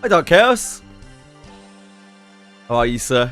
Hi, Dark Chaos. How are you, sir?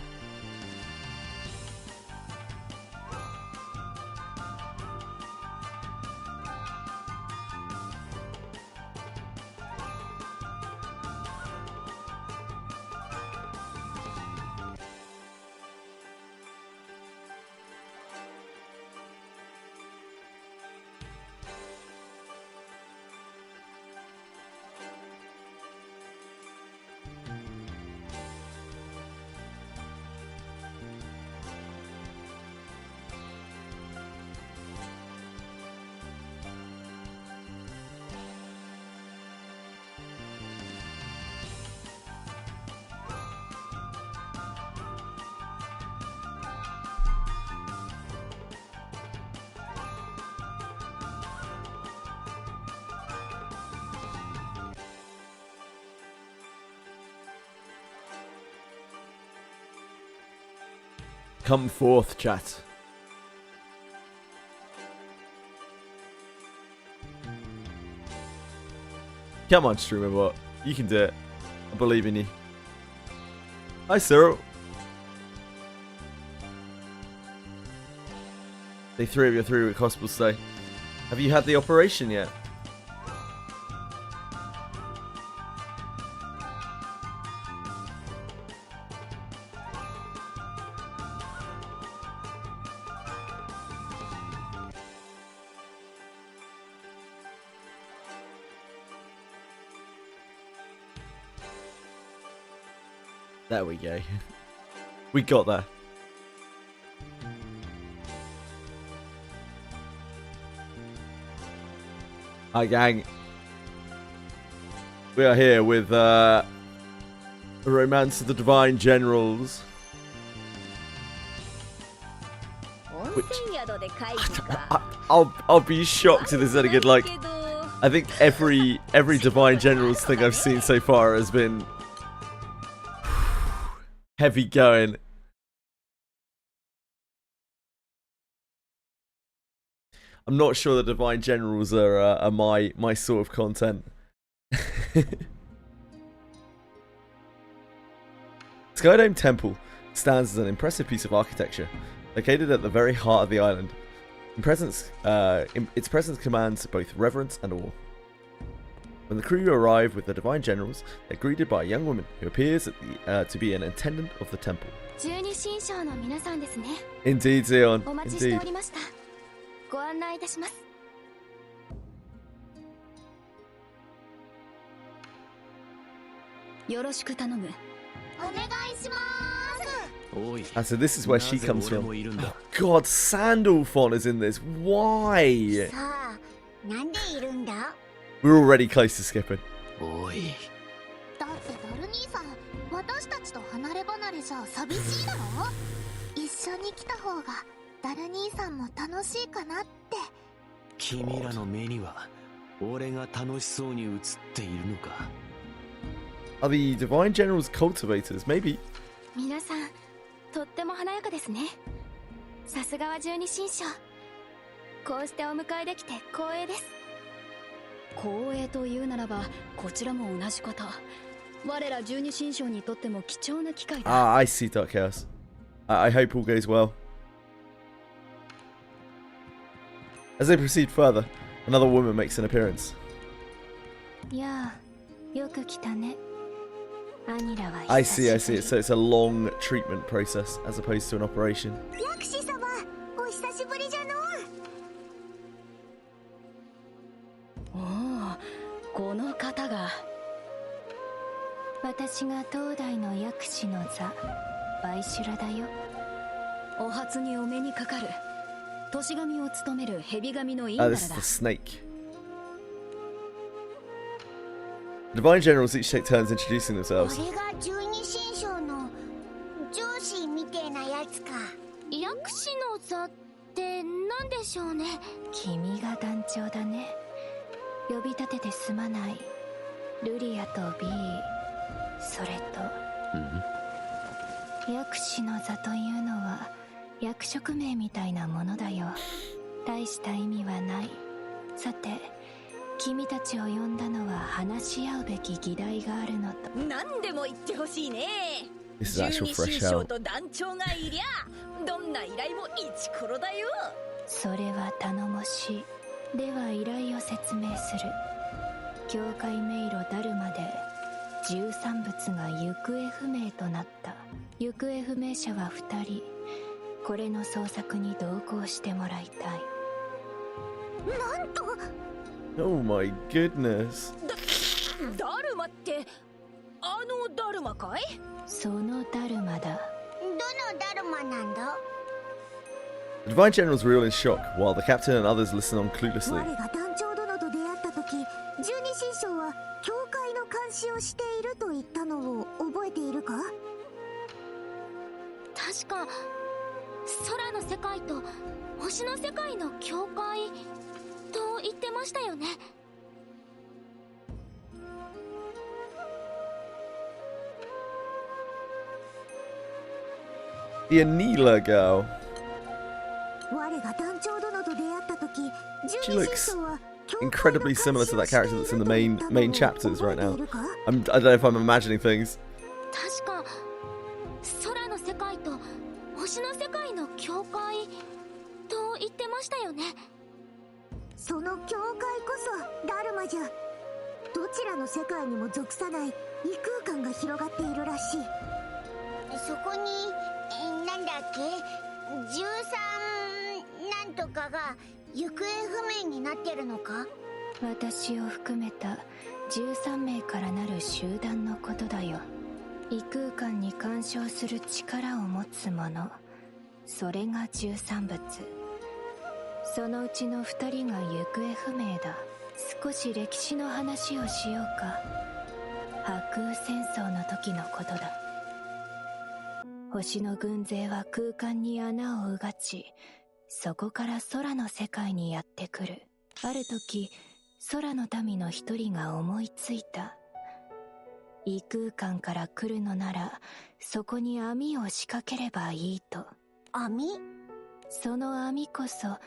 Come forth, chat. Come on, streamer bot. You can do it. I believe in you. Hi, Cyril. Day 3 of your 3-week hospital stay. Have you had the operation yet? There we go. We got there. Hi, gang. We are here with Romance of the Divine Generals. Which I'll be shocked if there's any good. Like, I think every Divine Generals thing I've seen so far has been heavy going. I'm not sure the Divine Generals are my sort of content. Skydome Temple stands as an impressive piece of architecture, located at the very heart of the island. Its presence commands both reverence and awe. When the crew arrive with the Divine Generals, they're greeted by a young woman who appears to be an attendant of the temple. Indeed, Zeon. Indeed. And so this is where she comes from. Oh God, Sandalphon is in this. Why? We're already close to skipping. Are the Divine Generals cultivators? Maybe. Ah, I see, Dark Chaos. I hope all goes well. As they proceed further, another woman makes an appearance. I see. So it's a long treatment process as opposed to an operation. This is the snake. The Divine Generals each take turns introducing themselves. 君たちを呼んだのは話し合うべき議題があるのと。何でも言ってほしいね。 This is actual 12 fresh 神将 hell. と団長がいりゃどんな依頼もイチコロだよ。それは頼もしい。では依頼を説明する。教会迷路ダルマで13物が行方不明となった。行方不明者は2人。これの捜索に同行してもらいたい。なんと Oh my goodness. ダルマってあのダルマかい？そのダルマだ。どのダルマなんだ？ The Divine Generals reel in shock, while the captain and others listen on cluelessly. 我が団長殿と出会った時、十二神将は教会の監視をしていると言ったのを覚えているか？確か空の世界と星の世界の境界と言ってましたよね。The Anila girl. 我が団長殿と出会った時、 She 十二神 looks 将は incredibly similar to that character that's in the main chapters right now. I don't know if I'm imagining things. 確か空の世界と星の世界の境界と言ってましたよね。その教会こそダルマじゃ。どちらの世界にも属さない異空間が広がっているらしい。そこになんだっけ、13なんとかが行方不明になってるのか？私を含めた13名からなる集団のことだよ。異空間に干渉する力を持つ者、それが13物。そのうちの2人が行方不明だ。少し歴史の話をしようか。破空戦争の時のことだ。星の軍勢は空間に穴をうがち、そこから空の世界にやってくる。ある時、空の民の一人が思いついた。異空間から来るのなら、そこに網を仕掛ければいいと。網？その網こそ、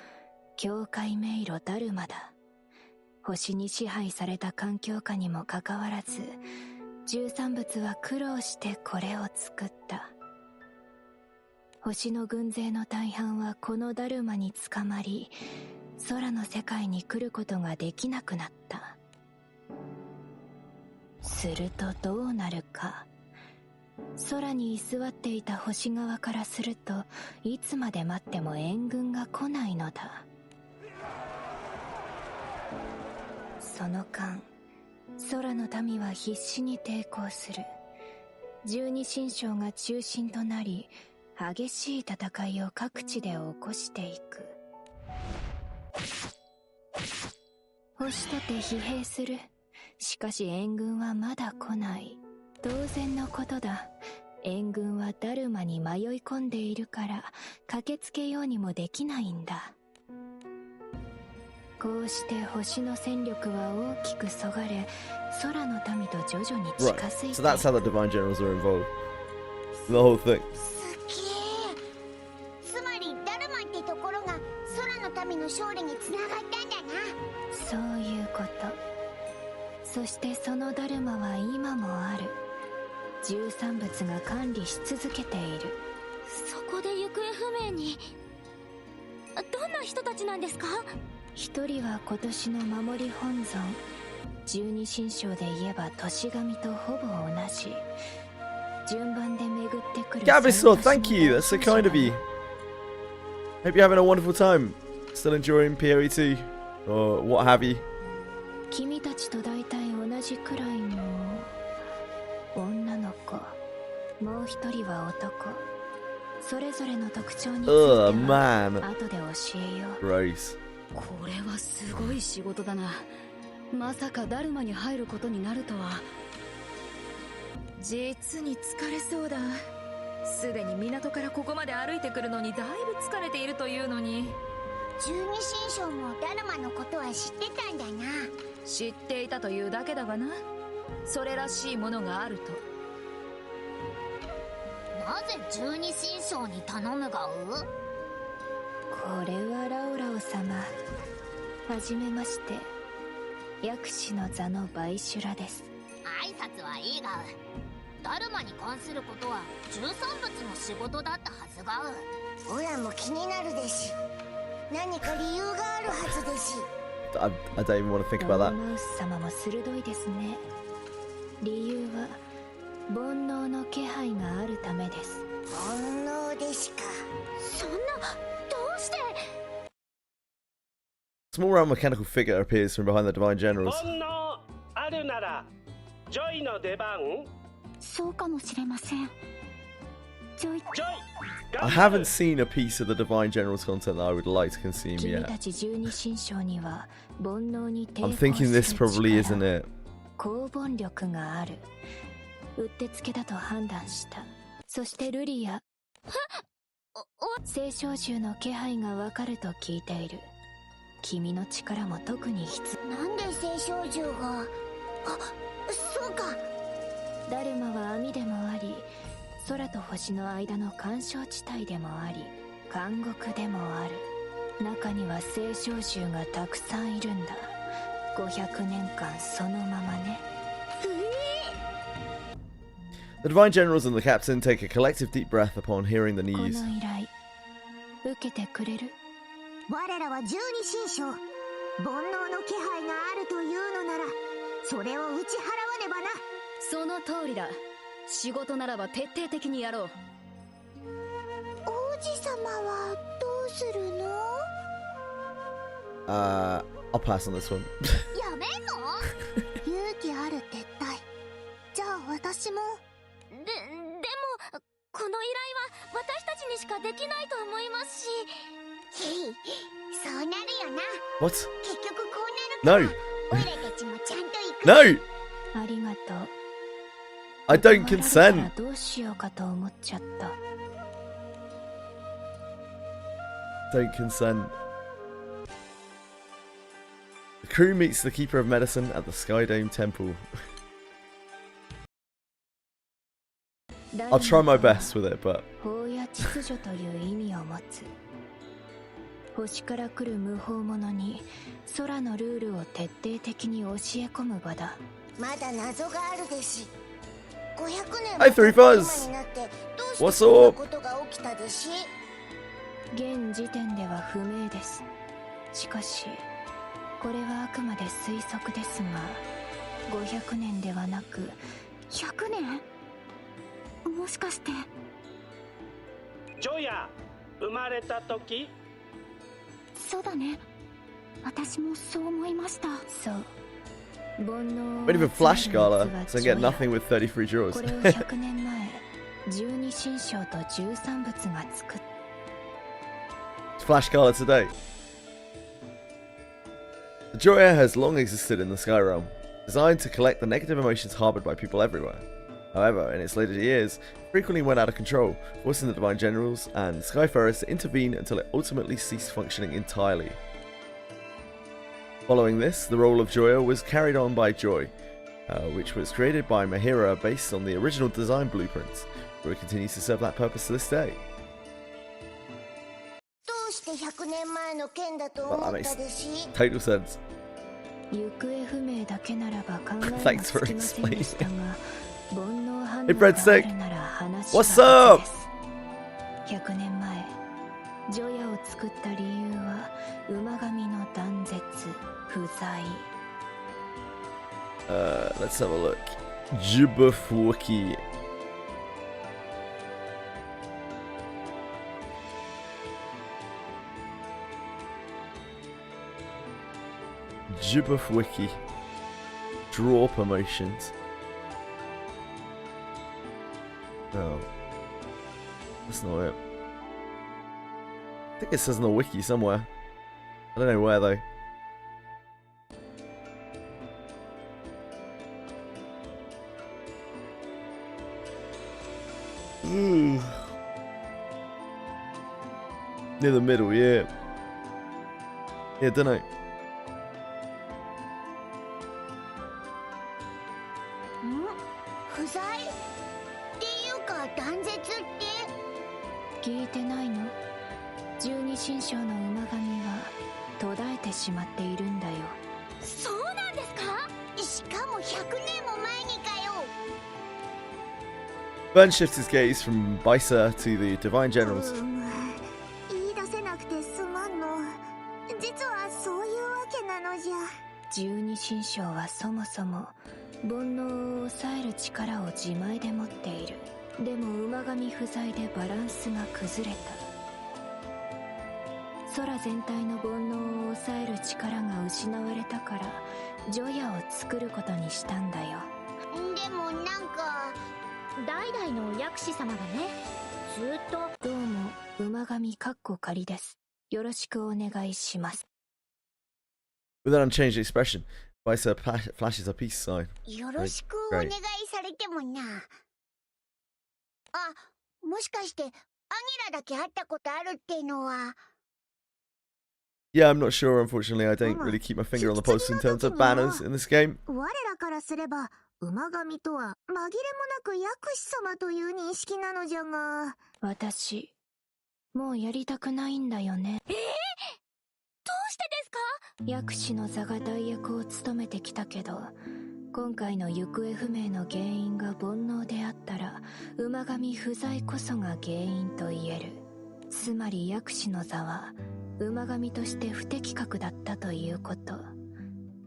境界迷路ダルマだ。星に支配された環境下にもかかわらず、13物は苦労してこれを作った。星の軍勢の大半はこのダルマに捕まり、空の世界に来ることができなくなった。するとどうなるか。空に居座っていた星側からすると、いつまで待っても援軍が来ないのだ。その間、空の民は必死に抵抗する。十二神将が中心となり、激しい戦いを各地で起こしていく。星とて疲弊する。しかし援軍はまだ来ない。当然のことだ。援軍はダルマに迷い込んでいるから駆けつけようにもできないんだ。こうして星の戦力は大きくそがれ、空の民と徐々に近づいている。Right. So that's how the Divine Generals are involved. The whole thing. つまりダルマってところが空の民の勝利につながったんだな。そういうこと。そしてそのダルマは今もある。13物が管理し続けている。そこで行方不明に。どんな人たちなんですか？一人は今年の守り本尊。十二神将で言えば年神とほぼ同じ。順番で巡ってくる。Gavisor, thank you. That's so kind of you. Hope you're having a wonderful time. Still enjoying PoE2 or what have you. 君たちと大体同じくらいの女の子。もう一人は男。それぞれの特徴については後で教えよう。Gross. これはすごい仕事だな。まさかダルマに入ることになるとは。実に疲れそうだ。すでに港からここまで歩いてくるのにだいぶ疲れているというのに。十二神将もダルマのことは知ってたんだな。知っていたというだけだがな。それらしいものがあると。なぜ十二神将に頼むがう？これはラオラオ様。はじめまして。薬師の座のバイシュラです。挨拶はいいがダルマに関することは13物の仕事だったはずがオラも気になるでし何か理由があるはずでしI don't even want to think about ロ that. ーマウス様も鋭いですね。理由は煩悩の気配があるためです。煩悩でしかそんなどうして Small round mechanical figure appears from behind the divine generals. 煩悩あるならジョイの出番。そうかもしれません。ジョイ I haven't seen a piece of the divine generals content that I would like to consume 君 yet. たち十二神将には煩悩に抵 I'm 抗する thinking this probably 力 isn't it. 攻防力がある。うってつけだと判断した。そしてルリア聖少獣の気配がわかると聞いている。君の力も特に必要。なんで聖少獣がそうかダルマは網でもあり、空と星の間の干渉地帯でもあり、監獄でもある。中には聖少獣がたくさんいるんだ。500年間そのままね。The divine generals and the captain take a collective deep breath upon hearing the この news. 依頼受けてくれる？我らは十二神将煩悩の気配があるというのならそれを打ち払わねばな。その通りだ。仕事ならば徹底的にやろう。王子様はどうするの？ I'll pass on this one. やめんの勇気ある撤退。じゃあ私も。でもこの依頼は私たちにしかできないと思いますし。へい、そうなるよな。 What? 結局こうなる No! からオラたちもちゃんと行く。 No! ありがとう。 I don't 断られ consent! たらどうしようかと思っちゃった。 Don't consent. The crew meets the Keeper of Medicine at the Sky Dome Temple. I'll try my best with it, but 法や秩序という意味を持つ。星から来る無法者に空のルールを徹底的に教え込む場だ。まだ謎があるでし。500年 Hi, も Three 経 Fuzz! って今になってどう What's してこんな up? ことが起きたでし。現時点では不明です。しかしこれはあくまで推測ですが、500年ではなく100年？もしかしてジョヤ生まれた時。そうだね。私もそう思いました。そう。煩悩を wait even Flash 集める Gala, 器 so I ジョ get ヤ nothing with 33 draws. これを100年前十二神将と13物が作っ Flash Gala today. The Joya has long existed in the Sky Realm, designed to collect the negative emotions harbored by people everywhere. However, in its later years, it frequently went out of control, forcing the Divine Generals and Skyfarers to intervene until it ultimately ceased functioning entirely. Following this, the role of Joya was carried on by Joy, which was created by Mahira based on the original design blueprints, where it continues to serve that purpose to this day. どうして100年前の剣だと Well, 思 that った makes でし。 total sense. 行方不明だけならば考えが Thanks つ for きませんでしたが、煩悩反応 Hey, が Breadstick. あるなら話 What's は up? 別です。100年前ジョヤを作った理由は馬神の断絶、不在。 Let's have a look. Jubberfwookie. Jubberfwookie. Draw promotions. No. That's not it. I think it says in the wiki somewhere. I don't know where though. Ooh. Near the middle, yeah. Yeah, don't know. 不在っていうか断絶って聞いてないの？十二神将の馬神は途絶えてしまっているんだよ。そうなんですか？ Burn shifts his gaze from Baisa to the Divine Generals. 言い出せなくてすまんの。実はそういうわけなのじゃ。十二神将はそもそも煩悩を抑える力を自前で持っている。でも馬神不在でバランスが崩れた。空全体の煩悩を抑える力が失われたから除夜を作ることにしたんだよ。でもなんか代々の薬師様がね、ずっと。どうも馬神かっこ仮です。よろしくお願いします。 With an unchanged expression, Baisa flashes a peace sign. よろしくお願いされてもな。あ、もしかしてアギラだけ会ったことあるってのは。Yeah, I'm not sure. Unfortunately, I don't really keep my finger on the pulse in terms of banners in this game. 我らからすれば馬神とは紛れもなく薬師様という認識なのじゃが。私もうやりたくないんだよね。どうしてですか？薬師の座が代役を務めてきたけど、今回の行方不明の原因が煩悩であったら馬神不在こそが原因と言える。つまり薬師の座は馬神として不適格だったということ。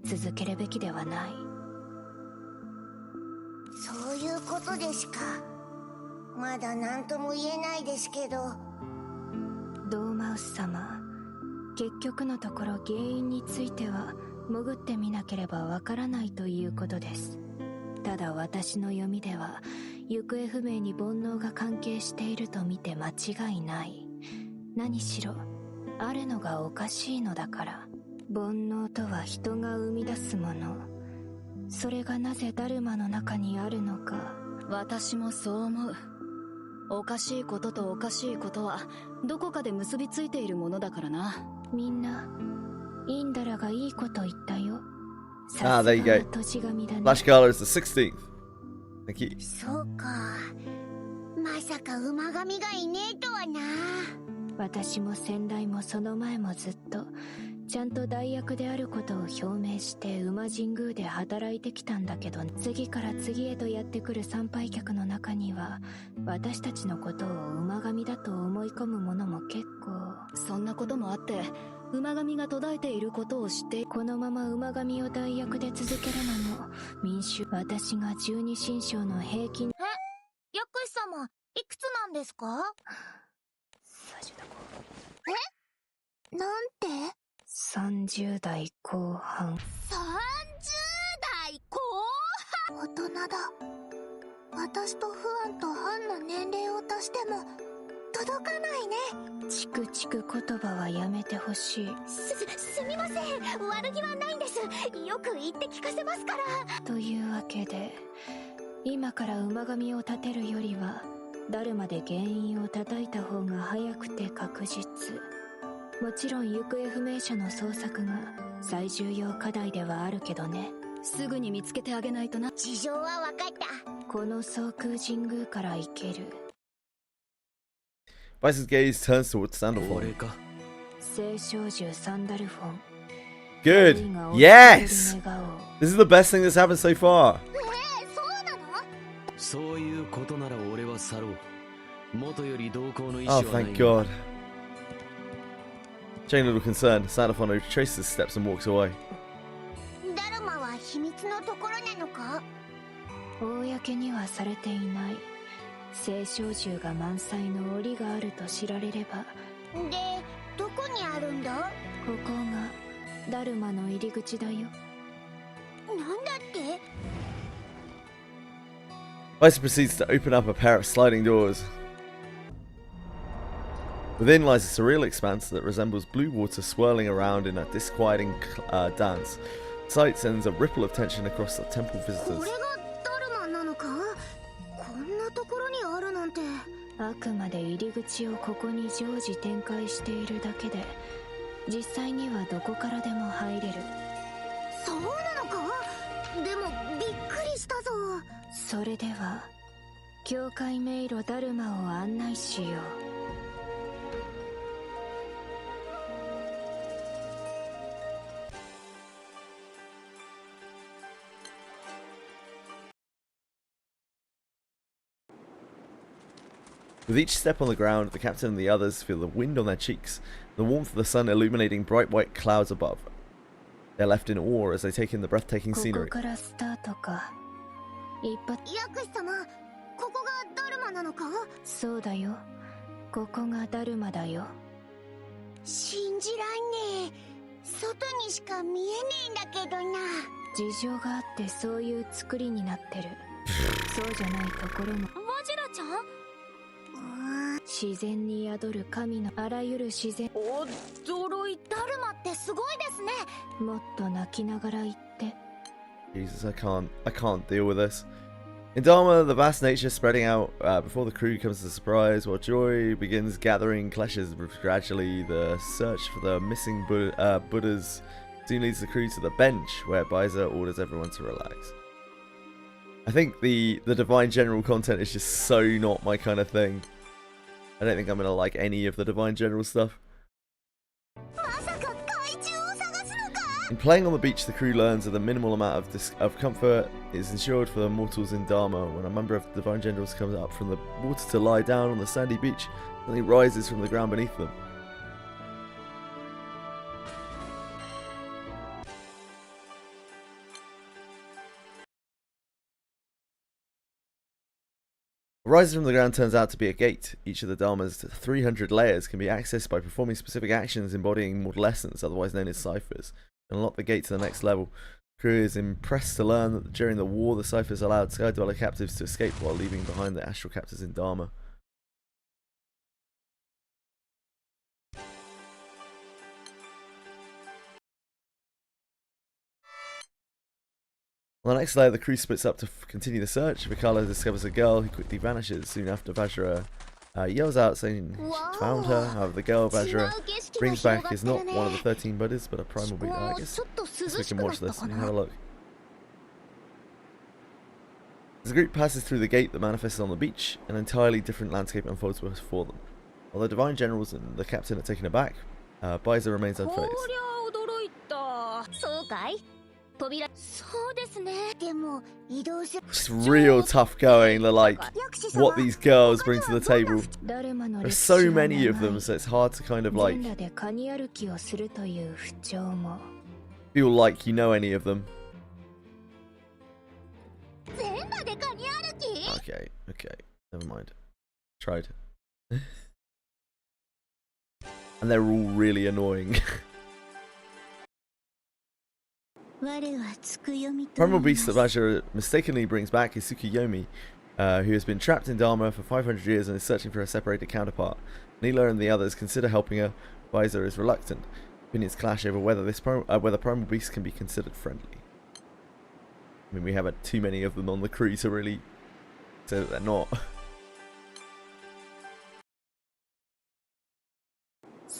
続けるべきではない。そういうことですか。まだ何とも言えないですけど。ドーマウス様、結局のところ原因については潜ってみなければわからないということです。ただ私の読みでは行方不明に煩悩が関係していると見て間違いない。何しろあるのがおかしいのだから。煩悩とは人が生み出すもの。それがなぜダルマの中にあるのか。私もそう思う。おかしいこととおかしいことはどこかで結びついているものだからな。みんなインダラがいいこと言ったよ。 there you go. 土地神だね。 Flash Gala is the 16th. Thank you. そうか。まさか馬神がいねえとはな。私も先代もその前もずっとちゃんと代役であることを表明して馬神宮で働いてきたんだけど、次から次へとやってくる参拝客の中には私たちのことを馬神だと思い込む者も結構。そんなこともあって馬神が途絶えていることを知って、このまま馬神を代役で続けるのも民衆。私が十二神将の平均。薬師様、いくつなんですか？なんて30代後半。30代後半。大人だ。私とフアンとハンの年齢を足しても届かないね。チクチク言葉はやめてほしい。すみません。悪気はないんです。よく言って聞かせますから。というわけで今から馬神を立てるよりはダルマで原因を叩いた方が早くて確実。もちろん行方不明者の捜索が最重要課題ではあるけどね。すぐに見つけてあげないとな。事情は分かった。この総空神宮から行ける。 Baisa's gaze turns towards Sandalphon. 聖少獣サンダルフォン。 Good! Yes! This is the best thing that's happened so far. そうなの？そういうことなら俺は去ろう。元より同行の意思 Oh, はない thank God. Showing a little concern, Sandalphon retraces his steps and walks away. ダルマは秘密のところなのか？公にはされていない。聖少獣が満載の檻があると知られれば。で、どこにあるんだ？ここがダルマの入り口だよ。なんだって？ Baisa proceeds to open up a pair of sliding doors. Within lies a surreal expanse that resembles blue water swirling around in a disquieting dance. The sight sends a ripple of tension across the temple こ visitors. れがダルマなのか？こんなところにあるなんて。あくまで入り口をここに常時展開しているだけで実際にはどこからでも入れる。そうなのか？でもびっくりしたぞ。それでは教会迷路ダルマを案内しよう。With each step on the ground, the captain and the others feel the wind on their cheeks, the warmth of the sun illuminating bright white clouds above. They're left in awe as they take in the breathtaking ここ scenery. からスタートか。一発。薬師様、ここがダルマなのか？そうだよ。ここがダルマだよ。信じらんねえ。外にしか見えねえんだけどな。事情があってそういう作りになってる。そうじゃないところも。バジラちゃん？自然に宿る神のあらゆる自然。驚いた。ダルマってすごいですね。もっと泣きながら言って。 Jesus, I can't deal with this. In Dharma, the vast nature spreading out before the crew comes as a surprise, while joy begins gathering clashes gradually. The search for the missing Buddhas soon leads the crew to the bench, where Baiza orders everyone to relax. I think the Divine General content is just so not my kind of thing. I don't think I'm going to like any of the Divine General stuff. In playing on the beach, the crew learns that the minimal amount of comfort is ensured for the mortals in Dharma. When a member of the Divine Generals comes up from the water to lie down on the sandy beach, something rises from the ground beneath them. What rises from the ground turns out to be a gate. Each of the Dharma's 300 layers can be accessed by performing specific actions embodying mortal essence, otherwise known as ciphers. Unlock the gate to the next level. The crew is impressed to learn that during the war, the ciphers allowed Sky Dweller captives to escape while leaving behind the astral captives in Dharma. On the next layer, the crew splits up to continue the search. Vikala discovers a girl who quickly vanishes. Soon after, Vajra yells out saying she's found her. However, the girl Vajra brings back is not one of the 13 Buddhas, but a primal being. I guess we can watch this and have a look. As the group passes through the gate that manifests on the beach, an entirely different landscape unfolds before them. While the Divine Generals and the Captain are taken aback, Baiza remains unfazed. そうかい？扉。そうですね。でも移動する。 It's real tough going. They're like what these girls bring to the table. ダルマの There's 歴史は so many of 長い them, so it's hard to kind of 全 like 裸でカニ歩きをするという不調も feel like you know any of them. 全裸でカニ歩き？ Okay, never mind. Tried. And they're all really annoying. Primal beast that Vajra mistakenly brings back is Tsukuyomi, who has been trapped in Dharma for 500 years and is searching for a separated counterpart. Neela and the others consider helping her. Baiza is reluctant. Opinions clash over whether whether primal beasts can be considered friendly. I mean, we have too many of them on the crew to really say that they're not.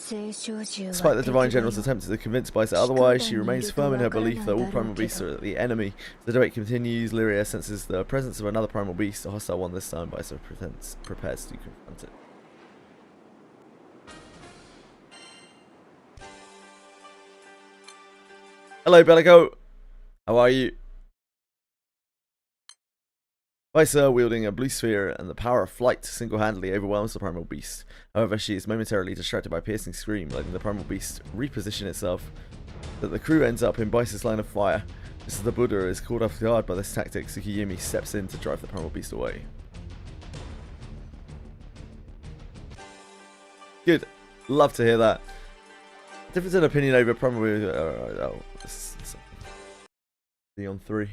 Despite the Divine General's attempts to convince Baiza otherwise, she remains firm in her belief that all primal beasts are the enemy. The debate continues. Lyria senses the presence of another primal beast, a hostile one this time. Baiza prepares to confront it. Hello, Bellico. How are you? Baiza, wielding a blue sphere and the power of flight, single-handedly overwhelms the primal beast. However, she is momentarily distracted by a piercing scream, letting the primal beast reposition itself, so that the crew ends up in Baiza's line of fire. Just as the Buddha is caught off guard by this tactic, Tsukuyomi steps in to drive the primal beast away. Good. Love to hear that. Difference in opinion over primal beast. On 3.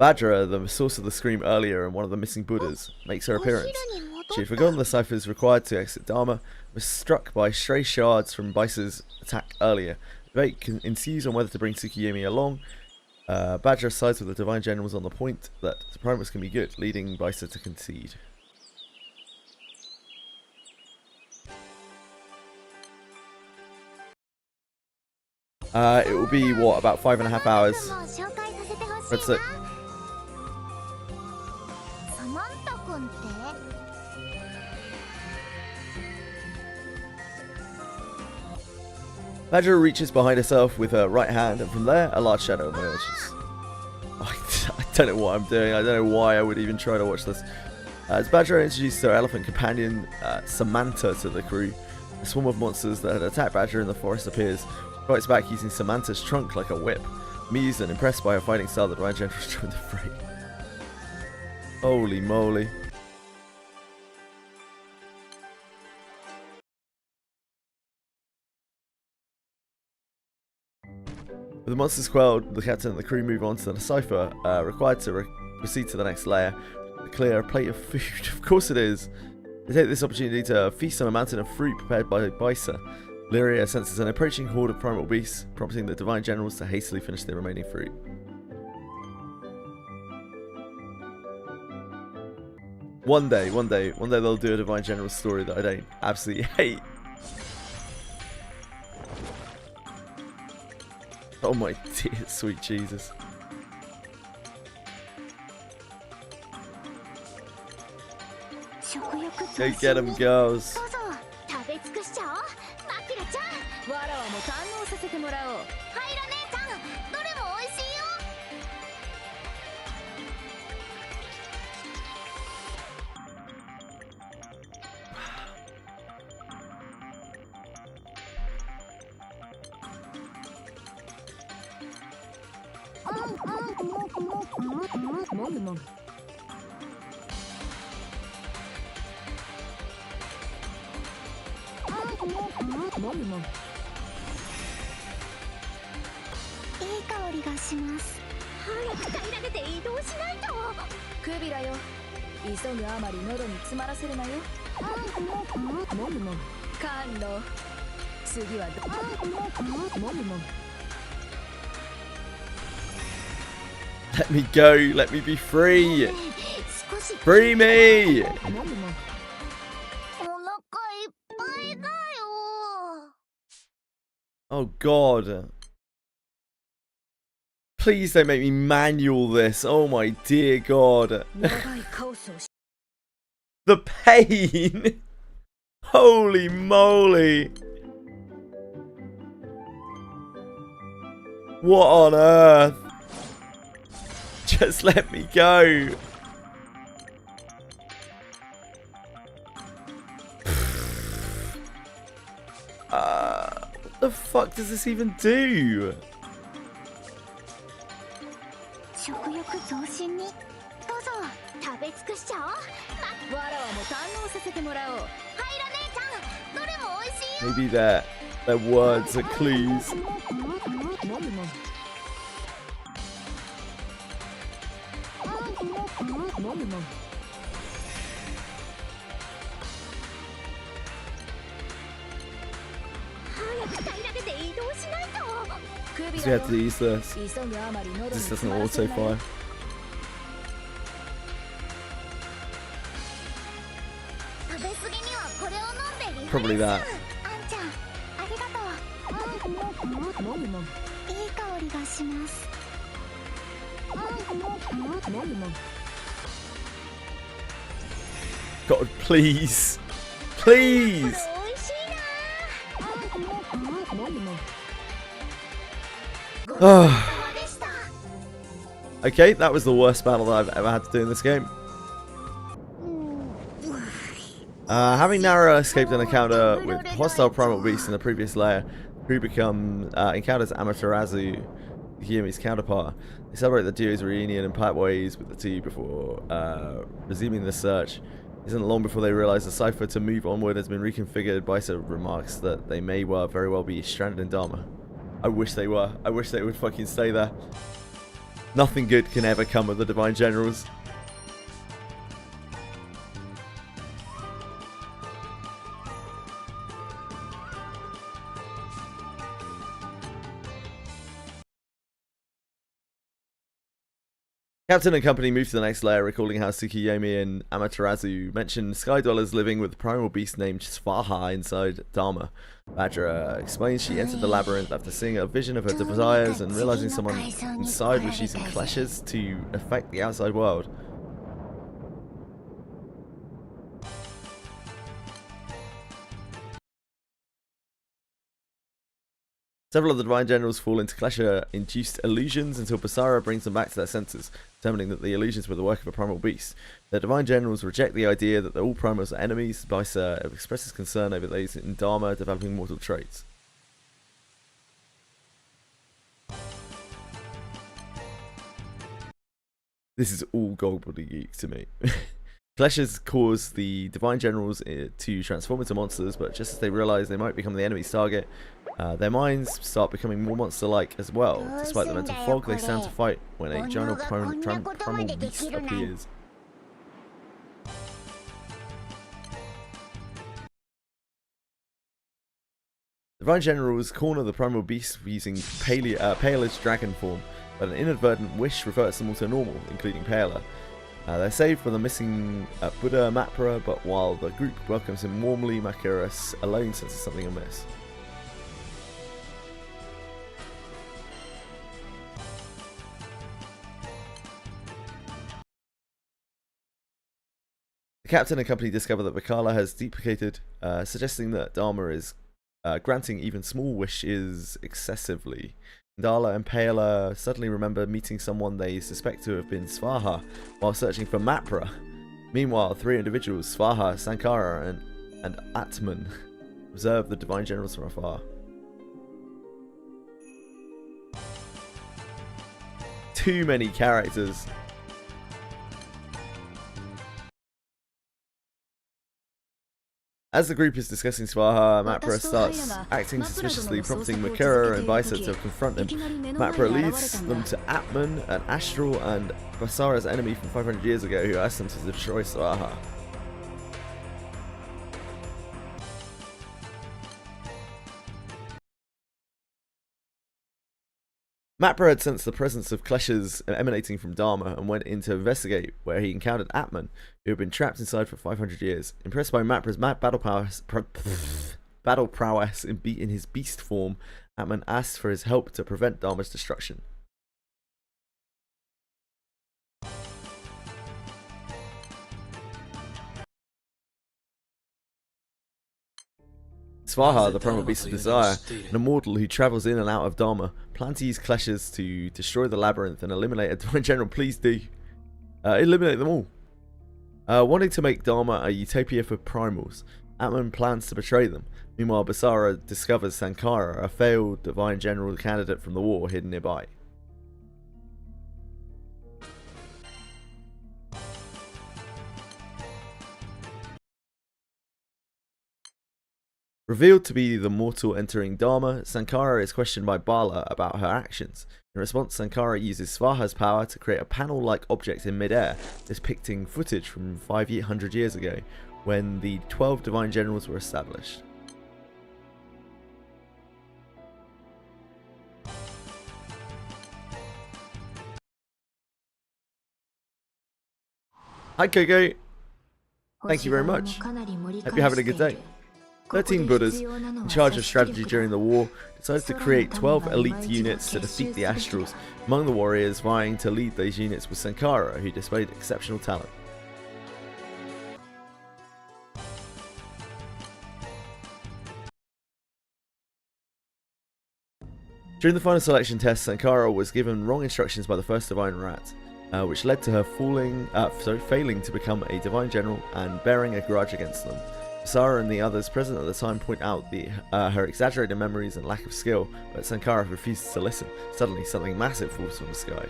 Vajra, the source of the scream earlier and one of the missing Buddhas, makes her appearance. She had forgotten the ciphers required to exit Dharma, was struck by stray shards from Baiza's attack earlier. Debate ensues on whether to bring Tsukuyomi along. Vajra sides with the Divine Generals on the point that the primals can be good, leading Baiza to concede. It will be, what, about 5.5 hours? Let's look. Vajra reaches behind herself with her right hand, and from there, a large shadow emerges. I don't know what I'm doing. I don't know why I would even try to watch this. As Badger introduced her elephant companion, Samantha, to the crew, a swarm of monsters that had attacked Badger in the forest appears. She fights back using Samantha's trunk like a whip. Amused and impressed by her fighting style, the Divine Generals join the fray. Holy moly. With the monsters quelled, the captain and the crew move on to the cipher, required to proceed to the next layer. Clear a plate of food. Of course it is. They take this opportunity to feast on a mountain of fruit prepared by Bisa. Lyria senses an approaching horde of primal beasts, prompting the Divine Generals to hastily finish their remaining fruit. One day they'll do a Divine General story that I don't absolutely hate. Oh my dear sweet Jesus. Go get them, girls. 食べ尽くしちゃおう。マキラちゃん。わらわも堪能させてもらおう。ハイラ姉ちゃん。どれも美味しいよ。もぐもぐ。もぐもぐ。いい香りがします。早く平らげて移動しないと。クビラよ。急ぐあまり喉に詰まらせるなよ。もぐもぐ。甘露。次はもぐもぐ。Let me go, let me be free. Free me. お腹いっぱいだよ。 Oh god. Please don't make me manual this. Oh my dear god. The pain. Holy moly. What on earth? Just let me go. What the fuck does this even do? 食欲増進に。どうぞ。食べ尽くしちゃおう。わらわも堪能させてもらおう。ハイラ姉ちゃん。どれも美味しいよ。 Maybe their words are clues. もぐもぐ。もぐもぐ。早く平らげて移動しないと。 So we have to use this. This doesn't auto fire. 食べ過ぎにはこれを飲んでリフレッシュ。 Probably that. あんちゃん、ありがとう。もぐもぐ。いい香りがします。もぐもぐ。 God, please. これ Please. 美味しいな。もぐもぐ。 Okay, that was the worst battle that I've ever had to do in this game. Having narrow escaped an encounter with hostile primal beasts in the previous layer, crew encounters Amaterasu, Yumi's counterpart. They celebrate the duo's reunion and part ways with the two before resuming the search. It isn't long before they realize the cipher to move onward has been reconfigured. Bisa remarks that they may very well be stranded in Dharma. I wish they were. I wish they would fucking stay there. Nothing good can ever come of the Divine Generals. Captain and company move to the next layer, recalling how Tsukiyomi and Amaterasu mentioned sky dwellers living with a primal beast named Svaha inside Dharma. Badra explains she entered the labyrinth after seeing a vision of her desires and realizing someone inside was using kleshas to affect the outside world. Several of the Divine Generals fall into Klesha-induced illusions until Basara brings them back to their senses, determining that the illusions were the work of a primal beast. The Divine Generals reject the idea that all primals are enemies. Basara expresses concern over those in Dharma developing mortal traits. This is all gobbledygook to me. Kleshas cause the Divine Generals to transform into monsters, but just as they realise they might become the enemy's target, their minds start becoming more monster-like as well. Despite the mental fog, they stand to fight when a giant primal beast appears. Divine Generals corner the primal beast using Paler's dragon form, but an inadvertent wish reverts them all to normal, including Paler. They're saved from the missing Buddha Mapra, but while the group welcomes him warmly, Makura alone senses something amiss. The captain and company discover that Vakala has duplicated, suggesting that Dharma is granting even small wishes excessively. Dala and Paler suddenly remember meeting someone they suspect to have been Svaha while searching for Mapra. Meanwhile, three individuals, Svaha, Sankara, and Atman, observe the Divine Generals from afar. Too many characters. As the group is discussing Svaha, Mapra starts acting suspiciously, prompting Makura and Bisa to confront him. Mapra leads them to Atman, an astral and Basara's enemy from 500 years ago, who asked them to destroy Svaha. Mapra had sensed the presence of Kleshas emanating from Dharma and went in to investigate, where he encountered Atman, who had been trapped inside for 500 years. Impressed by Mapra's battle prowess in his beast form, Atman asked for his help to prevent Dharma's destruction. Svaha, the primal beast of desire, an immortal who travels in and out of Dharma, plans to use Kleshas to destroy the labyrinth and eliminate a Divine General. Please do. Eliminate them all. Wanting to make Dharma a utopia for primals, Atman plans to betray them. Meanwhile, Basara discovers Sankara, a failed Divine General candidate from the war, hidden nearby. Revealed to be the mortal entering Dharma, Sankara is questioned by Bala about her actions. In response, Sankara uses Svaha's power to create a panel-like object in mid-air, depicting footage from 500 years ago, when the 12 Divine Generals were established. Hi Coco! Thank you very much. Hope you're having a good day. 13 Buddhas, in charge of strategy during the war, decided to create 12 elite units to defeat the Astrals. Among the warriors vying to lead these units was Sankara, who displayed exceptional talent. During the final selection test, Sankara was given wrong instructions by the first Divine Rat, which led to her failing to become a Divine General and bearing a grudge against them. Basara and the others present at the time point out her exaggerated memories and lack of skill, but Sankara refuses to listen. Suddenly, something massive falls from the sky.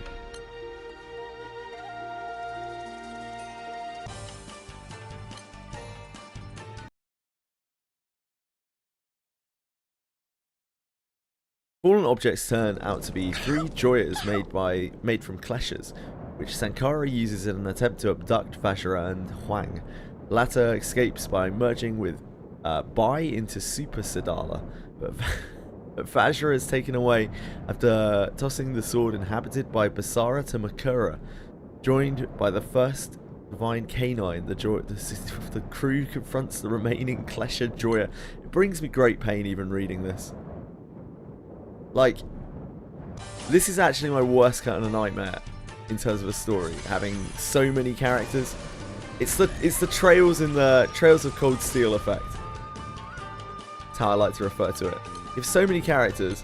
Fallen objects turn out to be 3 Joyas made from Kleshas, which Sankara uses in an attempt to abduct Vajra and Huang. The latter escapes by merging with Bai into Super Siddhala, but Vajra is taken away after tossing the sword inhabited by Basara to Makura. Joined by the first Divine Canine, the crew confronts the remaining Klesha Joya. It brings me great pain even reading this. Like, this is actually my worst kind of nightmare in terms of a story, having so many characters. It's the Trails in the Trails of Cold Steel effect. That's how I like to refer to it. You have so many characters,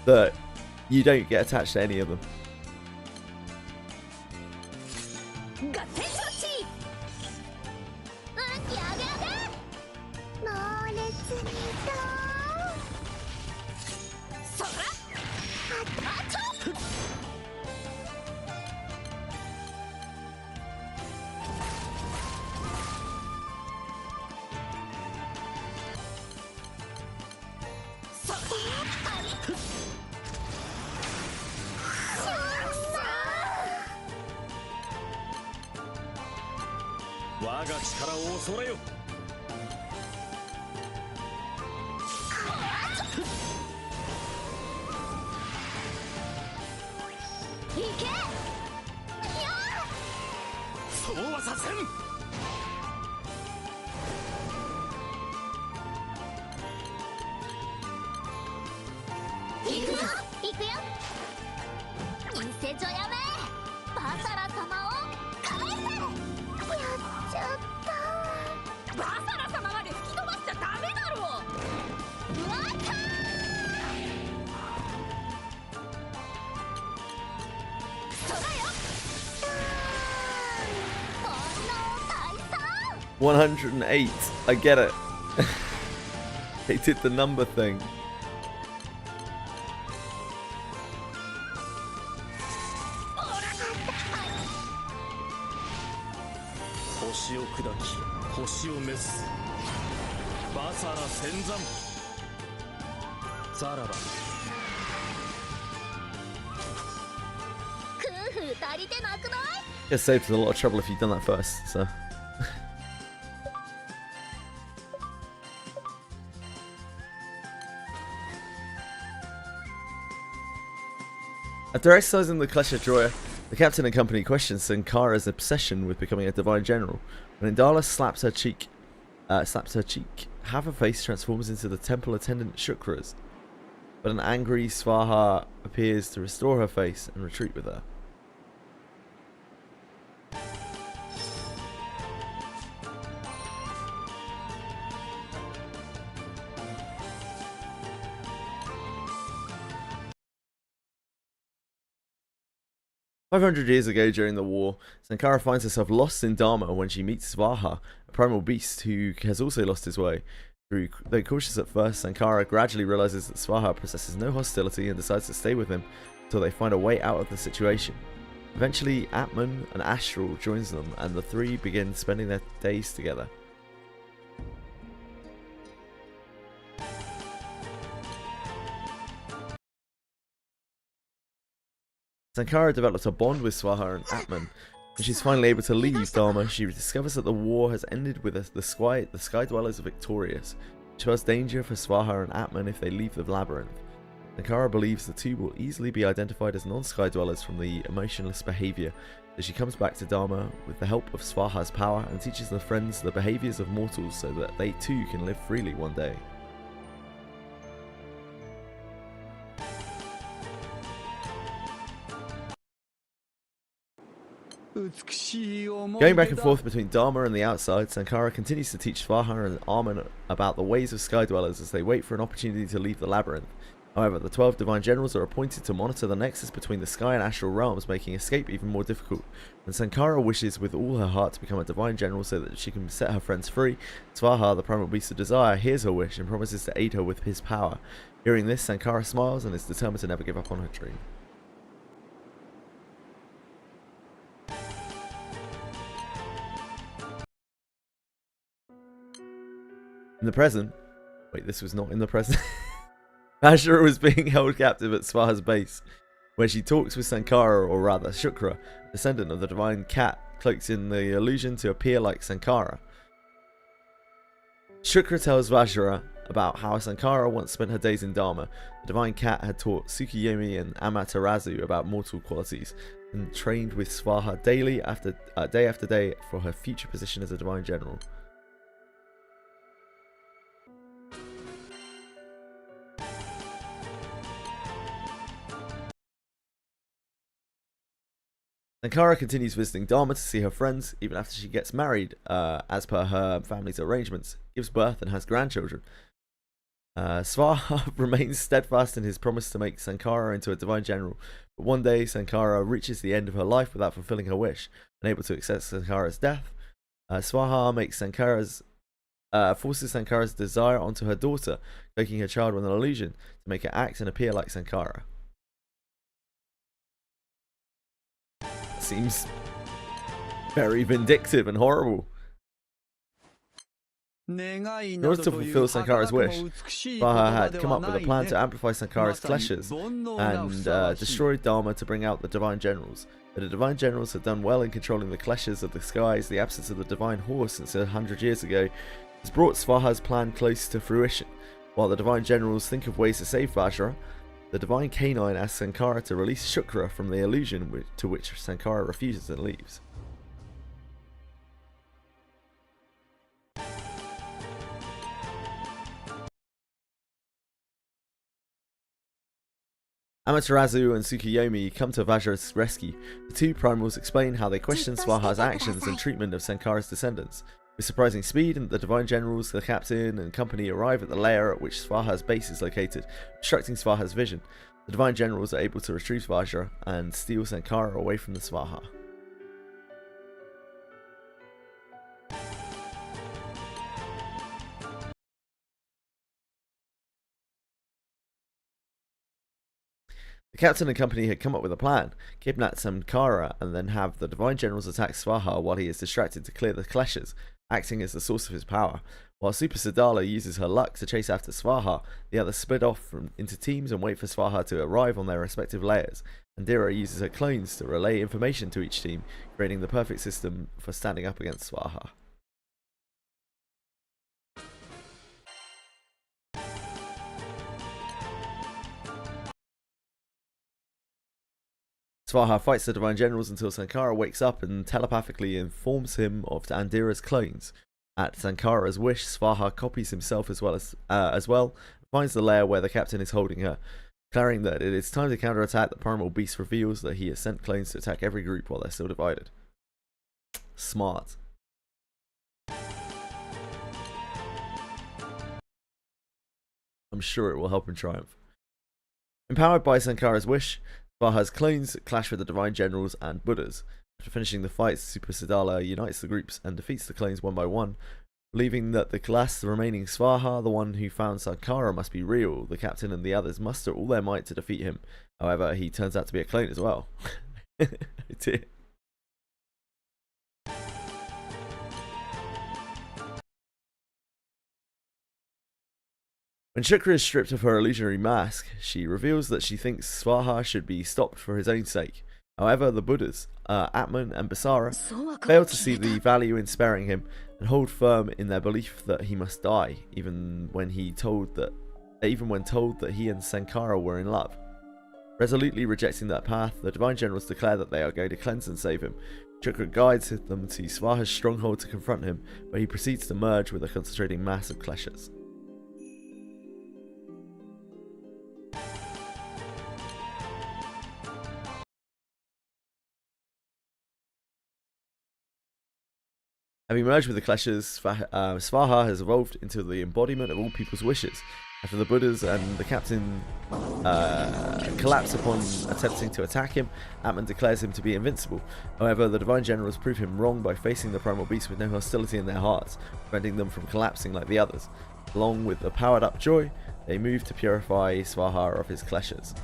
that you don't get attached to any of them. 合点承知。運気上げ上げ猛烈にとそらあとそら我が力を恐れよ。いけそうはさせん。行くよ行くよ伊勢女やめバサラ様を返せやっちゃったバサラ様まで吹き飛ばしちゃダメだろわったーそらよ煩悩退散 108. I get it. They did the number thing. 星を砕き星を滅すバサラ千山。さらば。クンフー足りてなくない It saves a lot of trouble if you've done that first, so. After exercising the Klesha Droya, the captain and company questions Sankara's obsession with becoming a divine general. When Indala slaps her cheek, half her face transforms into the temple attendant Shukra's. But an angry Svaha appears to restore her face and retreat with her. "500 years ago during the war, Sankara finds herself lost in Dharma when she meets Svaha, a primal beast who has also lost his way. Though cautious at first, Sankara gradually realizes that Svaha possesses no hostility and decides to stay with him until they find a way out of the situation. Eventually, Atman and Astral joins them and the three begin spending their days together. Sankara develops a bond with Svaha and Atman. When she's finally able to leave Dharma, she discovers that the war has ended with the Sky Dwellers victorious. She feels danger for Svaha and Atman if they leave the labyrinth. Sankara believes the two will easily be identified as non-Sky Dwellers from the emotionless behaviour, so she comes back to Dharma with the help of Svaha's power and teaches the friends the behaviours of mortals so that they too can live freely one day. Going back and forth between Dharma and the outside, Sankara continues to teach Svaha and Arman about the ways of Sky Dwellers as they wait for an opportunity to leave the labyrinth. However, the 12 Divine Generals are appointed to monitor the nexus between the Sky and Astral realms, making escape even more difficult. And Sankara wishes with all her heart to become a Divine General so that she can set her friends free. Svaha, the primal beast of desire, hears her wish and promises to aid her with his power. Hearing this, Sankara smiles and is determined to never give up on her dream. In the present, wait, this was not in the present. Ashura was being held captive at Svaha's base, where she talks with Sankara, or rather Shukra, descendant of the divine cat, cloaked in the illusion to appear like Sankara. Shukra tells Vajra about how Sankara once spent her days in Dharma. The divine cat had taught Tsukuyomi and Amaterasu about mortal qualities, and trained with Svaha day after day for her future position as a divine general. Sankara continues visiting Dharma to see her friends, even after she gets married, as per her family's arrangements, gives birth and has grandchildren. Svarha remains steadfast in his promise to make Sankara into a divine general, but one day Sankara reaches the end of her life without fulfilling her wish. Unable to accept Sankara's death, Svarha makes forces Sankara's desire onto her daughter, cloaking her child with an illusion to make her act and appear like Sankara. Seems very vindictive and horrible. In order to fulfill Sankara's wish, Svarha had come up with a plan to amplify Sankara's kleshas and destroy Dharma to bring out the divine generals. But the divine generals had done well in controlling the kleshas of the skies. The absence of the divine horse since 100 years ago has brought Svarha's plan close to fruition. While the divine generals think of ways to save Vajra, the divine canine asks Sankara to release Shukra from the illusion, to which Sankara refuses and leaves. Amaterasu and Tsukuyomi come to Vajra's rescue. The two primals explain how they question Svarha's actions and treatment of Sankara's descendants. With surprising speed, the divine generals, the captain, and company arrive at the lair at which Svarha's base is located, obstructing Svarha's vision. The divine generals are able to retrieve Vajra and steal Sankara away from the Svarha. The captain and company had come up with a plan: kidnap Sankara and then have the divine generals attack Svarha while he is distracted to clear the kleshas, acting as the source of his power. While Super Sadala uses her luck to chase after Svarha, the others split off into teams and wait for Svarha to arrive on their respective layers. Andira uses her clones to relay information to each team, creating the perfect system for standing up against Svarha. Svarha fights the divine generals until Sankara wakes up and telepathically informs him of Andira's clones. At Sankara's wish, Svarha copies himself as well, finds the lair where the captain is holding her. Declaring that it is time to counterattack, the primal beast reveals that he has sent clones to attack every group while they're still divided. Smart. I'm sure it will help him triumph. Empowered by Sankara's wish, Svarha's clones clash with the divine generals and Buddhas. After finishing the fight, Super Sadala unites the groups and defeats the clones one by one. Believing that the last remaining Svarha, the one who found Sankara, must be real, the captain and the others muster all their might to defeat him. However, he turns out to be a clone as well. Dear. When Shukra is stripped of her illusionary mask, she reveals that she thinks Svarha should be stopped for his own sake. However, the Buddhas, Atman and Basara, fail to see the value in sparing him and hold firm in their belief that he must die, even when told that he and Sankara were in love. Resolutely rejecting that path, the divine generals declare that they are going to cleanse and save him. Shukra guides them to Svarha's stronghold to confront him, but he proceeds to merge with a concentrating mass of kleshas. Having merged with the kleshas, Svarha has evolved into the embodiment of all people's wishes. After the Buddhas and the captain collapse upon attempting to attack him, Atman declares him to be invincible. However, the divine generals prove him wrong by facing the primal beast with no hostility in their hearts, preventing them from collapsing like the others. Along with the powered-up Joy, they move to purify Svarha of his kleshas.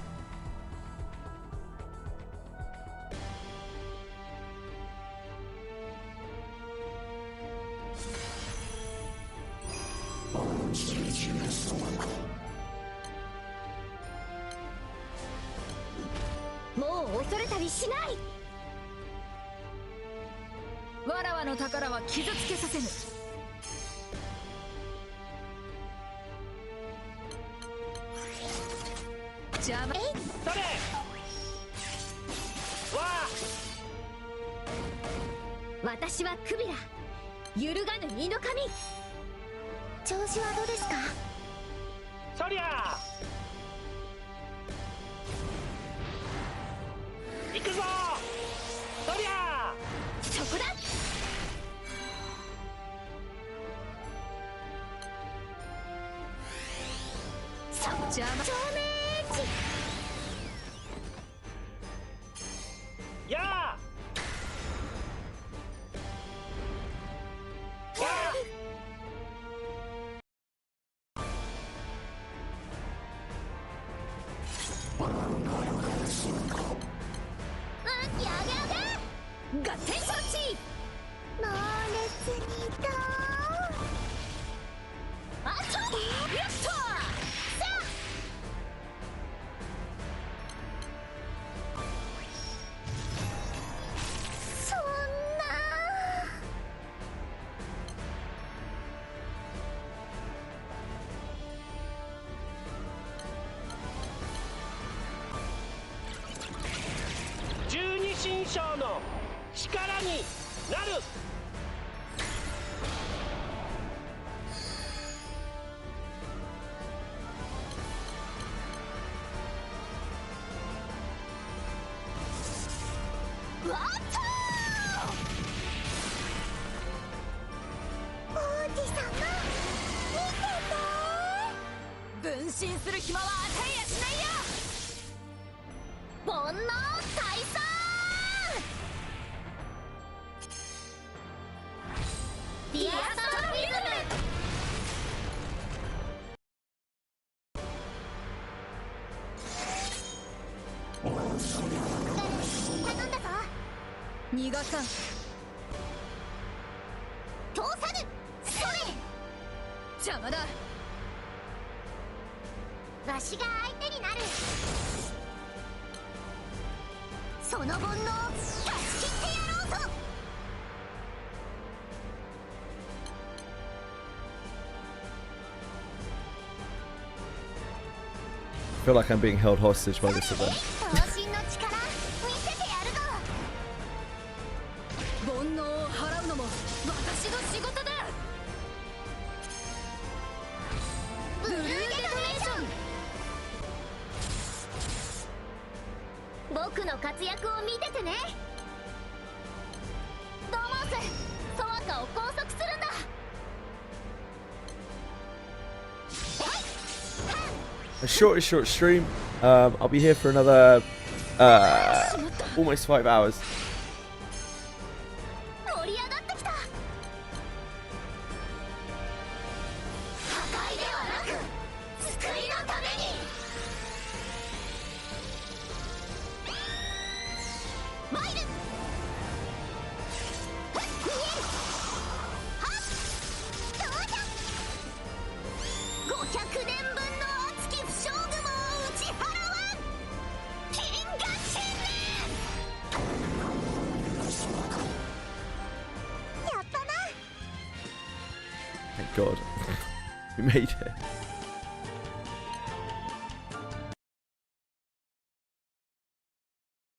邪魔照明やあ合点承知。猛烈にとあっとやっとそんな十二神将の力になる。わっと王子様見て分身する暇は与えやしないよ。煩悩退散ディアストロフィズム頼んだぞ逃がさん。通さぬそれ邪魔だ。わしが相手になるその煩悩断ち切ってやろうぞI feel like I'm being held hostage by this event. 闘神の力見せてやるぞ煩悩を払うのも私の仕事だ。ブルーデトネーション僕の活躍を見ててねドモースソワカを拘束するんだ A short stream. I'll be here for another almost 5 hours. 盛り上がってきた破壊ではなく救いのために参る見えるはっどうだ500年分の熱き不祥雲を打ち払わん金河新年やったな Thank God. We made it.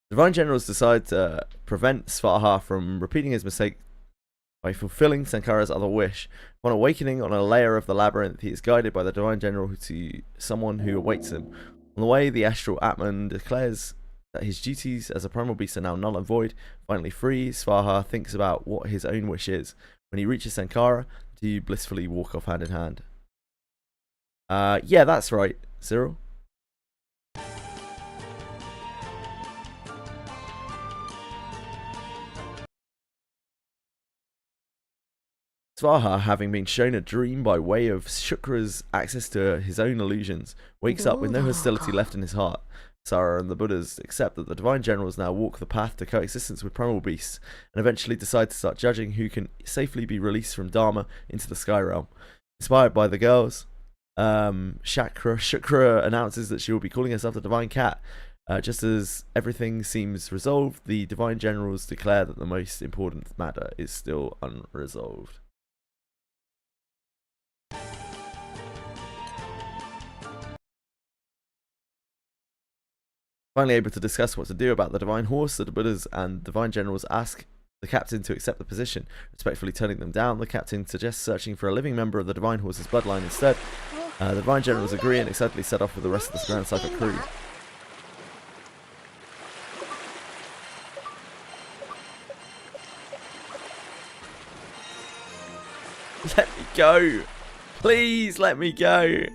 Divine Generals decide to prevent Svarha from repeating his mistake by fulfilling Sankara's other wish. Upon awakening on a layer of the labyrinth, he is guided by the Divine General to someone who awaits him. On the way, the astral Atman declares that his duties as a primal beast are now null and void. Finally free, Svarha thinks about what his own wish is. When he reaches Sankara, the two blissfully walk off hand in hand. Yeah, that's right, Cyril. Svarha, having been shown a dream by way of Shukra's access to his own illusions, wakes up with no hostility left in his heart. Sara and the Buddhas accept that the Divine Generals now walk the path to coexistence with primal beasts, and eventually decide to start judging who can safely be released from Dharma into the Sky Realm. Inspired by the girls, Shukra announces that she will be calling herself the Divine Cat. Just as everything seems resolved, the Divine Generals declare that the most important matter is still unresolved. Finally able to discuss what to do about the Divine Horse, the Buddhas and Divine Generals ask the captain to accept the position. Respectfully turning them down, the captain suggests searching for a living member of the Divine Horse's bloodline instead. The Divine Generals agree and excitedly set off with the rest of the Grand Cypher crew. Let me go! Please let me go!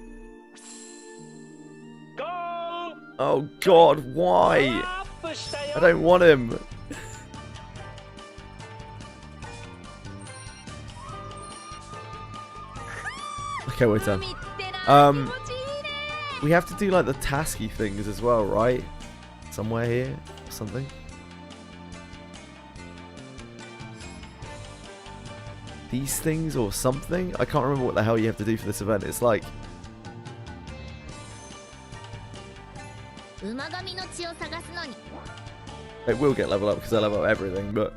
Oh god, why? アップしたよ I don't want him. Okay, we're done. We have to do like the tasky things as well, right? Somewhere here or something. These things or something? I can't remember what the hell you have to do for this event. It's like... It will get level up because I level up everything, but...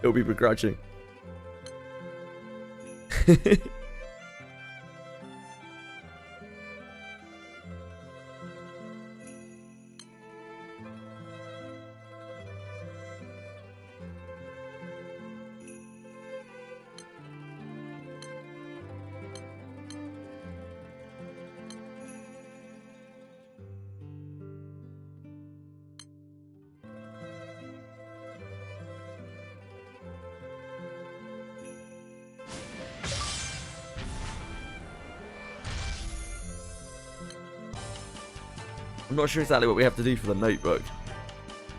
It'll be begrudging. I'm not sure exactly what we have to do for the notebook.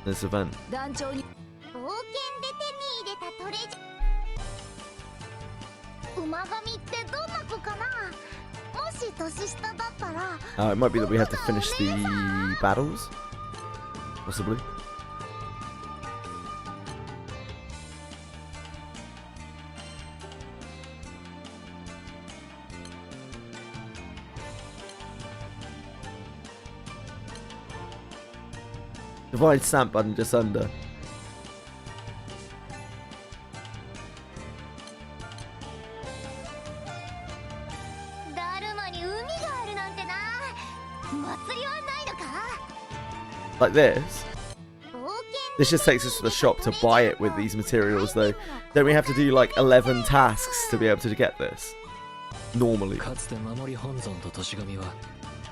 This event. 団長に冒険で手に入れたトレジャー馬神ってどんな子かな。もし年下だったら It might be that we have to finish the battles. Possibly. Divide stamp button just under. Like this. This just takes us to the shop to buy it with these materials though. Don't we have to do like 11 tasks to be able to get this? Normally. かつて守り本尊と年神は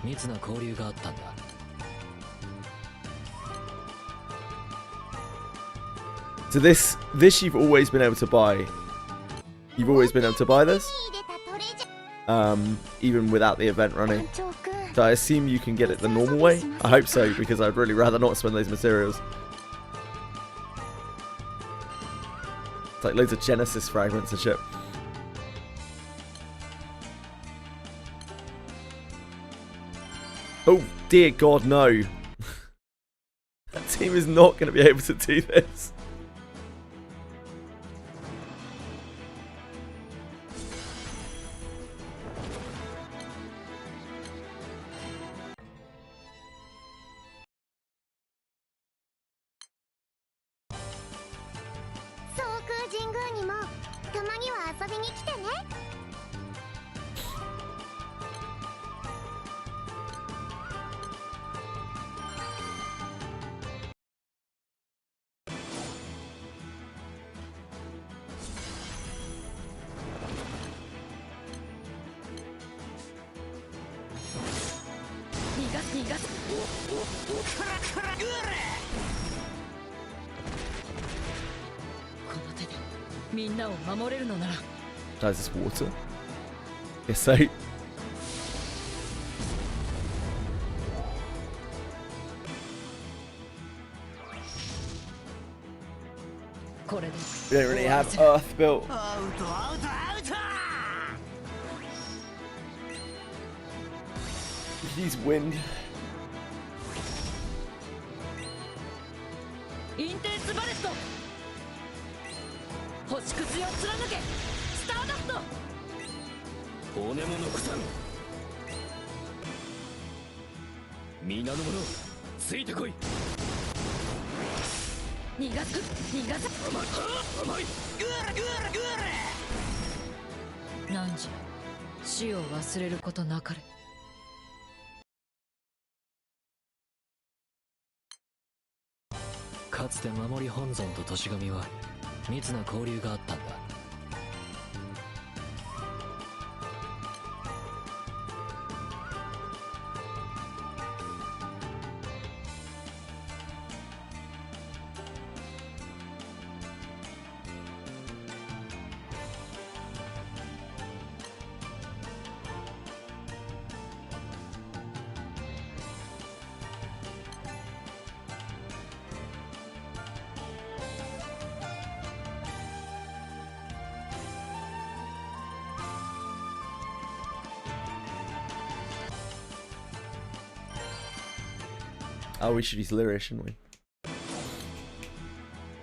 密な交流があったんだ。 So this you've always been able to buy. You've always been able to buy this, even without the event running. So I assume you can get it the normal way. I hope so, because I'd really rather not spend those materials. It's like loads of Genesis fragments and shit. Oh dear God, no! That team is not going to be able to do this. Is this water? Yes, so. We don't really have Earth built. We could use wind. "かつて守り本尊と年神は密な交流があったんだ。Oh, we should use Lyria, shouldn't we?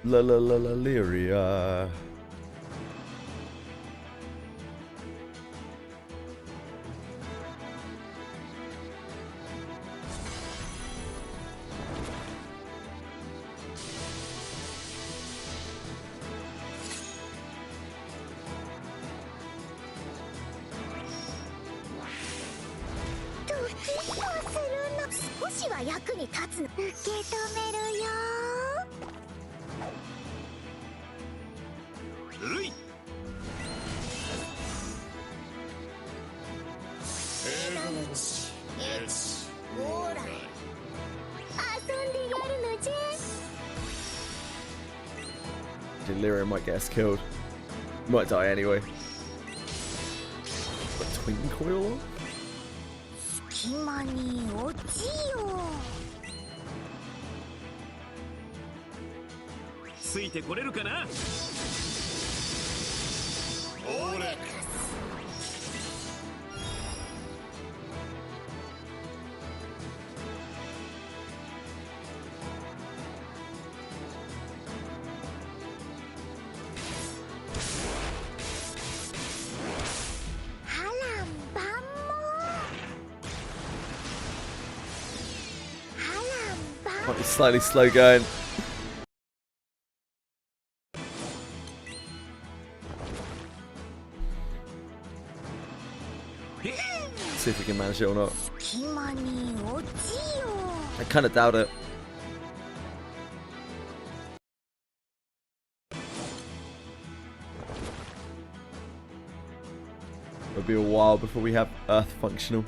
La la la la Lyria. Lyria might get us killed. Might die anyway. But twin coil? 隙間に落ちよついてこれるかな。オレ波乱万も Might be slightly slow going. See if we can manage it or not. 隙間に落ちよ I kind of doubt it. It'll be a while before we have Earth functional.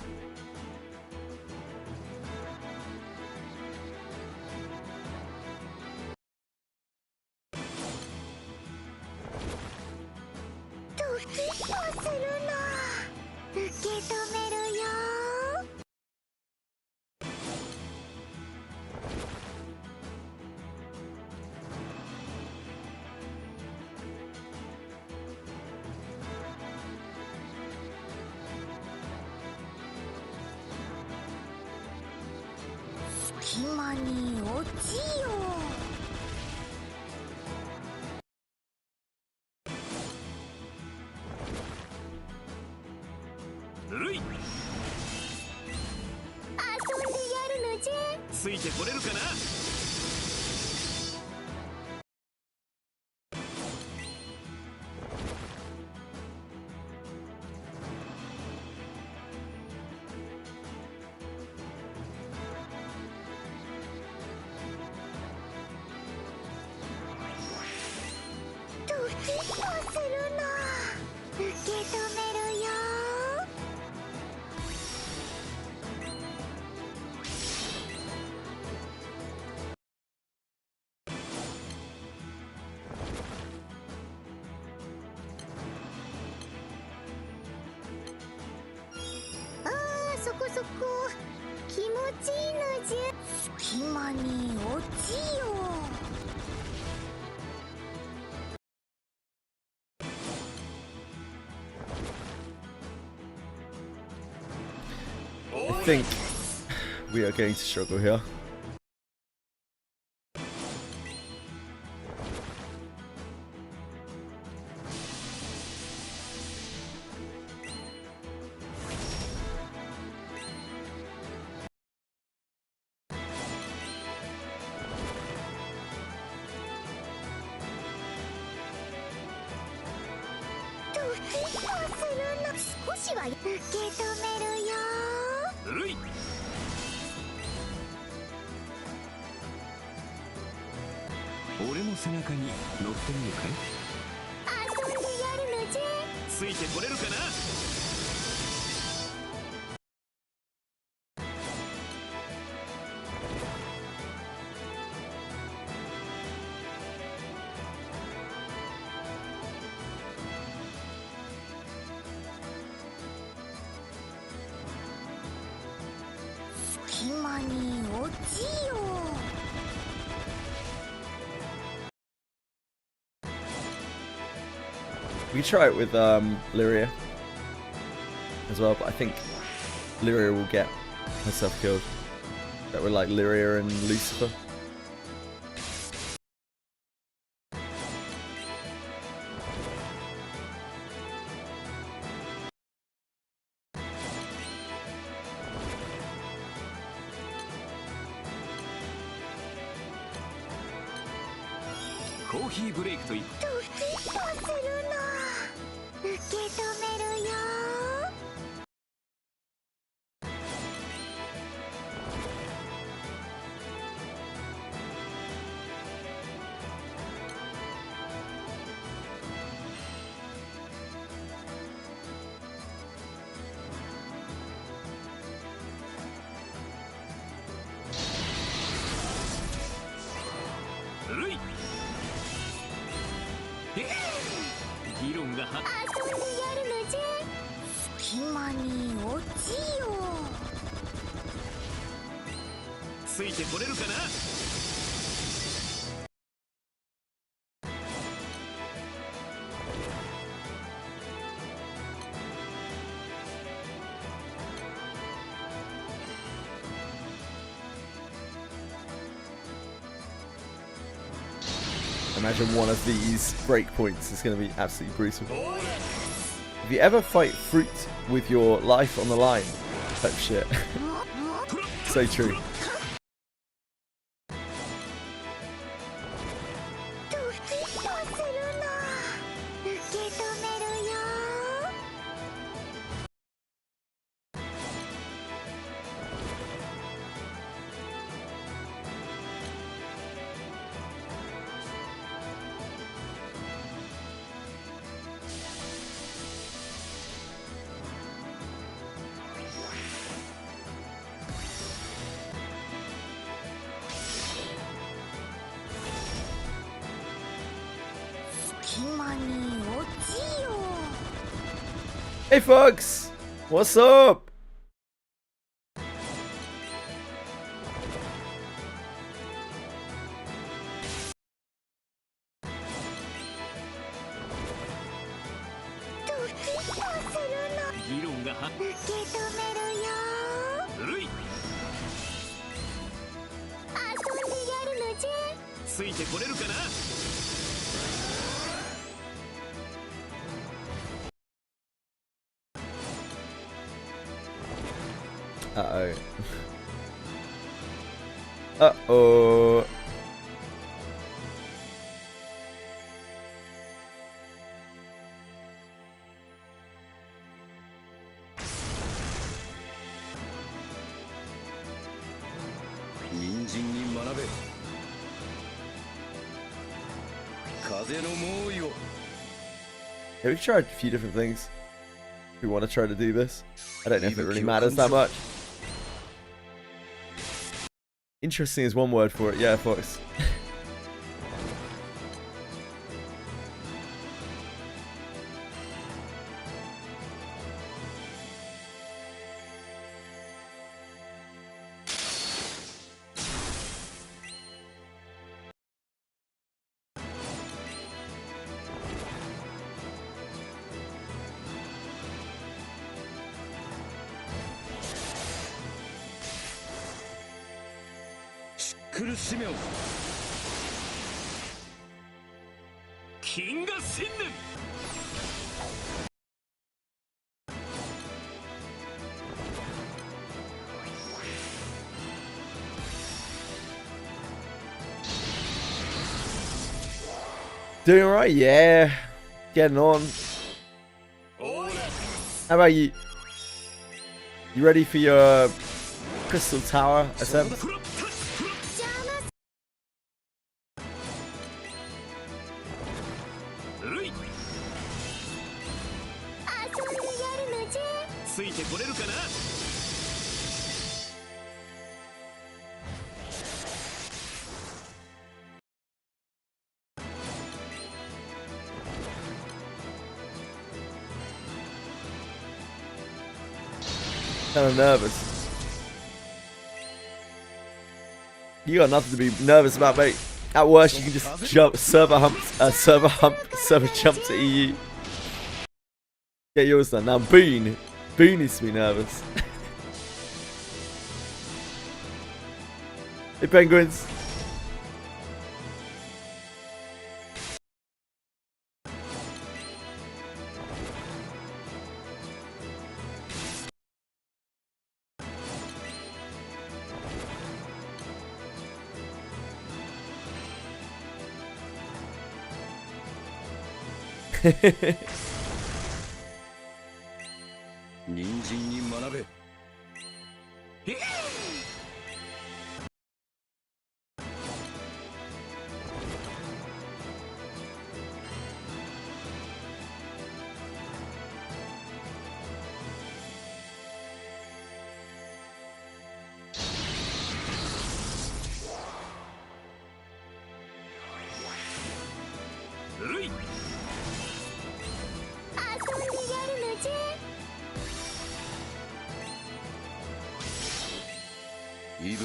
I think we are going to struggle here. We can try it with Lyria as well, but I think Lyria will get herself killed. That were like Lyria and Lucifer.コーヒーブレイクといっドキッとするの。受け止めるよ。るい議論がは遊んでやるのじゃ。隙間に落ちよ。ついてこれるかな。Imagine one of these breakpoints is going to be absolutely brutal. If you ever fight fruit with your life on the line, type shit. So true. ドキッとするの。受け止めるよ。隙間に落ちよ。 Hey folks! What's up? ドキッとするの。議論がは受け止めるよ。るい遊んでやるのじゃ。ついてこれるかな。Uh-oh. Uh-oh. Yeah, we tried a few different things. We want to try to do this. I don't know if it really matters that much. Interesting is one word for it. Yeah, Fox. Doing alright? Yeah. Getting on. How about you? You ready for your Crystal Tower attempt? Kind of nervous. You got nothing to be nervous about, mate. At worst, you can just jump server jump to EU. Get yours done. Now Boone needs to be nervous. Hey, penguins.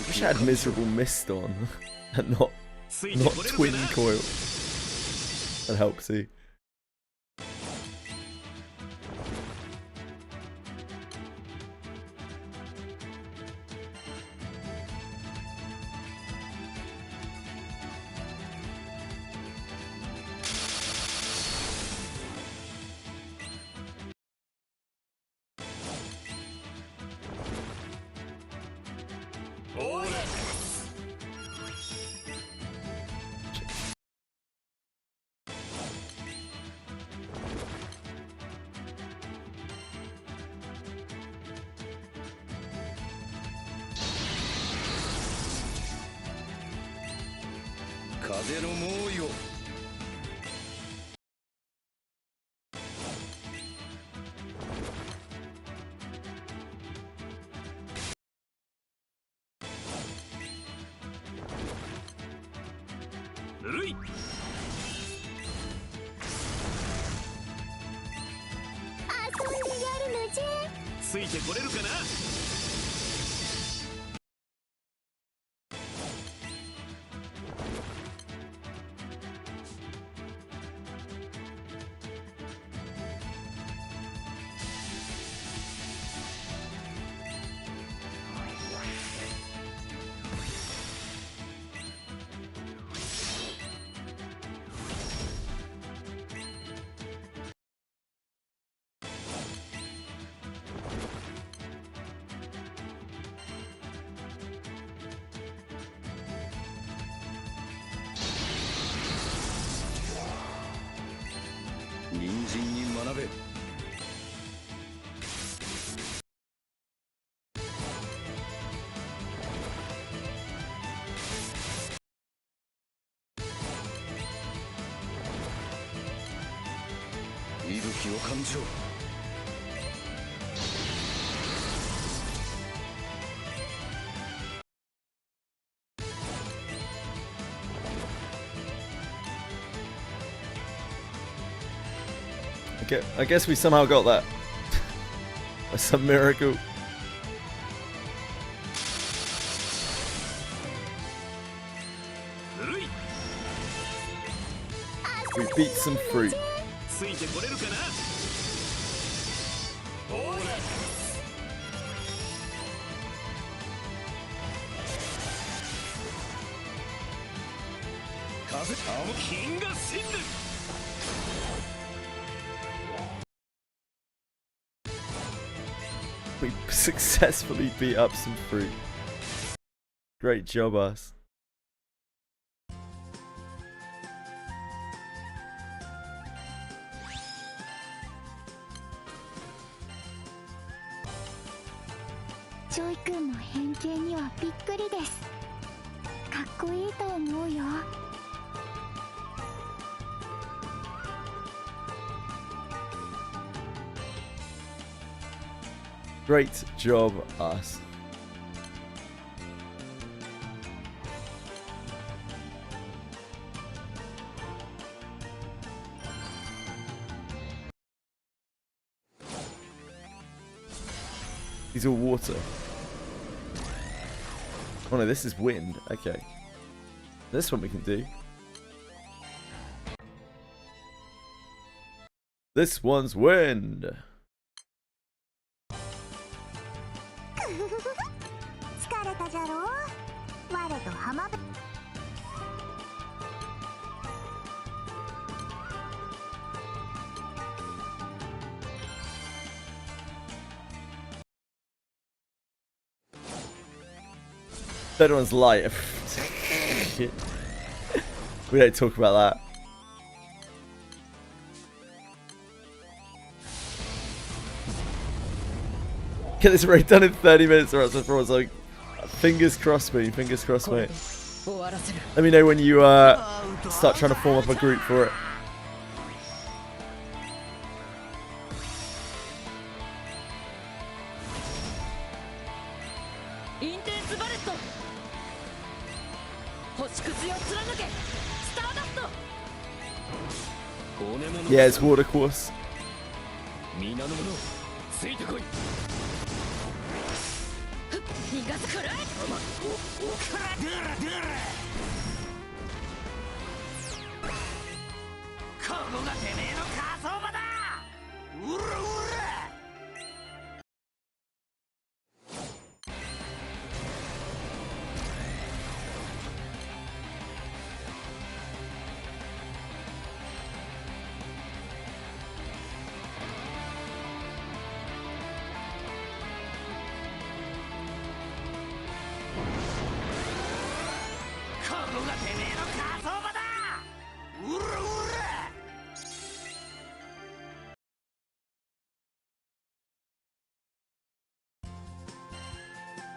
Wish I had miserable mist on and not twin coil. That helps too. Okay, I guess we somehow got that. By some miracle. We beat some fruit. We successfully beat up some fruit. Great job, us. Joy君の変形にはびっくりです。かっこいいと思うよ。Great job, us. These are water. Oh no, this is wind. Okay. This one we can do. This one's wind. 疲れたじゃろう。我と Third one's light. We don't talk about that. Get this raid done in 30 minutes or else everyone's like, fingers crossed me, fingers crossed me. Let me know when you start trying to form up a group for it. Yeah, it's water course.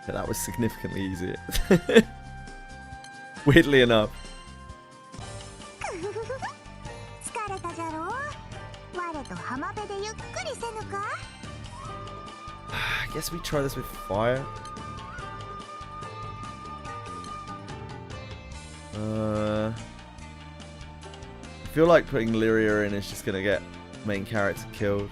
Yeah, that was significantly easier. Weirdly enough. I guess we try this with fire. I feel like putting Lyria in is just gonna get main character killed.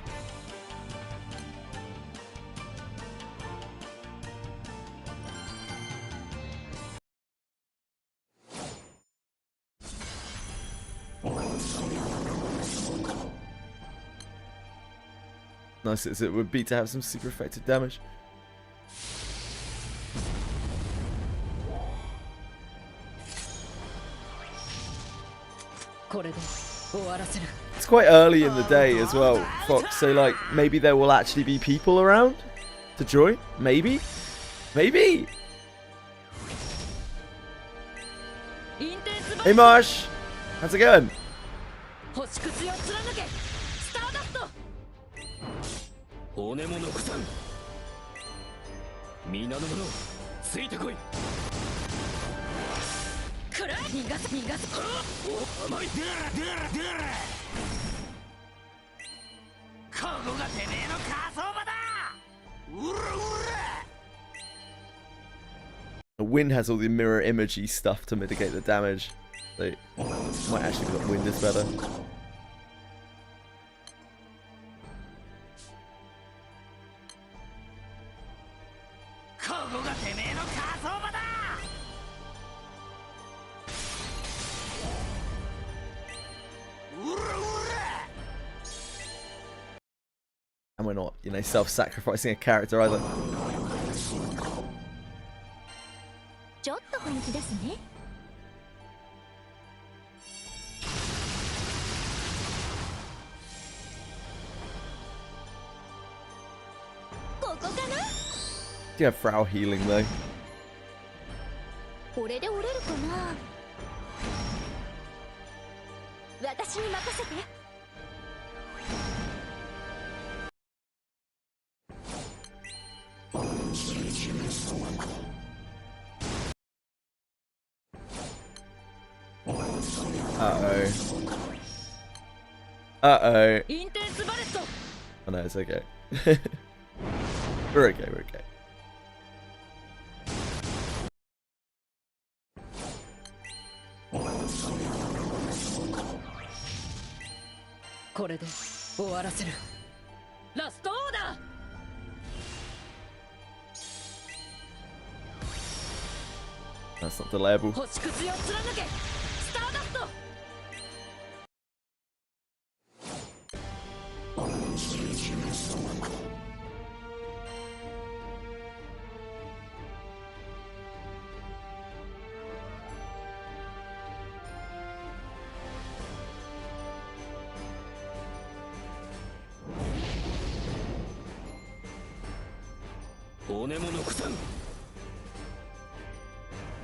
Nice as it would be to have some super effective damage. It's quite early in the day as well, Fox, so like maybe there will actually be people around to join. Maybe? Maybe! Hey Marsh! How's it going? The wind has all the mirror imagey stuff to mitigate the damage. So might actually be that wind is better. And we're not, you know, self-sacrificing a character either. Do you have Frau healing though? Uh-oh. Uh-oh. Oh no, it's okay. We're okay, we're okay. That's not delayable.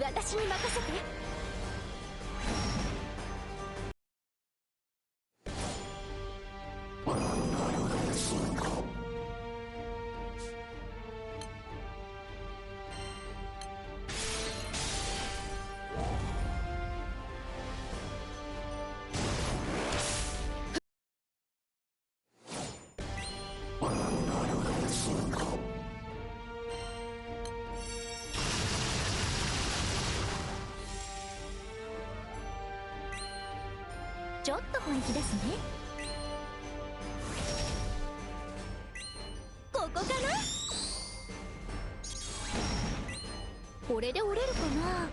私に任せて。ちょっと本気ですね。ここかな。これで折れるかな。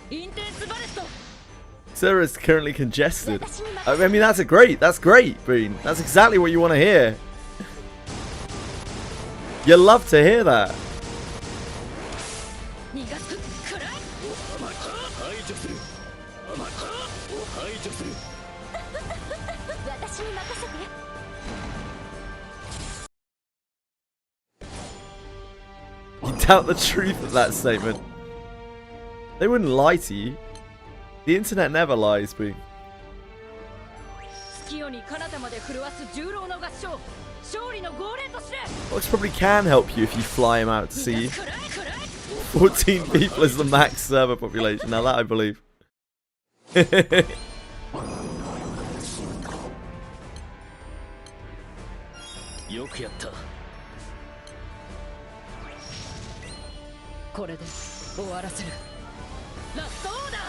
インテンスバレスト。 Sarah's currently congested. I mean, that's great, Bean. That's exactly what you want to hear. You love to hear that. 逃がす。くらい。排除する。排除する。私に任せて。You doubt the truth of that statement. They wouldn't lie to you. The internet never lies, Bean. 月夜に彼方まで震わす重郎の合唱。勝利の号令として。 Fox probably can help you if you fly him out to see you. くらいくらい。 14 people is the max server population. Now that I believe. よくやった。これで終わらせる。ラストオーダー。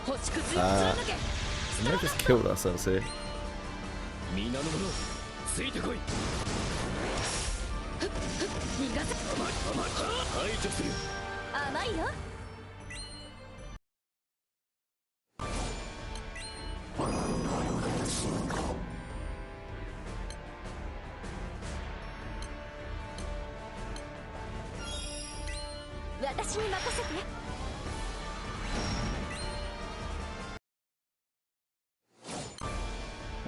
星屑を貫け。 We may have just killed ourselves here. 皆の者ついてこい。逃がせ。排除する。甘いよ。私に任せて。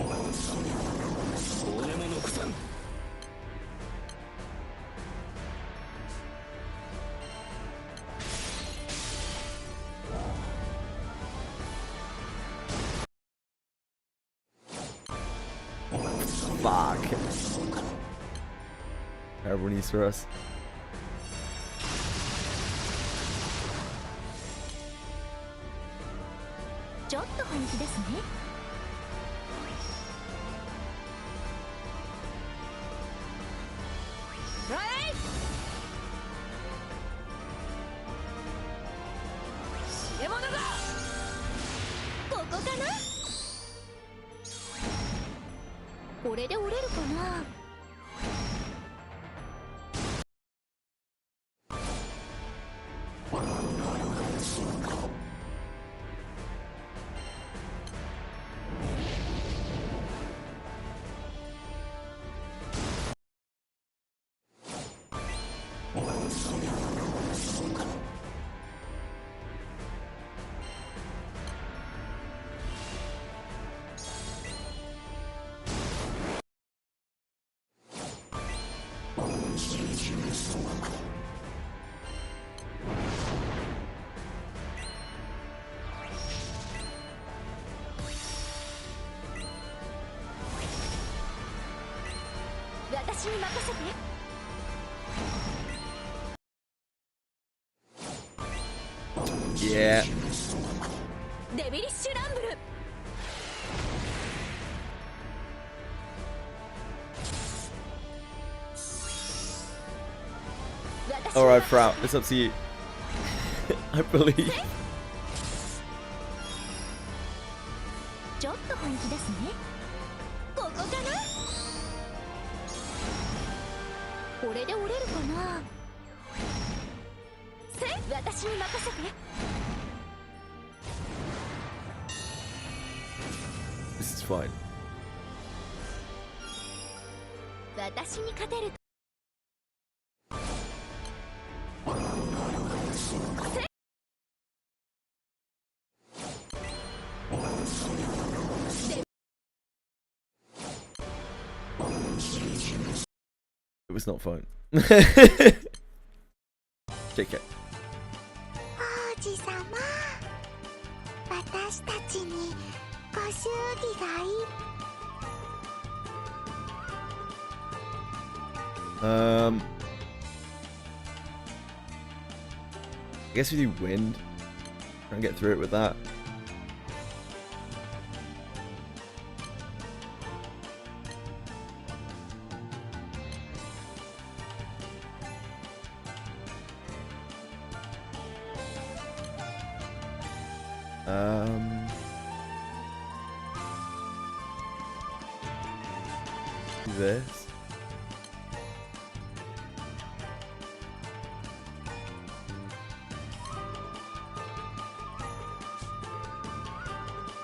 骨も残さん。Fuck. Terrible news for us. ちょっと本気ですね。ライ知恵者が。ここかな。これで折れるかな。私に任せて。Yeah. デビリッシュランブル。 Alright, Frau, it's up to you. I believe. ちょっと本気ですね。ここかな。これで折れるかな。私に任せて。 This is fine. 私に勝てる。It was not fun. JK. 王子様、私たちにご祝儀がいい。I guess we do wind. Try and get through it with that. Do this.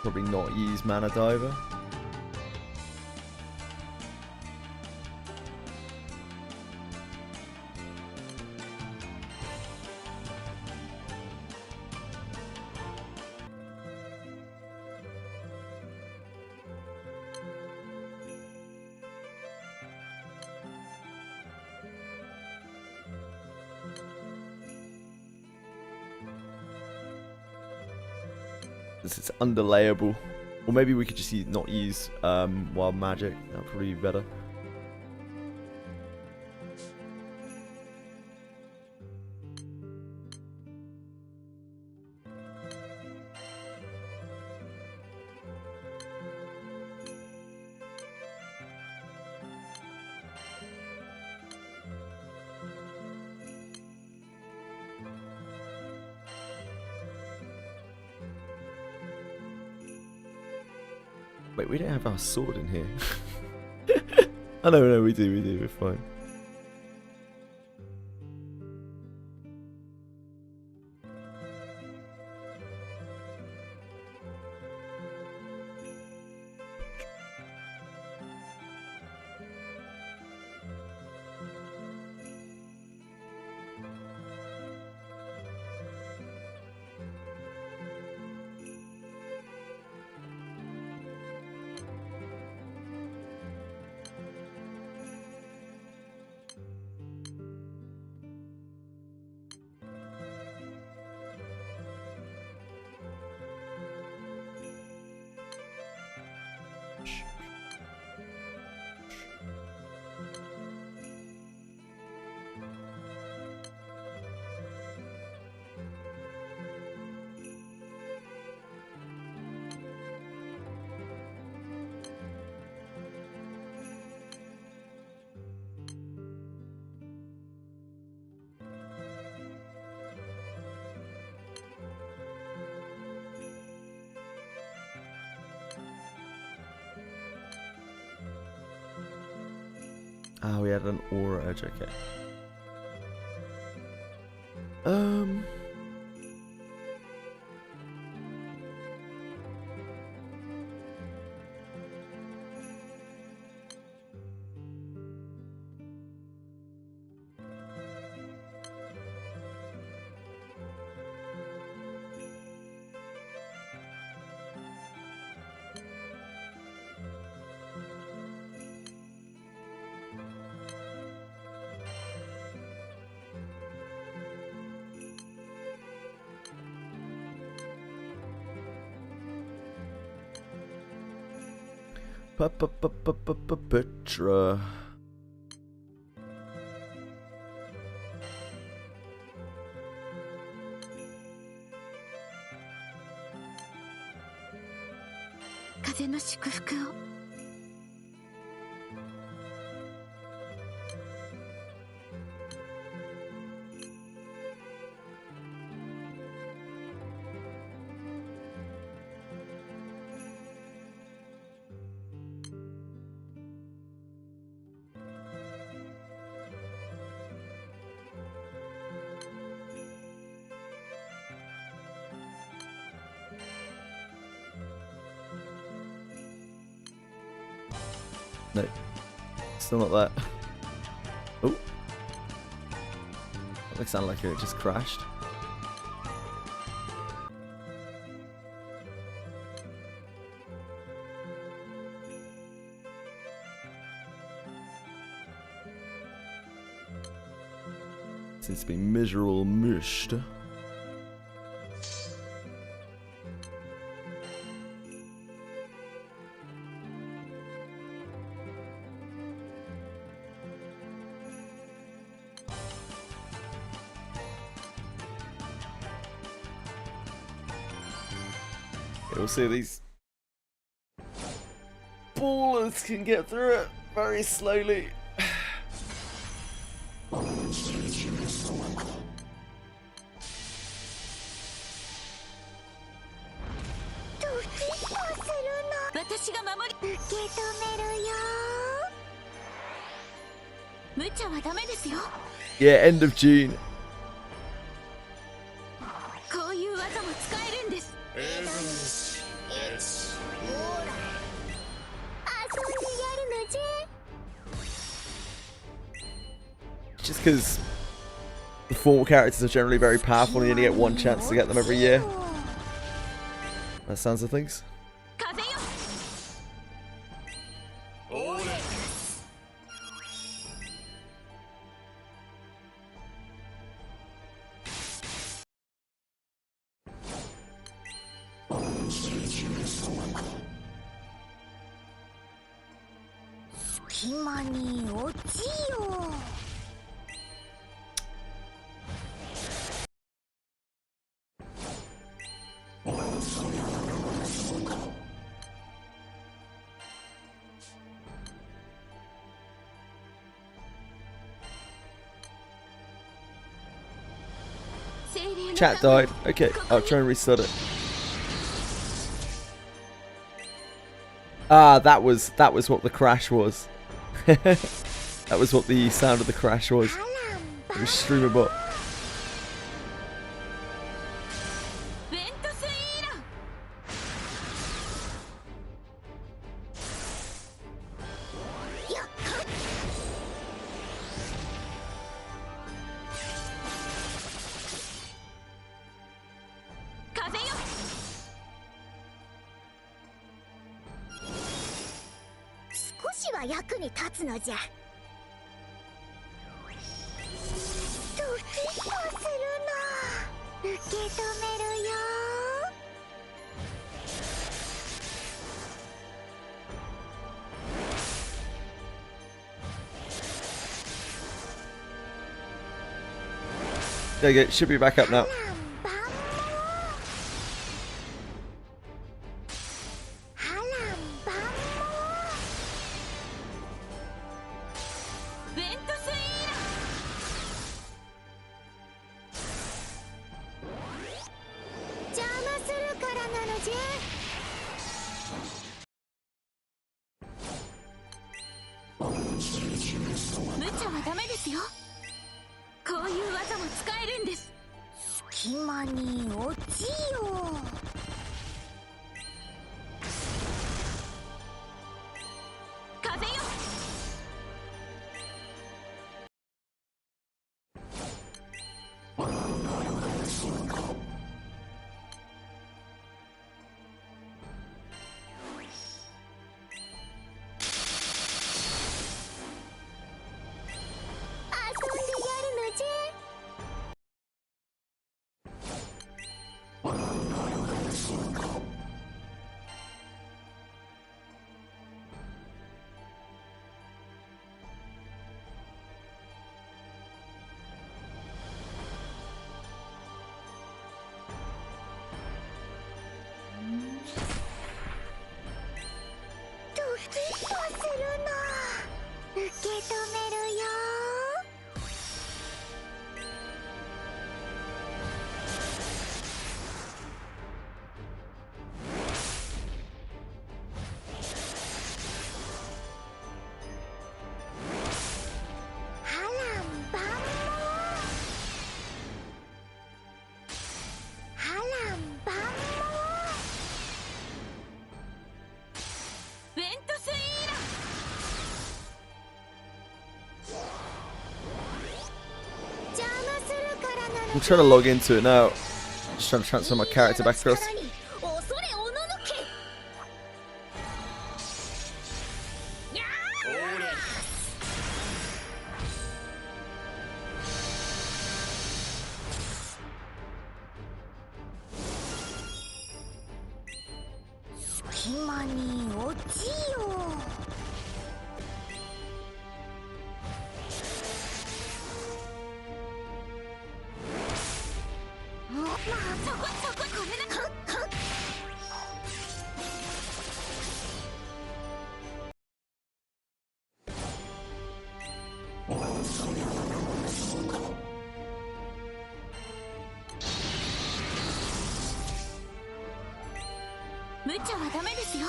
Probably not use Mana Diver. It's underlayable, or maybe we could just not use wild magic. That'd probably be better. Wait, we don't have our sword in here. Oh no, we do, we're fine. Ah, we had an aura edge, okay. Petra.風の祝福を。No. Still not there. Oh. That sounded like it just crashed. Seems to be miserable mushed. We'll see if these ballers can get through it very slowly. Yeah, end of June. Just because the formal characters are generally very powerful and you only get one chance to get them every year. That sounds of things. Chat died. Okay, I'll try and restart it. Ah, that was what the crash was. That was what the sound of the crash was. It was streamer bot. There you go, it should be back up now. I'm trying to log into it now. Just trying to transfer my character back across. 今に落ちよまあそここれだか無茶はダメですよ。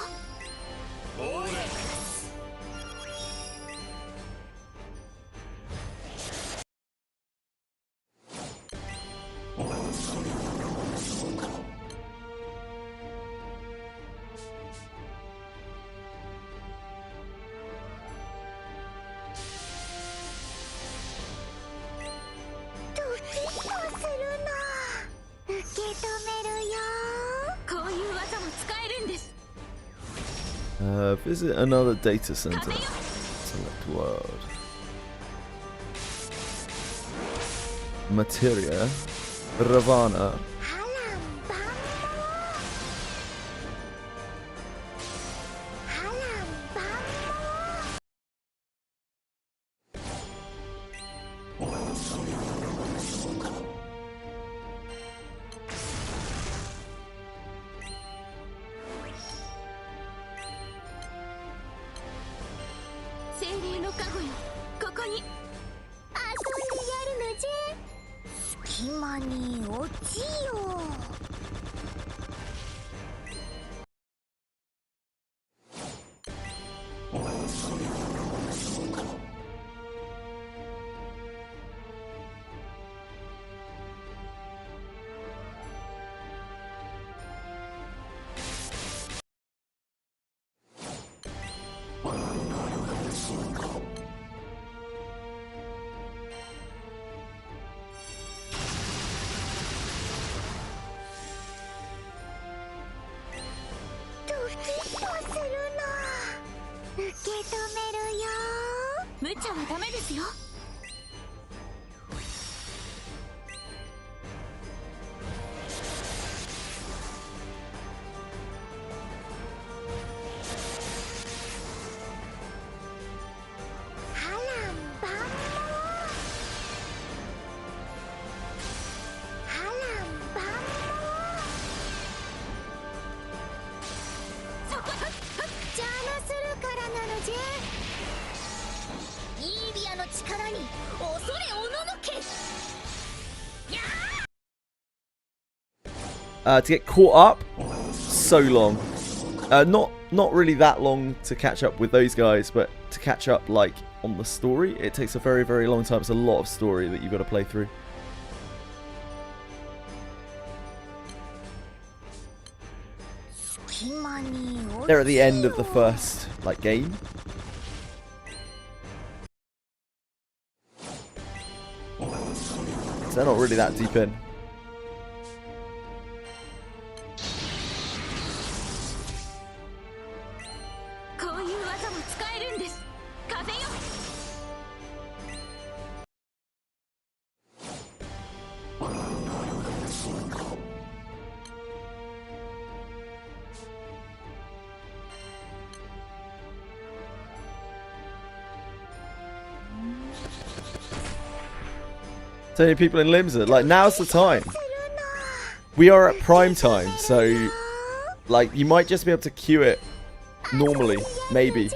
ドキッとするな。受け止めるよ。こういう技も使えるんです。Visit another data center. Select world. Materia. Ravana.無茶はダメですよ。To get caught up, so long. Not really that long to catch up with those guys, but to catch up like on the story, it takes a very, very long time. It's a lot of story that you've got to play through. They're at the end of the first like game. So they're not really that deep in. So many people in Limsa, like now's the time. We are at prime time, so like you might just be able to queue it normally, maybe.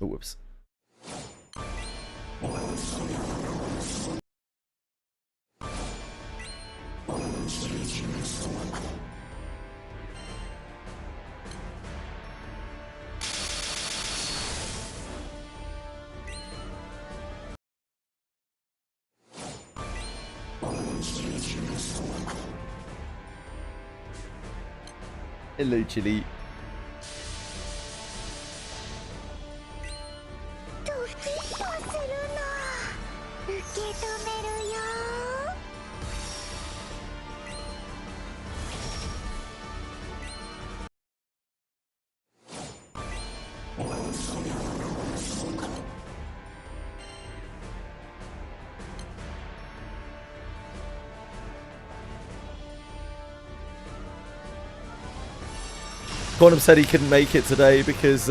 Oh, whoops. Hello, Chili. ドキッとするの。受け止めるよ。Quantum said he couldn't make it today because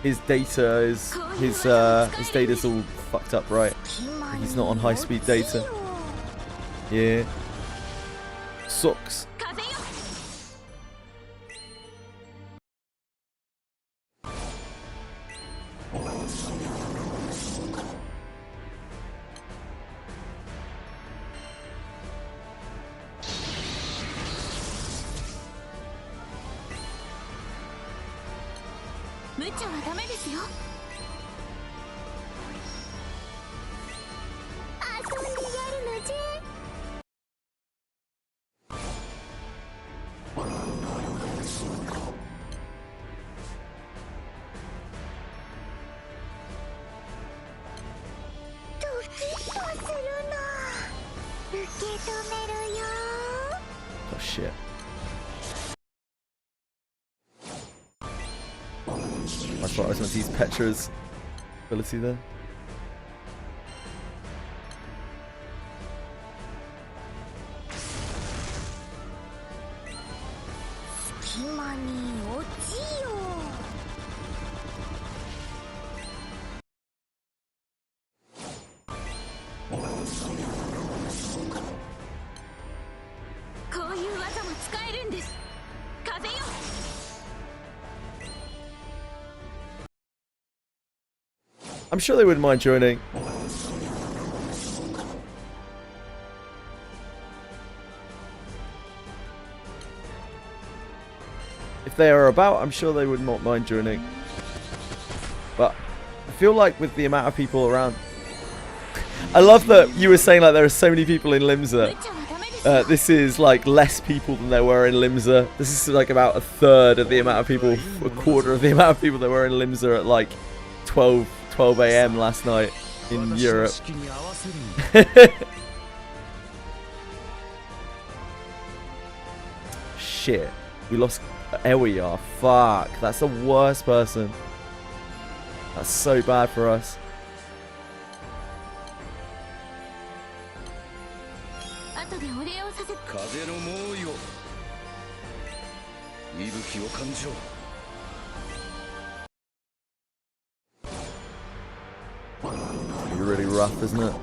his data's all fucked up, right? He's not on high-speed data. Yeah. Sucks. Oh shit. I thought I was going to use Petra's ability there. I'm sure they wouldn't mind joining. If they are about, I'm sure they would not mind joining. But I feel like with the amount of people around, I love that you were saying like there are so many people in Limsa. This is like less people than there were in Limsa. This is like about a third of the amount of people, a quarter of the amount of people there were in Limsa at like 12 a.m. last night in Europe. Shit. We lost Edie. Fuck. That's the worst person. That's so bad for us. Really rough, isn't it?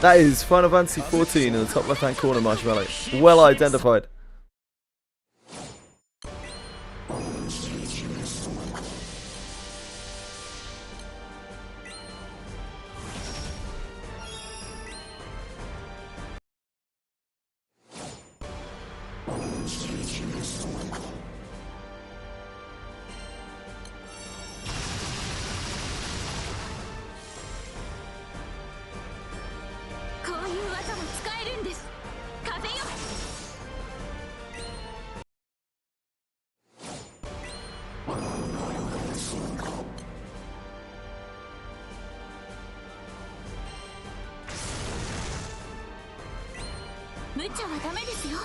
That is Final Fantasy 14 in the top left hand corner, Marshmallow. Well identified. 無茶はダメですよ。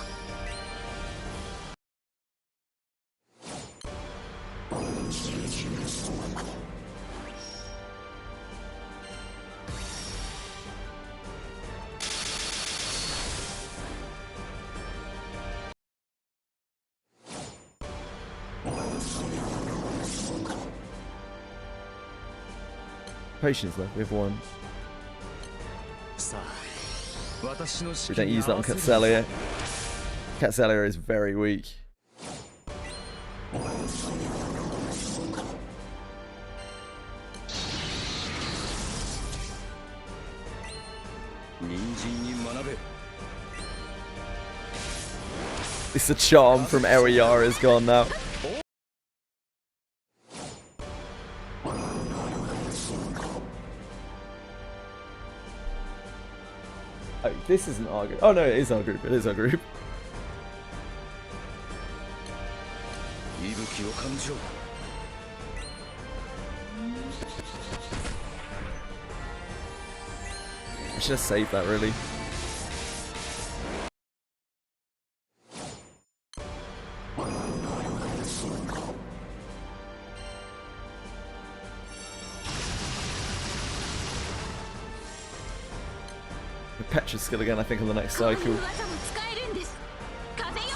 Patience though, we have one. さあ私の We 式 don't に use that 合 on わせる Catsalia. Catsalia is very weak. It's a charm from Eriara is gone now. Oh, this isn't our group. Oh no, it is our group. It is our group. 息吹を感じろ I should have saved that really. The Petra skill again, I think, on the next cycle. 技も使えるんです。風よ。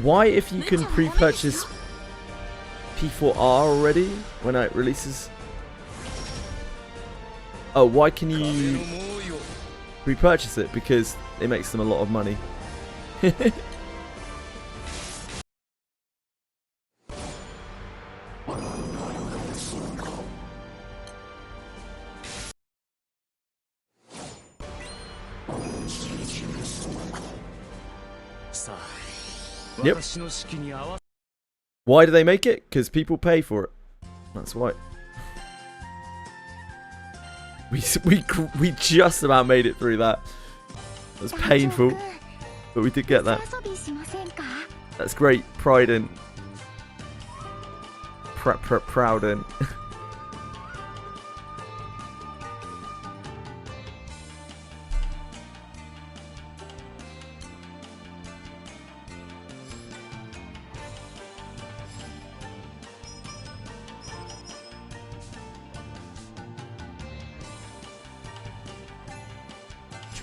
Why, if you can pre-purchase P4R already when it releases? Oh, why can you pre-purchase it? Because it makes them a lot of money. Yep. Why do they make it? Because people pay for it. That's why. We just about made it through that. It was painful, but we did get that. That's great. Pride in. Proud in.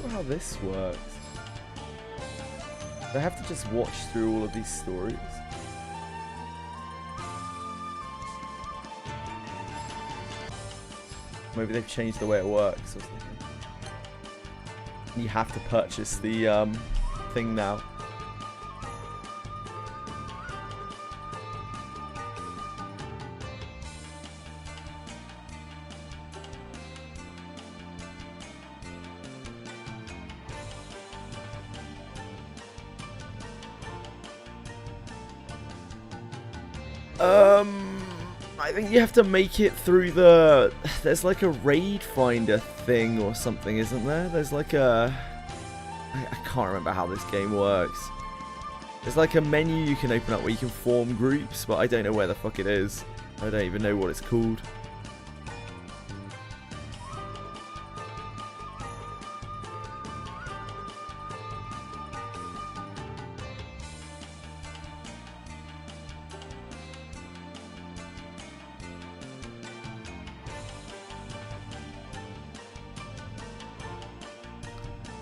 How this works. I have to just watch through all of these stories. Maybe they've changed the way it works or something. You have to purchase the thing now. I think you have to make it through the... There's like a raid finder thing or something, isn't there? There's like a... I can't remember how this game works. There's like a menu you can open up where you can form groups, but I don't know where the fuck it is. I don't even know what it's called.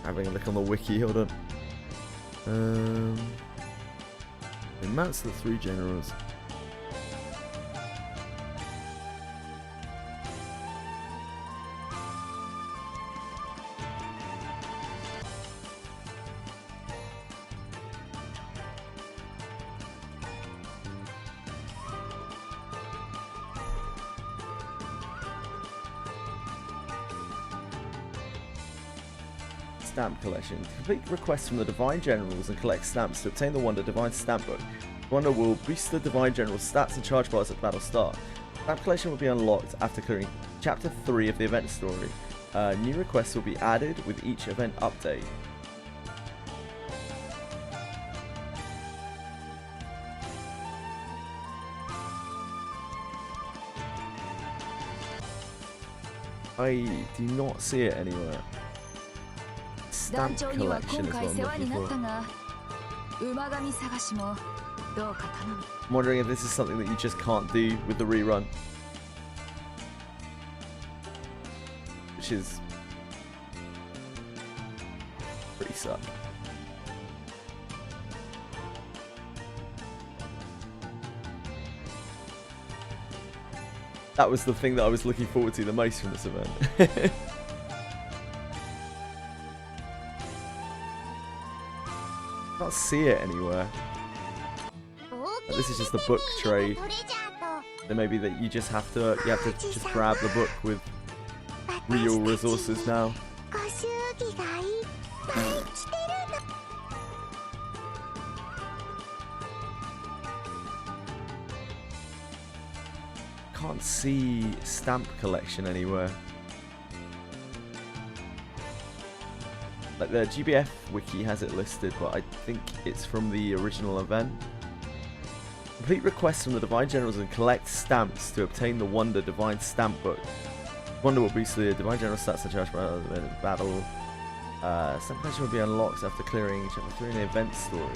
Having a look on the wiki, hold on. It mounts the 3 generals. Stamp collection. Complete requests from the Divine Generals and collect stamps to obtain the Wonder Divine Stamp Book. Wonder will boost the Divine General's stats and charge bars at the battle start. Stamp collection will be unlocked after clearing Chapter 3 of the event story. New requests will be added with each event update. I do not see it anywhere. Stamp collection is what I'm looking for. I'm wondering if this is something that you just can't do with the rerun. Which is pretty suck. That was the thing that I was looking forward to the most from this event. Can't see it anywhere. This is just the book trade. Then maybe that you have to just grab the book with real resources now. Can't see stamp collection anywhere. Like the GBF wiki has it listed, but I think it's from the original event. Complete requests from the Divine Generals and collect stamps to obtain the Wonder Divine Stamp Book. Wonder will boost the Divine General stats and charge by the battle. Stamp collection will be unlocked after clearing Chapter 3 in the event story.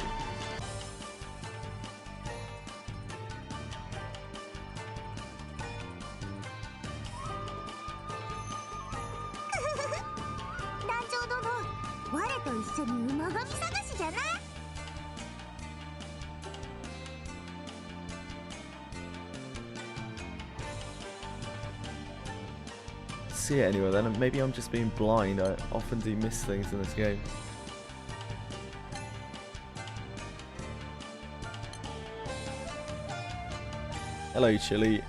See it anywhere then, maybe I'm just being blind. I often do miss things in this game. Hello, Chili.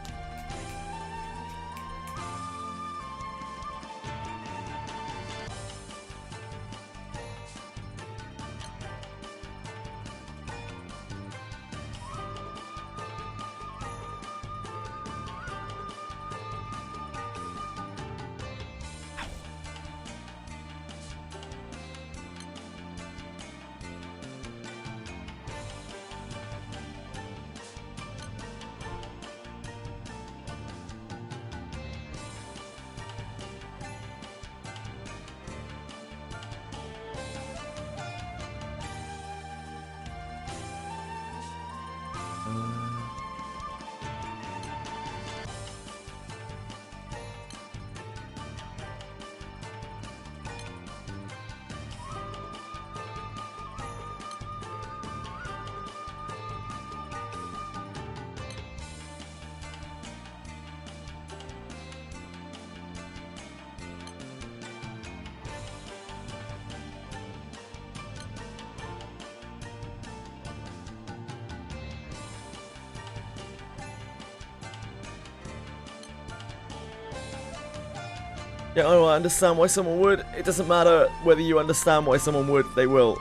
Yeah, I don't understand why someone would. It doesn't matter whether you understand why someone would, they will.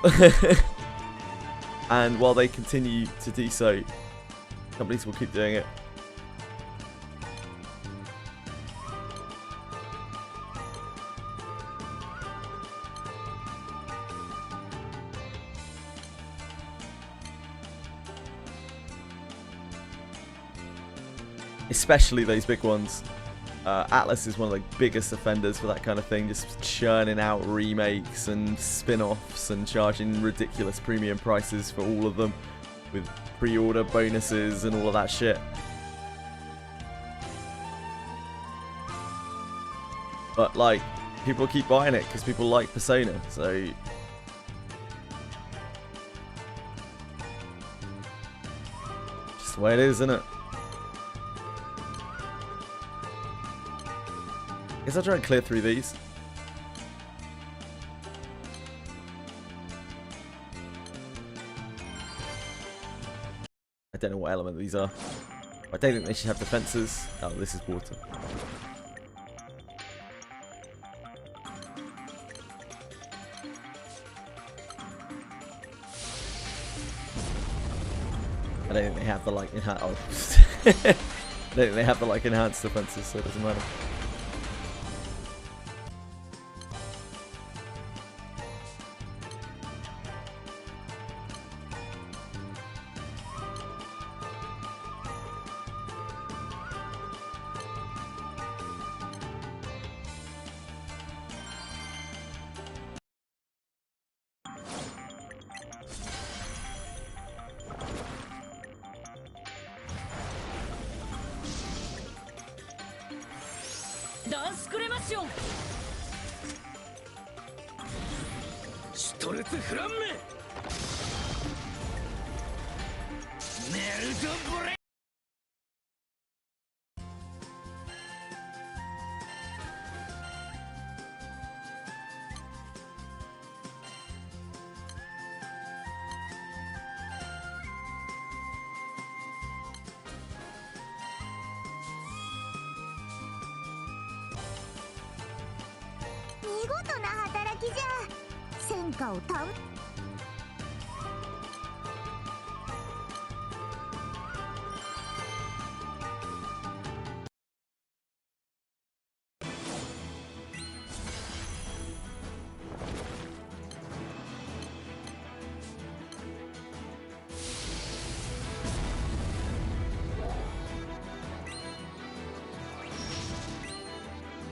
And while they continue to do so, companies will keep doing it. Especially those big ones. Atlas is one of the biggest offenders for that kind of thing, just churning out remakes and spin-offs and charging ridiculous premium prices for all of them with pre-order bonuses and all of that shit. But like, people keep buying it because people like Persona, so just the way it is, isn't it? Guess I'll try and clear through these. I don't know what element these are. I don't think they should have defenses. Oh, this is water. I don't think they have the like enhanced. Oh. I don't think they have the like enhanced defenses, so it doesn't matter.ダンスクレマシオン。シュトルツフランメメルトブレ。見事な働きじゃ。戦果をた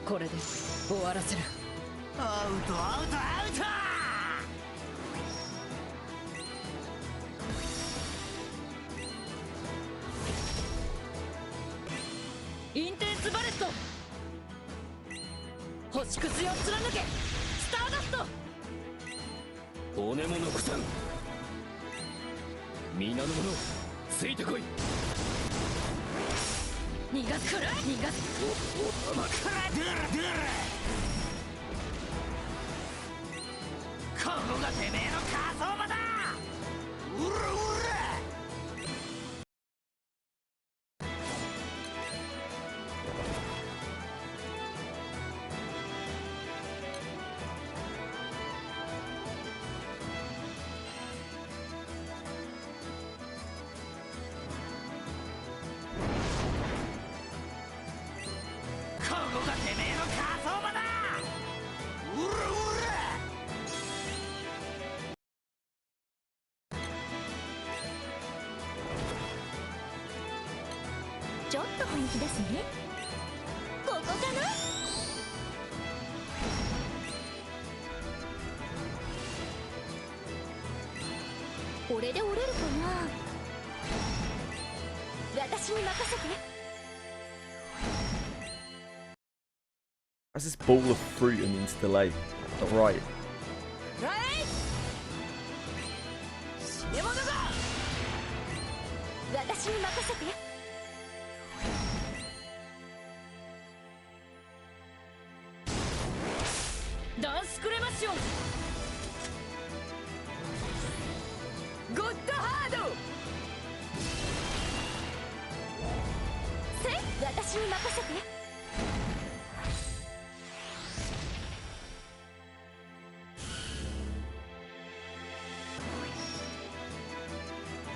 これで終わらせる。アウトアウトアウト。インテンスバレット。星屑を貫けスターダスト。骨も残さん。皆の者ついてこい。逃がすくらい逃がす。おまくらドゥルドゥル。ここがてめえの火葬場だ。うらうら。ここがてめえの火葬場だ。うらうら。ちょっと本気ですね。ここかな。これで折れるかな。私に任せて。That's this ball of fruit and means delay. Not right. ライ死ね者だ。私に任せて。ダンスクレマシオン。ゴッドハード。私に任せて。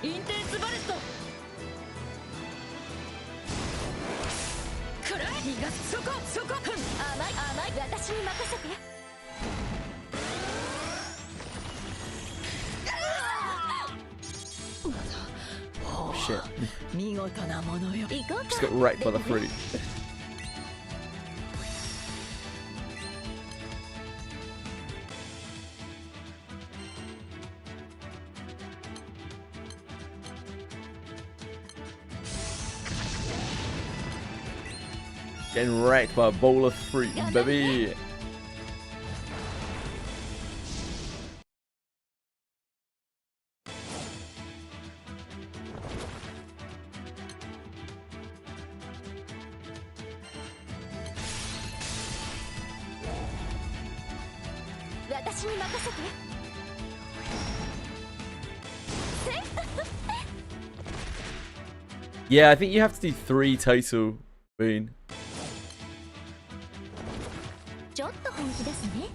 インテンスバレット。くらい逃がす。そこそこ。甘い甘い。私に任せて。Oh shit. 見事なものよ。 Just got wrecked by the fruit. Getting wrecked by a bowl of fruit, baby. Yeah, I think you have to do 3 total, Boone. ちょっと本気ですね。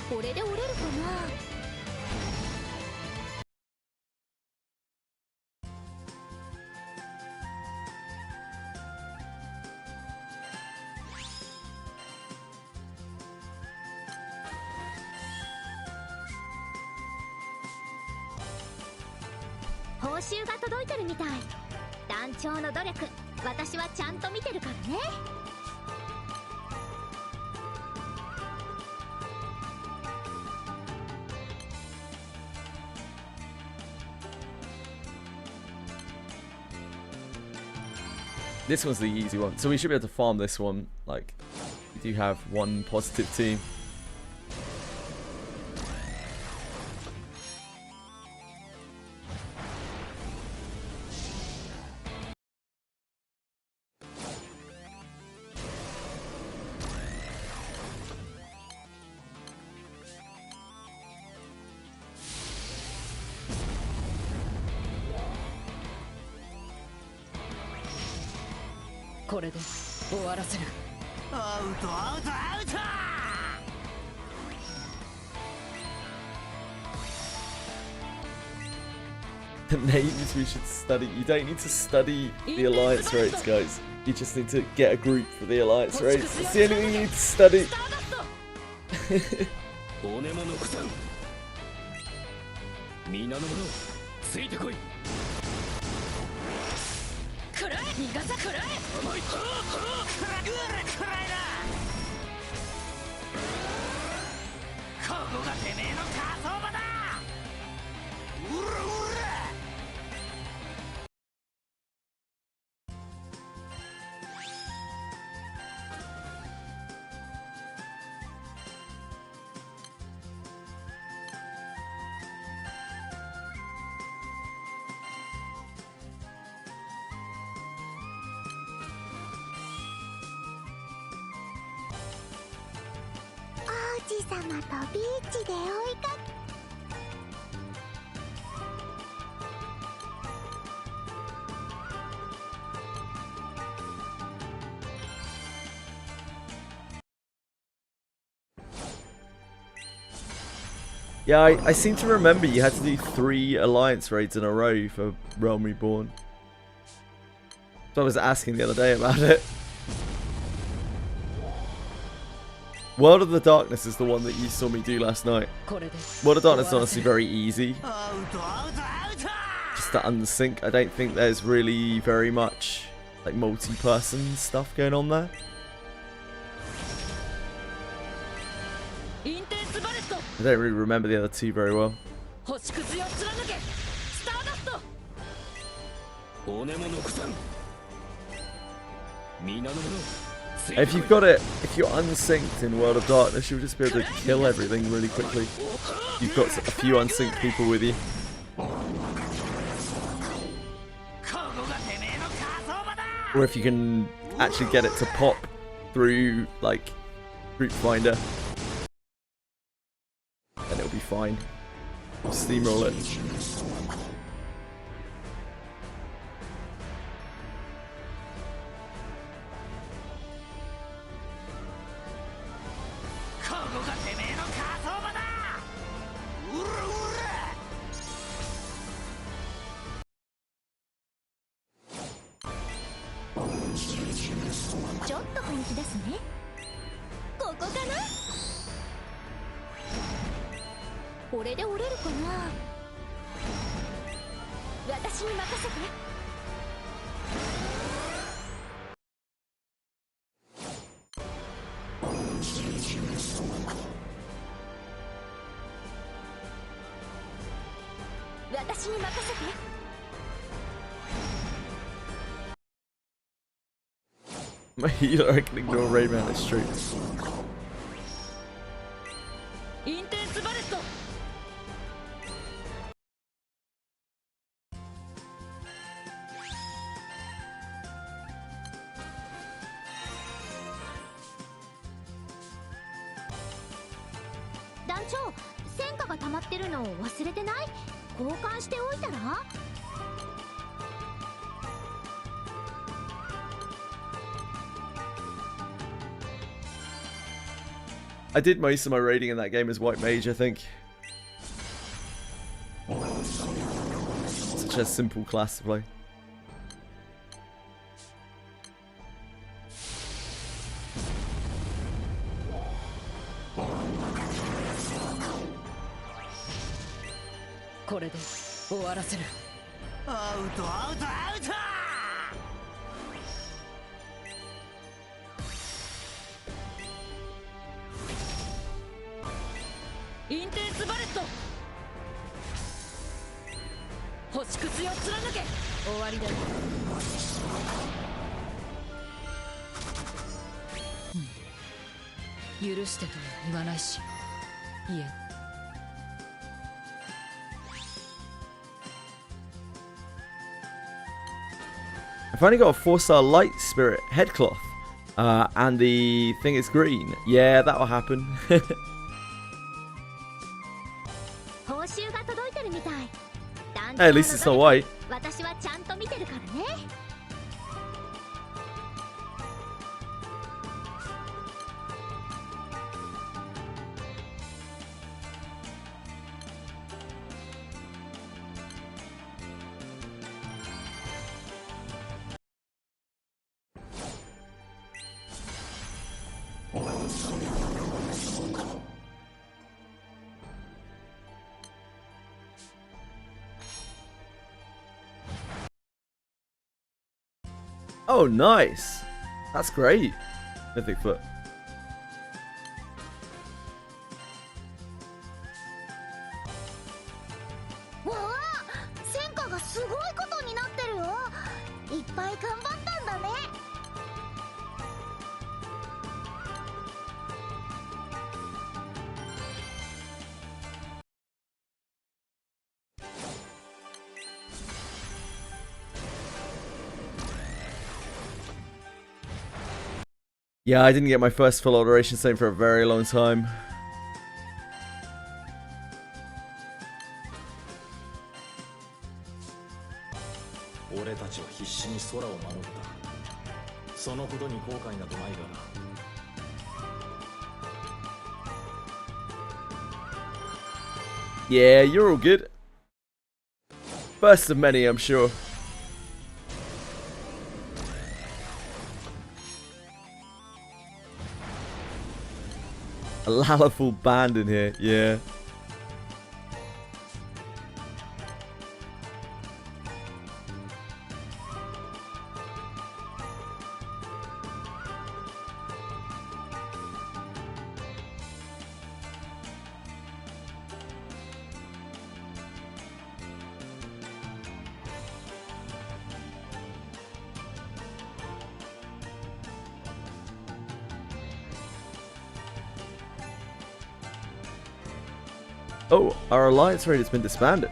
これで折れるかな。報酬が届いてるみたい。団長の努力、私はちゃんと見てるからね。This one's the easy one, so we should be able to farm this one. Like, we do have one positive team. This これで終わらせる。アウトアウトアウト。 The names we should study. You don't need to study the alliance rates, guys. You just need to get a group for the alliance rates. It's the only thing you need to study. 骨も残さん。皆の者ついてこい。くらえ逃がさくらえ。甘い。くらえだ。ここがてめえの火葬場だ。うらうら。 王子様とビーチで追いかけ。 Yeah, I seem to remember you had to do 3 alliance raids in a row for Realm Reborn. So I was asking the other day about it. World of the Darkness is the one that you saw me do last night. World of Darkness is honestly very easy. Just to unsync, I don't think there's really very much like multi-person stuff going on there. I don't really remember the other 2 very well. If you've got it, if you're unsynced in World of Darkness, you'll just be able to kill everything really quickly. You've got a few unsynced people with you. Or if you can actually get it to pop through, like, Group Finder, then it'll be fine. We'll steamroll it. My healer, I can ignore Rayman, it's true. I did most of my raiding in that game as White Mage, I think. Such a simple class to play. I've only got a 4-star Light Spirit headcloth. And the thing is green. Yeah, that'll happen. Hey, at least it's not white. Oh, nice. That's great. Mythic Foot. Yeah, I didn't get my first full alteration stone for a very long time. Yeah, you're all good. First of many, I'm sure. A Lalaful band in here, yeah. Oh, our alliance raid has been disbanded.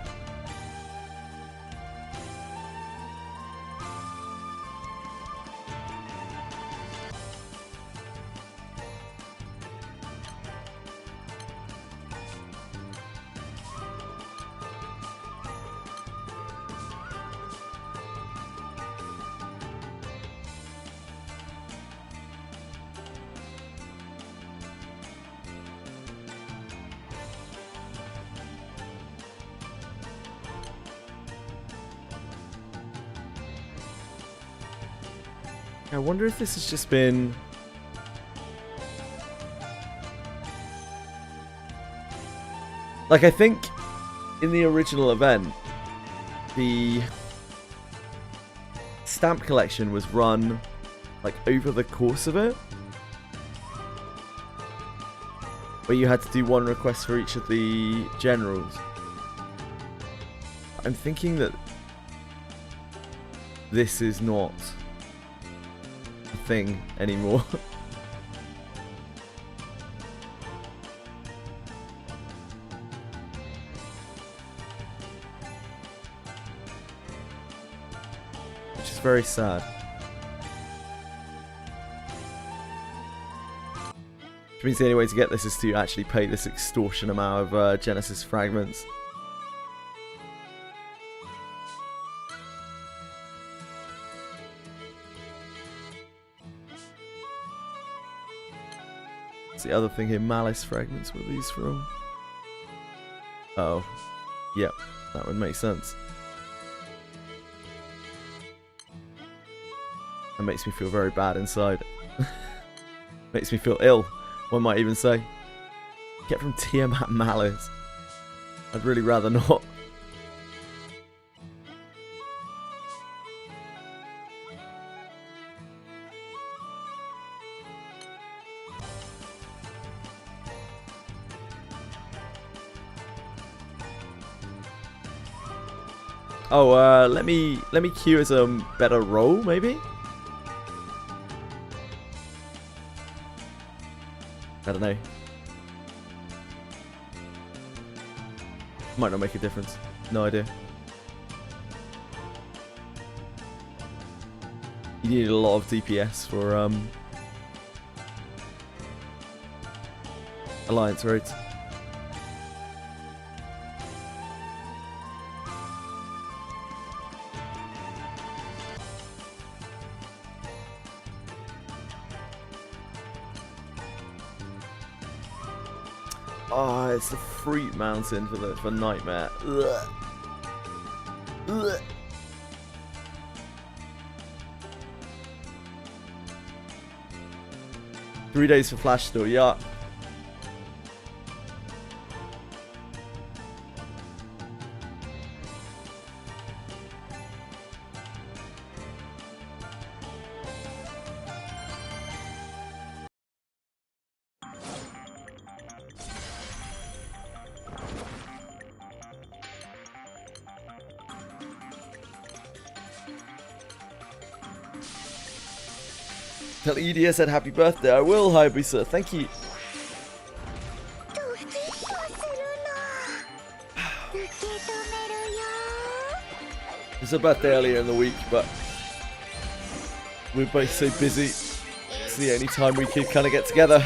I wonder if this has just been... Like, I think in the original event, the stamp collection was run, like, over the course of it. Where you had to do one request for each of the generals. I'm thinking that this is not a thing anymore. Which is very sad. Which means the only way to get this is to actually pay this extortion amount of Genesis fragments. What's the other thing here? Malice fragments. Were these from? Oh, yep, that would make sense. That makes me feel very bad inside. Makes me feel ill, one might even say. Get from Tiamat Malice. I'd really rather not. Oh, let me queue as a better role, maybe? I don't know. Might not make a difference. No idea. You need a lot of DPS for Alliance raids. Oh, it's the Fruit Mountain for Nightmare. Ugh. Ugh. Three days for Flash still, yeah. Tell Edie I said happy birthday. I will, Hayabusa. Thank you. It's her birthday earlier in the week, but we're both so busy. It's the only time we could kind of get together.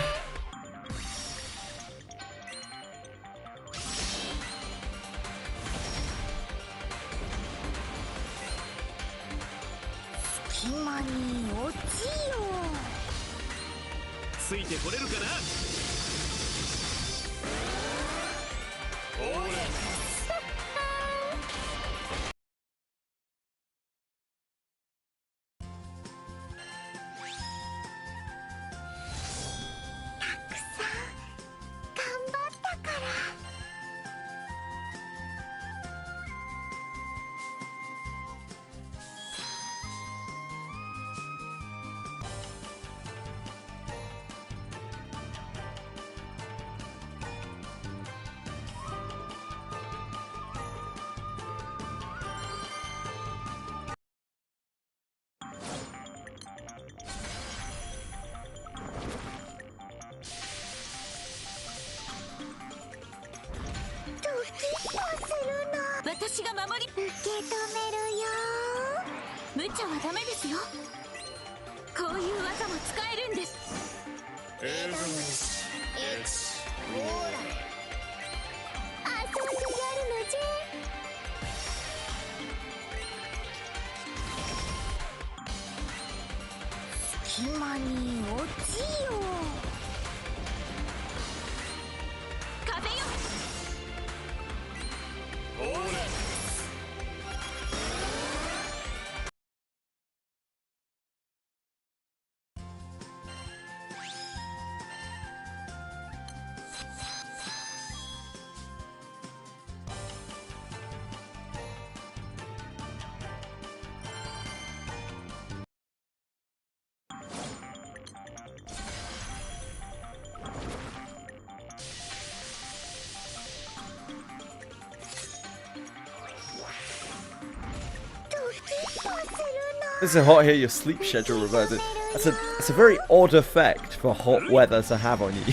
This is hot here, your sleep schedule reverted. That's a very odd effect for hot weather to have on you.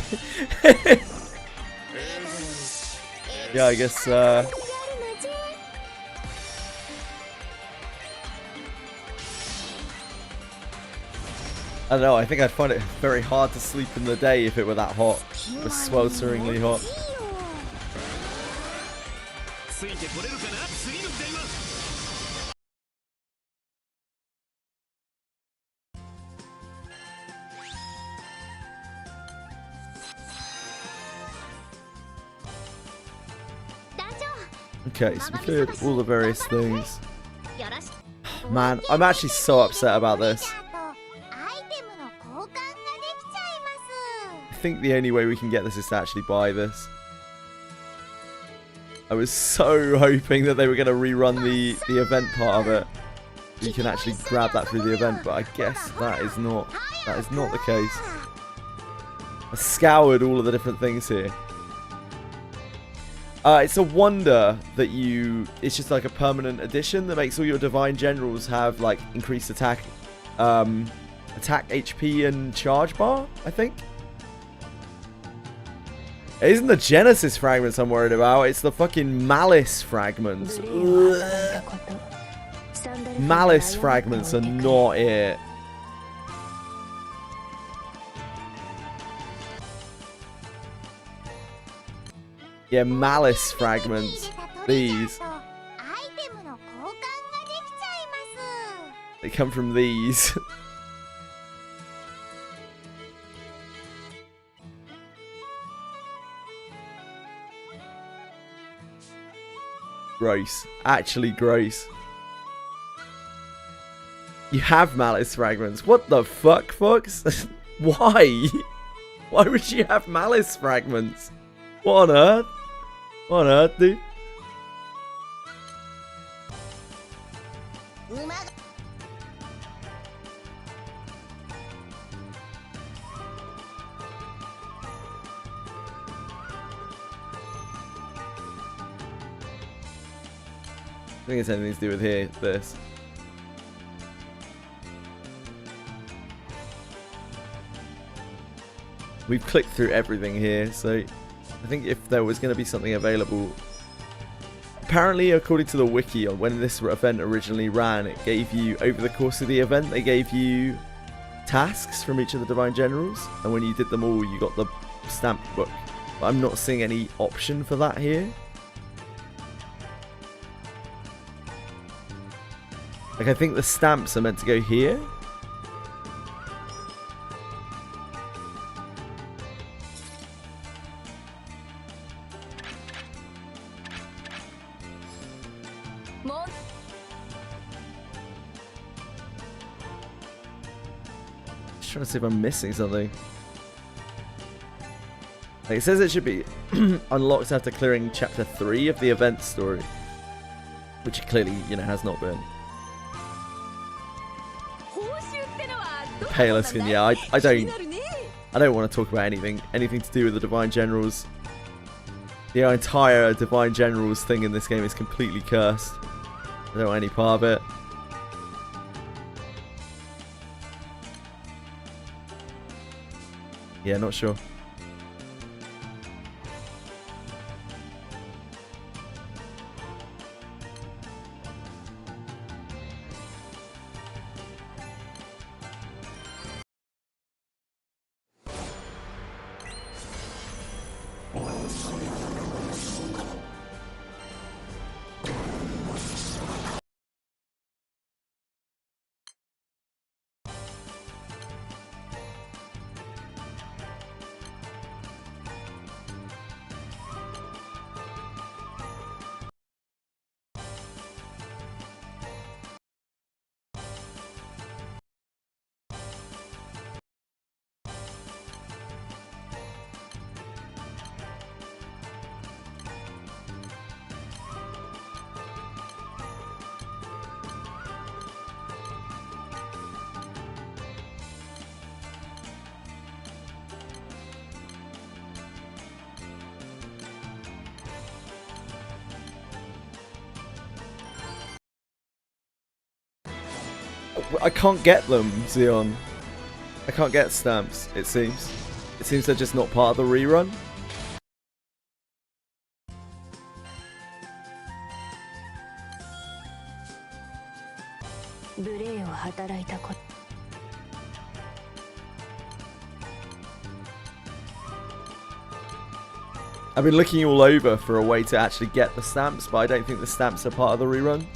Yeah, I guess I don't know, I think I'd find it very hard to sleep in the day if it were that hot. It was swelteringly hot. Okay, so we cleared all the various things. Man, I'm actually so upset about this. I think the only way we can get this is to actually buy this. I was so hoping that they were going to rerun the event part of it. You can actually grab that through the event, but I guess that is not the case. I scoured all of the different things here. It's a wonder that it's just like a permanent addition that makes all your divine generals have like increased attack HP and charge bar, I think. It isn't the Genesis fragments I'm worried about, it's the fucking Malice fragments. Ugh. Malice fragments are not it. Yeah, Malice fragments. These. They come from these. Gross. Actually gross. You have Malice fragments. What the fuck, Fox? Why? Why would you have Malice fragments? What on earth? What on earth, dude? I think it's anything to do with here, this. We've clicked through everything here, so I think if there was going to be something available... Apparently, according to the wiki, when this event originally ran, it gave you, over the course of the event, they gave you tasks from each of the Divine Generals, and when you did them all, you got the stamp book. But I'm not seeing any option for that here. Like, I think the stamps are meant to go here. Just trying to see if I'm missing something. Like, it says it should be unlocked after clearing chapter 3 of the event story, which clearly, you know, has not been. Paler skin, yeah, I don't want to talk about anything to do with the Divine Generals. The entire Divine Generals thing in this game is completely cursed. I don't want any part of it. Yeah, not sure. I can't get them, Xeon. I can't get stamps, it seems. It seems they're just not part of the rerun. I've been looking all over for a way to actually get the stamps, but I don't think the stamps are part of the rerun.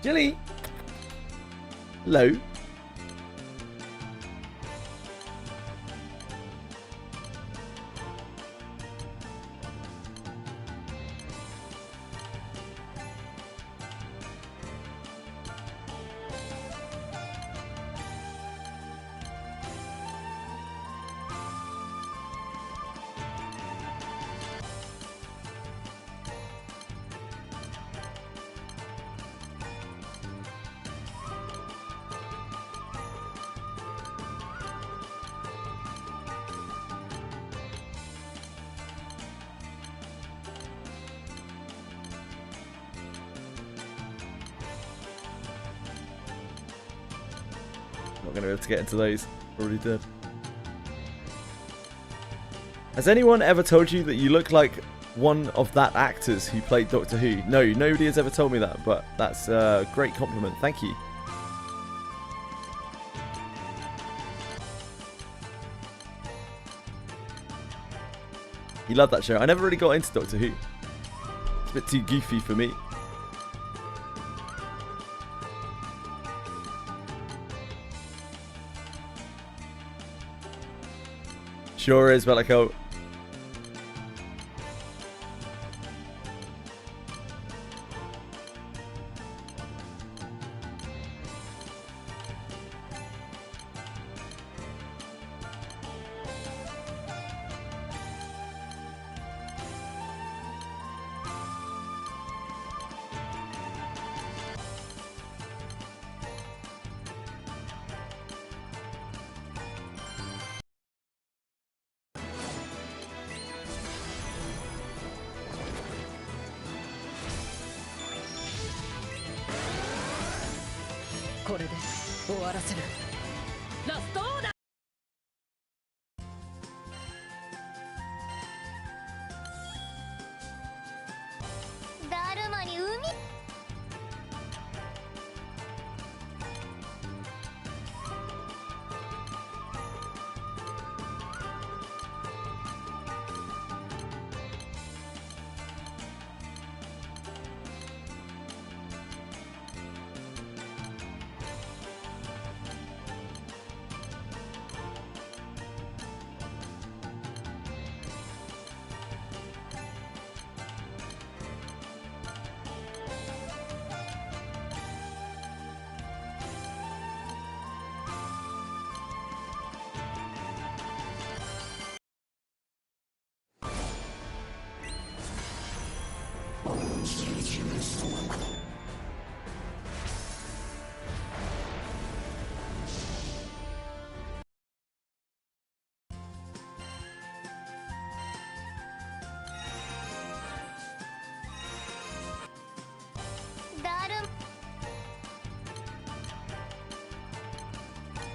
Jelly! Hello? Not going to be able to get into those. Already did. Has anyone ever told you that you look like one of that actors who played Doctor Who? No, nobody has ever told me that, but that's a great compliment. Thank you. You love that show. I never really got into Doctor Who. It's a bit too goofy for me. Sure is, Bellico.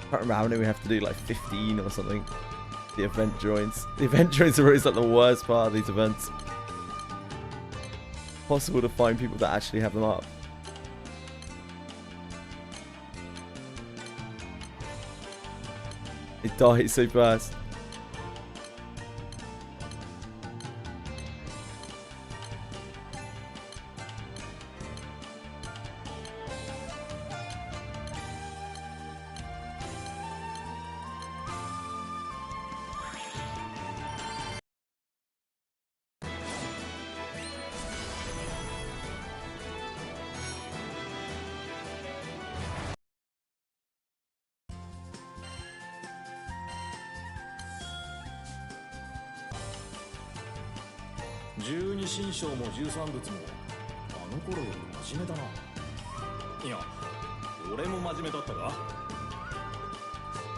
I can't remember how many we have to do, like 15 or something. The event joins. The event joins are always like the worst part of these events. Possible to find people that actually have them up. It dies so fast.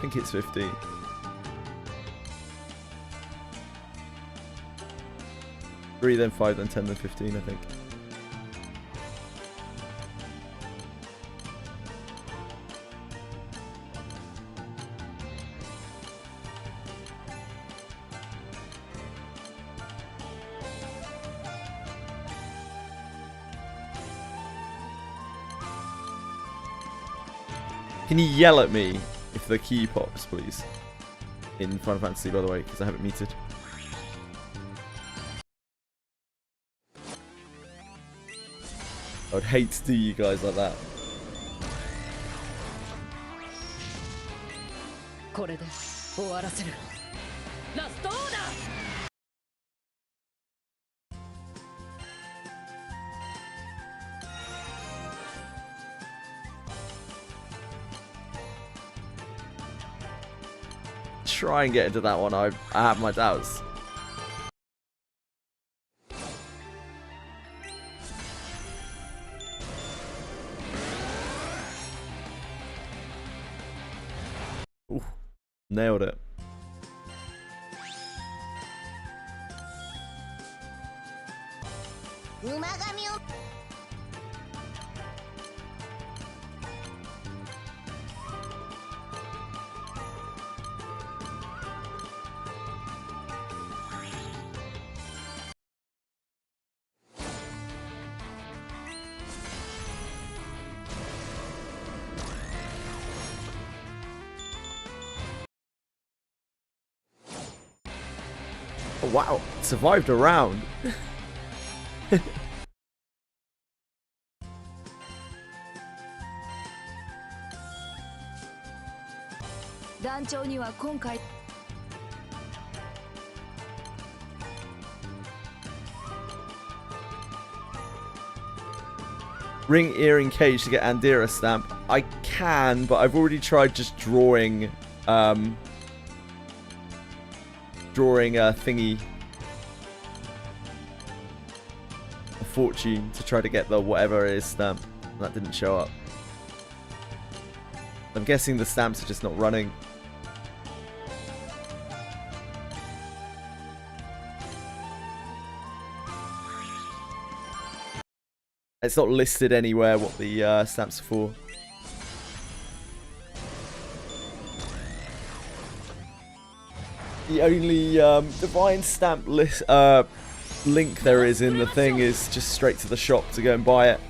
I think it's 15. Three, then 5, then 10, then 15, I think. Can you yell at me if the key pops, please? In Final Fantasy, by the way, because I have it muted. I would hate to do you guys like that. これで終わらせる。ラストオーダー。Try and get into that one. I have my doubts. Ooh, nailed it. Oh, wow, survived a round. 団長には今回 Ring earring cage to get Andira stamp. I can, but I've already tried just drawing a thingy, a fortune, to try to get the whatever it is stamp. That didn't show up. I'm guessing the stamps are just not running. It's not listed anywhere what the stamps are for. The only divine stamp list link there is in the thing is just straight to the shop to go and buy it.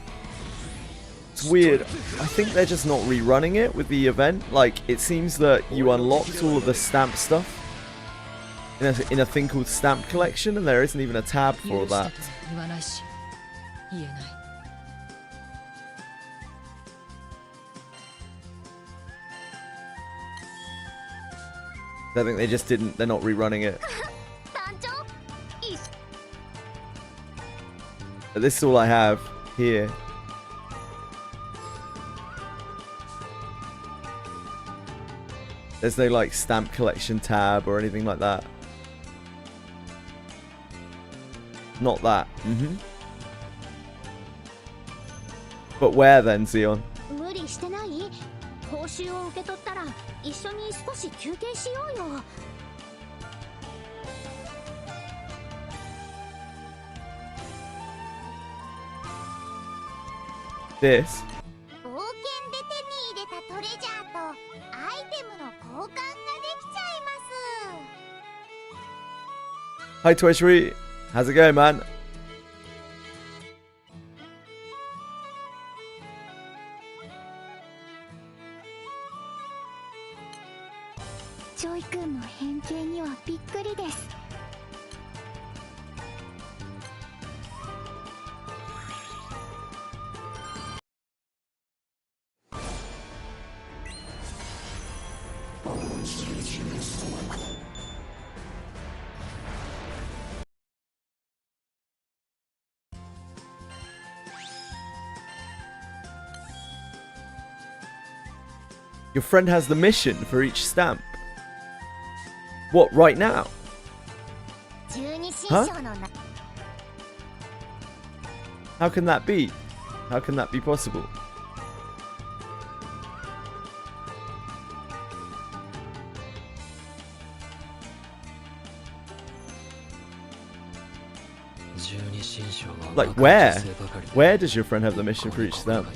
It's weird. I think they're just not rerunning it with the event. Like, it seems that you unlocked all of the stamp stuff in a thing called Stamp Collection, and there isn't even a tab for that. I think they just didn't, they're not rerunning it. But this is all I have here. There's no like stamp collection tab or anything like that. Not that. But where then, Zeon? 報酬を受け取ったら一緒に少し休憩しようよ。This? 冒険で手に入れたトレジャーとアイテムの交換ができちゃいます。 Hi Twitchery, how's it going, man? ジョイ君の変形にはびっくりです。 Your friend has the mission for each stamp. What, right now? Huh? How can that be? How can that be possible? Like where? Where does your friend have the mission for each stamp?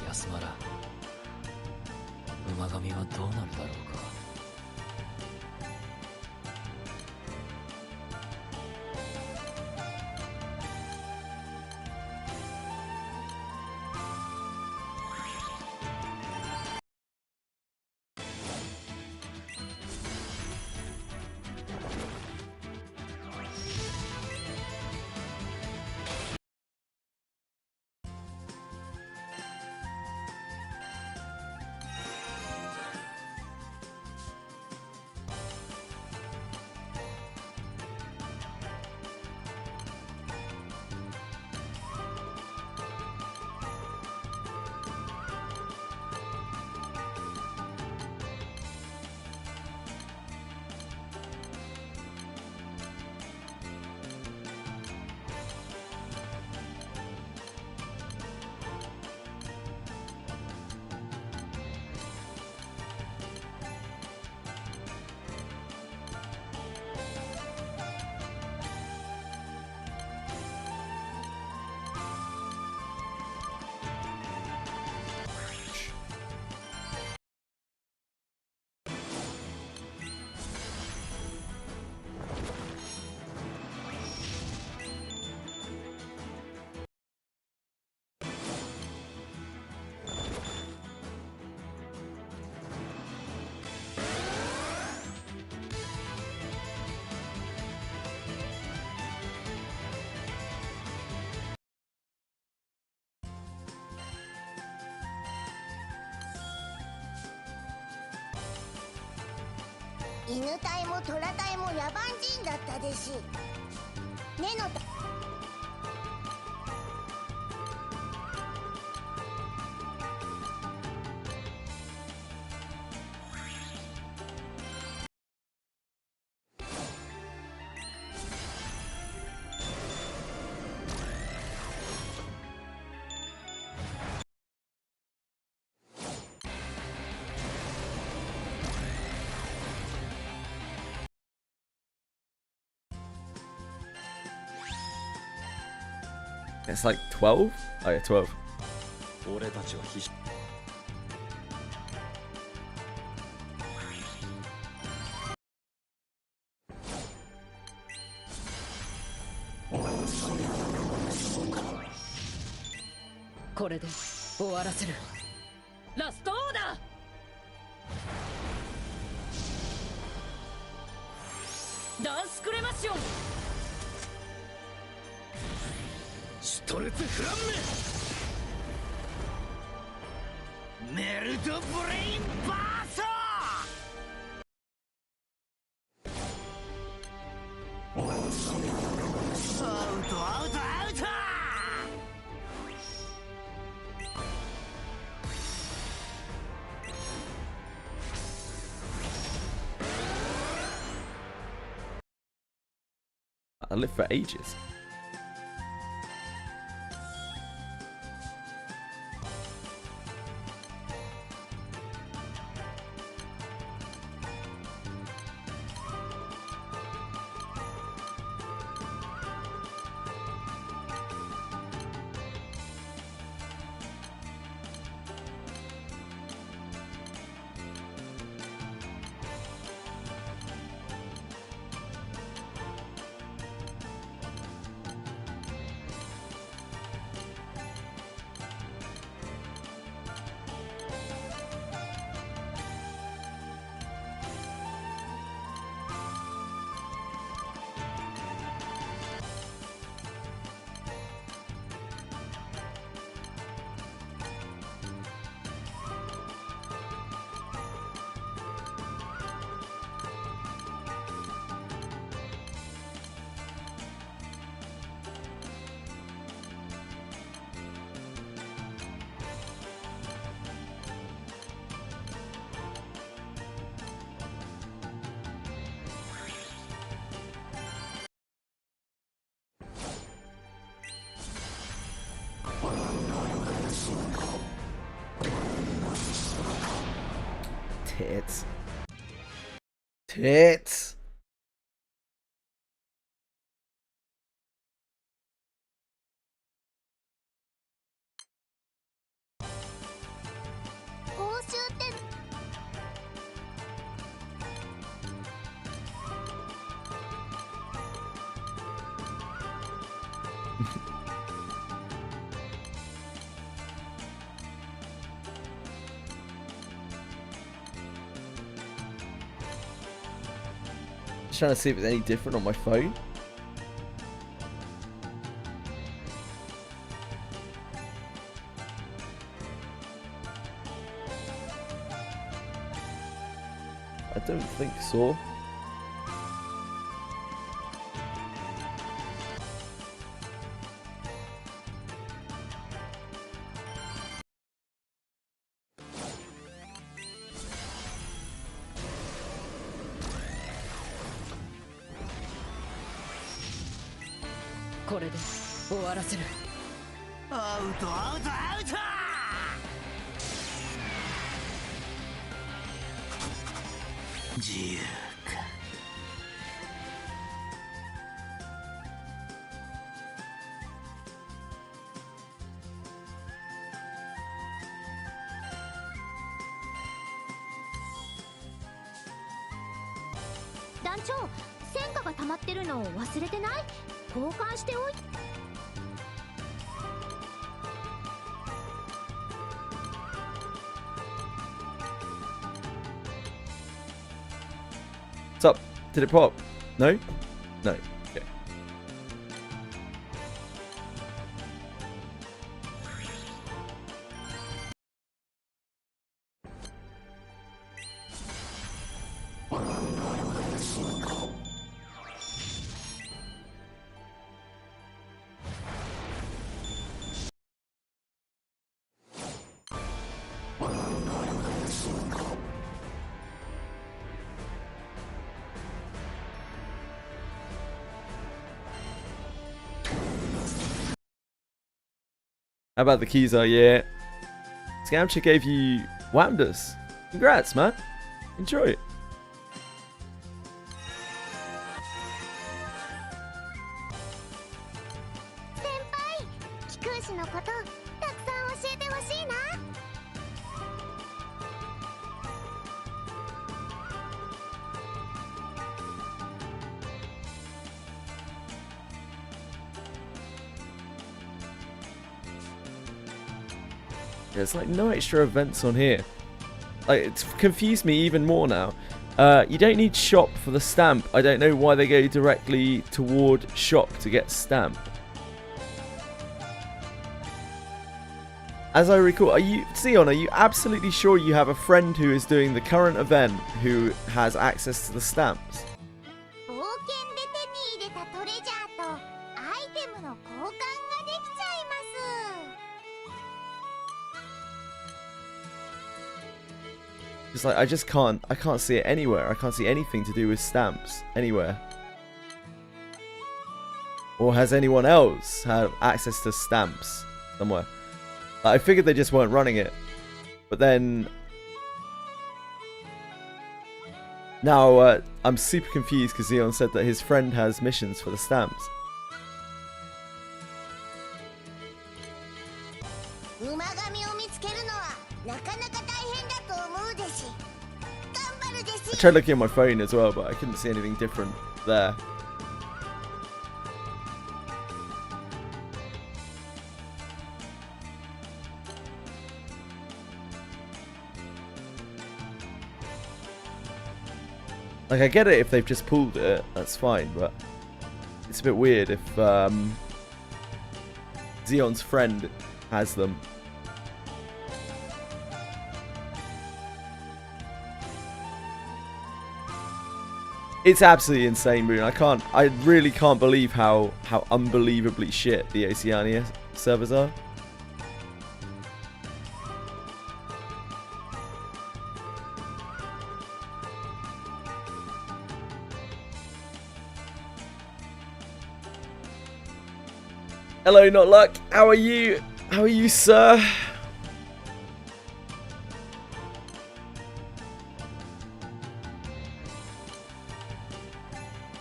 犬隊も虎隊も野蛮人だったでし。目のたIt's like 12? Oh yeah, 12. 俺たちは必死。これで終わらせる。ラストオーダー、ダンスクレマッション、シュトルツフランメメルトブレインバースト。アウトアウトアウト。I lived for ages. Tits. Tits. Just trying to see if it's any different on my phone. I don't think so.アウトアウトアウト。自由か。団長、戦果が溜まってるのを忘れてない？交換しておいて。What's up? Did it pop? No? No. Okay. How about the Kiza? Yeah. Scamcha gave you Wamdas. Congrats, man. Enjoy it. 飛空士のことたくさん教えてほしいな。 There's like no extra events on here. Like, it's confused me even more now. You don't need shop for the stamp. I don't know why they go directly toward shop to get stamp. As I recall, Sion, are you absolutely sure you have a friend who is doing the current event who has access to the stamps? 冒険で手に入れたトレジャーとアイテムの交換ができちゃいます。 Just like, I can't see it anywhere. I can't see anything to do with stamps anywhere. Or has anyone else had access to stamps somewhere? I figured they just weren't running it. But then... Now, I'm super confused because Zeon said that his friend has missions for the stamps. 馬神を見つけるのはなかなか大変だと思うでし。頑張るでし。 I tried looking at my phone as well, but I couldn't see anything different there. Like, I get it if they've just pulled it, that's fine, but it's a bit weird if Zeon's friend has them. It's absolutely insane, Moon. I really can't believe how unbelievably shit the Oceania servers are. Hello, Not Luck. How are you? How are you, sir?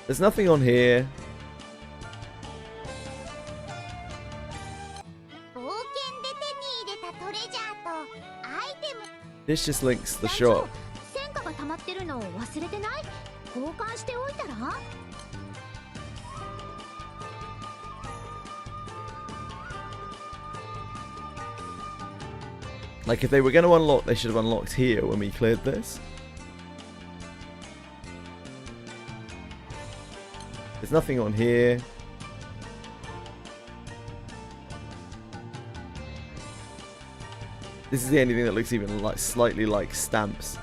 There's nothing on here. This just links to the shop. Like, if they were going to unlock, they should have unlocked here when we cleared this. There's nothing on here. This is the only thing that looks even like slightly like stamps.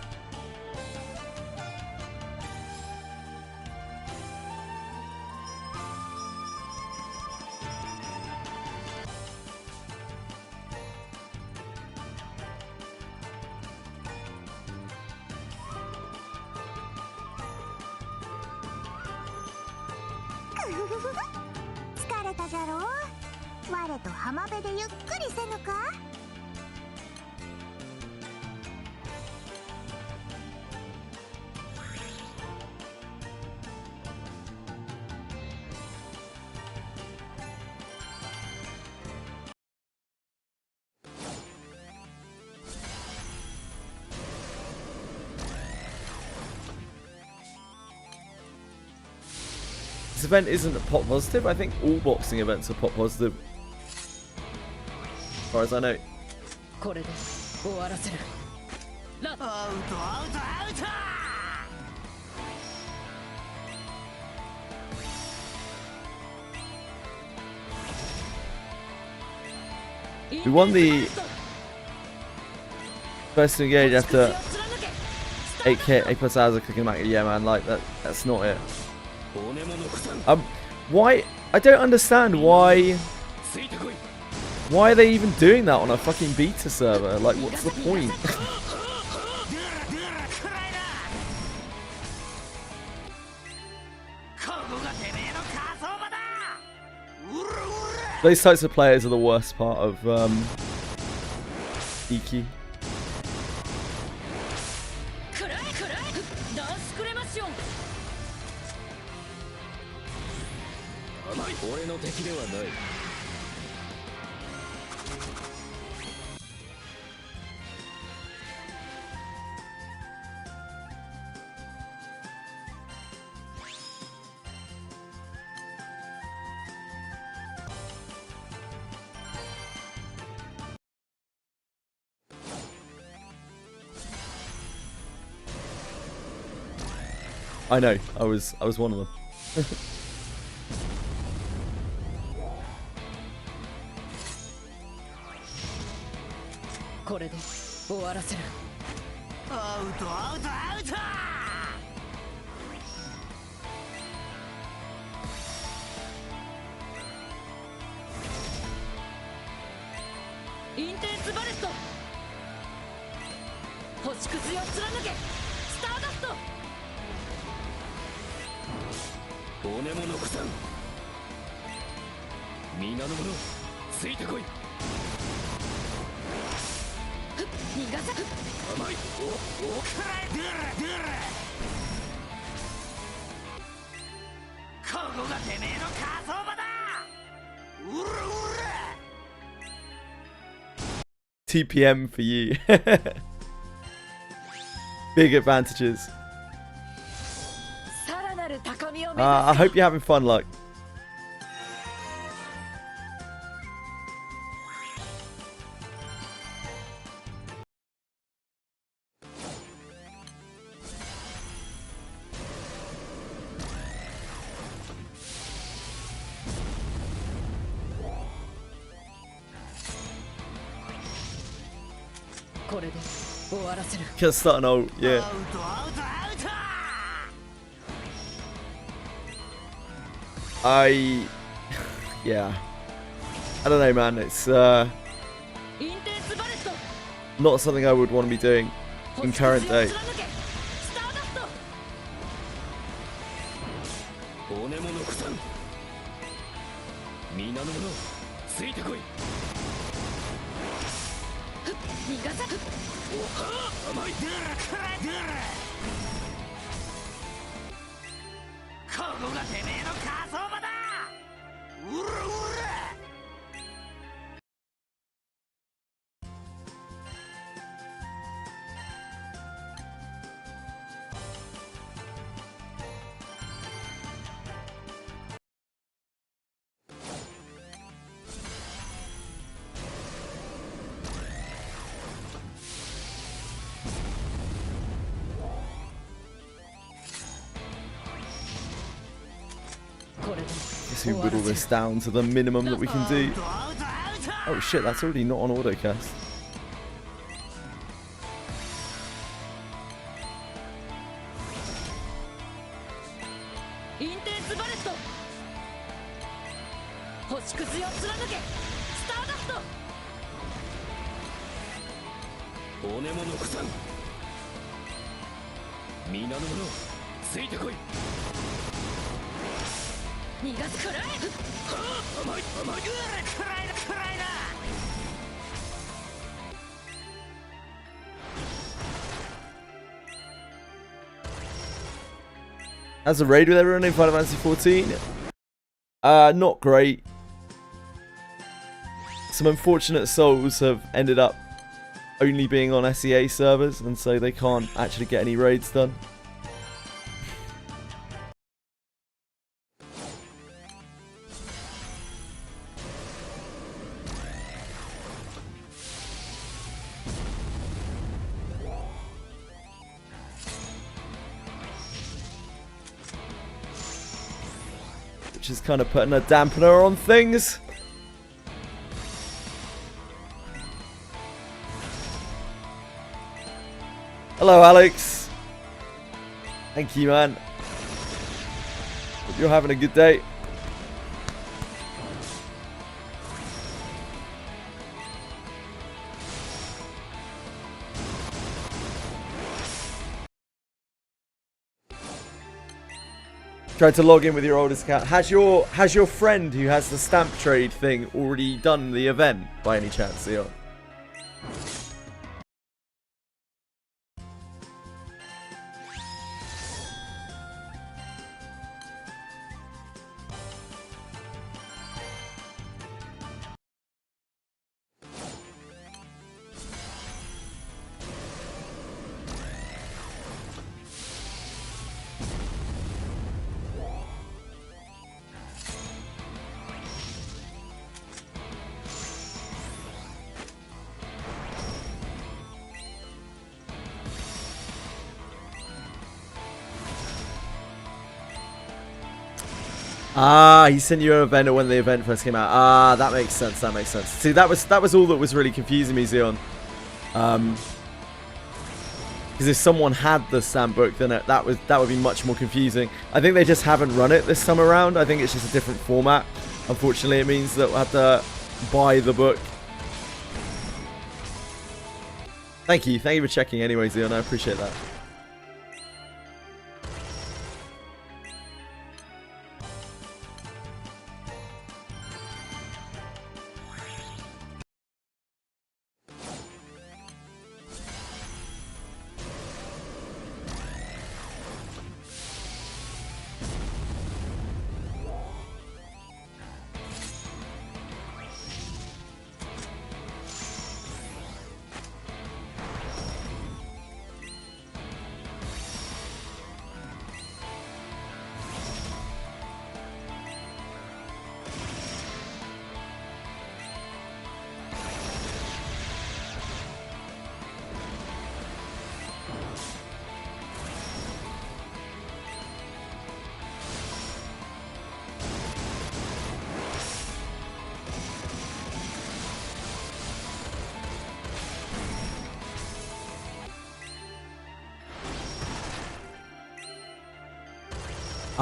This event isn't a pop positive. I think all boxing events are pop positive, as far as I know. We won the first to engage after 8 plus hours of clicking back. Yeah, man, like that's not it. Why? I don't understand why are they even doing that on a fucking beta server? Like, what's the point? Those types of players are the worst part of EQ. ダンスクレマシオン。俺の敵ではない。I know. I was one of them. これで終わらせる。アウトアウトアウト。インテンスバレット。星屑を貫け。スターダスト。骨も残さん。皆の者ついてこい。逃がさ。甘い。おくらえ。ドゥルドゥル。ここがてめえの火葬場だ。うるうる。 TPM for you. Big advantages. さらなる高みを目指せ。I hope you're having fun, like. これで終わらせる。 Can't start an old, yeah. アウトアウトアウト。 Yeah. I don't know, man. It's インテンスバレット。 not something I would want to be doing in current day. スターダスト。骨も残さん。皆の者ついてこい。逃がさ。甘い。ドゥルくらえドゥル。ここがてめえの火葬場だ。うるうる。 これで Guess we whittle this down to the minimum that we can do. Oh shit, that's already not on autocast. インテンスバレット。星屑を貫け。スターダスト。骨も残さん。皆の者ついてこい。逃がすくらえ。甘い甘い。くらいだくらいだ。 As a raid with everyone in Final Fantasy 14, not great. Some unfortunate souls have ended up only being on SEA servers, and so they can't actually get any raids done. Which is kind of putting a dampener on things. Hello, Alex. Thank you, man. Hope you're having a good day. Tried to log in with your oldest account. Has your friend who has the stamp trade thing already done the event by any chance, Leon? Ah, he sent you an event when the event first came out. Ah, that makes sense. That makes sense. See, that was all that was really confusing me, Xeon. Because if someone had the stamp book, then that would be much more confusing. I think they just haven't run it this time around. I think it's just a different format. Unfortunately, it means that we'll have to buy the book. Thank you for checking anyway, Xeon. I appreciate that.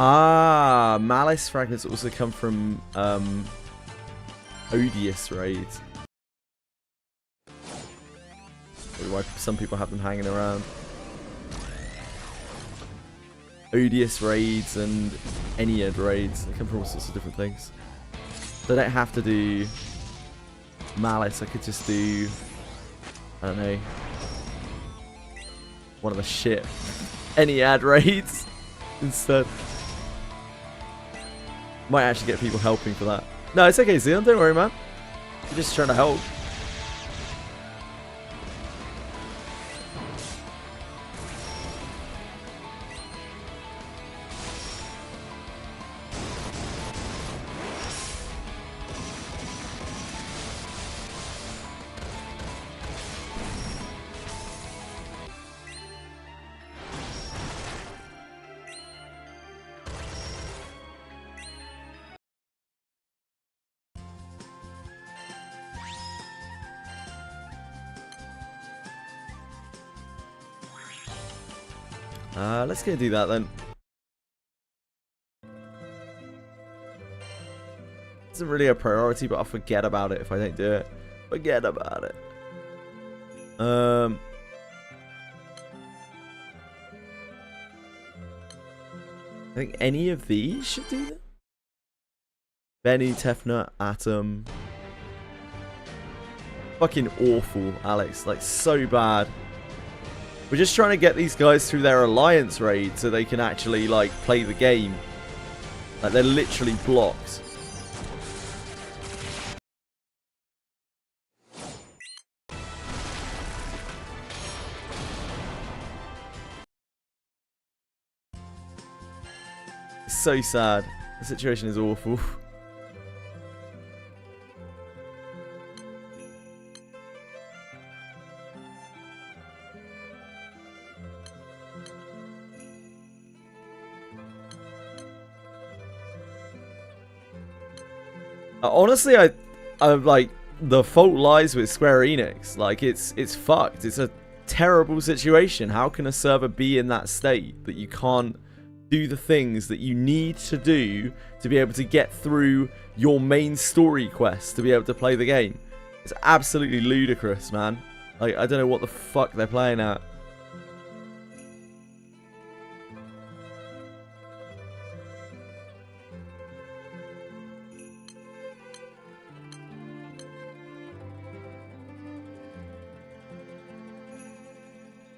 Ah, Malice fragments also come from Odious raids. Probably why some people have them hanging around. Odious raids and Ennead raids. They come from all sorts of different things. So I don't have to do Malice. I could just do, I don't know, one of the shit Ennead raids instead. Might actually get people helping for that. No, it's okay, Xeon. Don't worry, man. You're just trying to help. Let's go do that then. Isn't really a priority, but I'll forget about it if I don't do it. Forget about it. I think any of these should do that. Benny, Tefnut, Atom. Fucking awful, Alex. Like, so bad. We're just trying to get these guys through their alliance raid so they can actually, like, play the game. Like, they're literally blocked. It's so sad. The situation is awful. Honestly, I'm like, the fault lies with Square Enix. Like, it's fucked. It's a terrible situation. How can a server be in that state that you can't do the things that you need to do to be able to get through your main story quest to be able to play the game? It's absolutely ludicrous, man. Like, I don't know what the fuck they're playing at.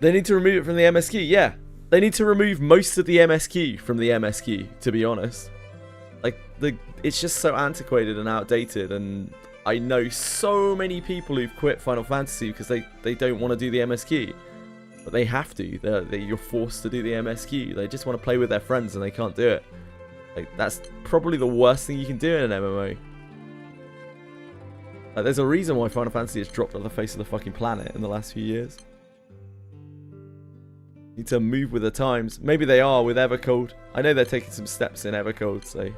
They need to remove it from the MSQ, yeah. They need to remove most of the MSQ from the MSQ, to be honest. Like, it's just so antiquated and outdated, and I know so many people who've quit Final Fantasy because they don't want to do the MSQ. But they have to. You're forced to do the MSQ. They just want to play with their friends and they can't do it. Like, that's probably the worst thing you can do in an MMO. Like, there's a reason why Final Fantasy has dropped off the face of the fucking planet in the last few years. Need to move with the times. Maybe they are with Evercold. I know they're taking some steps in Evercold, so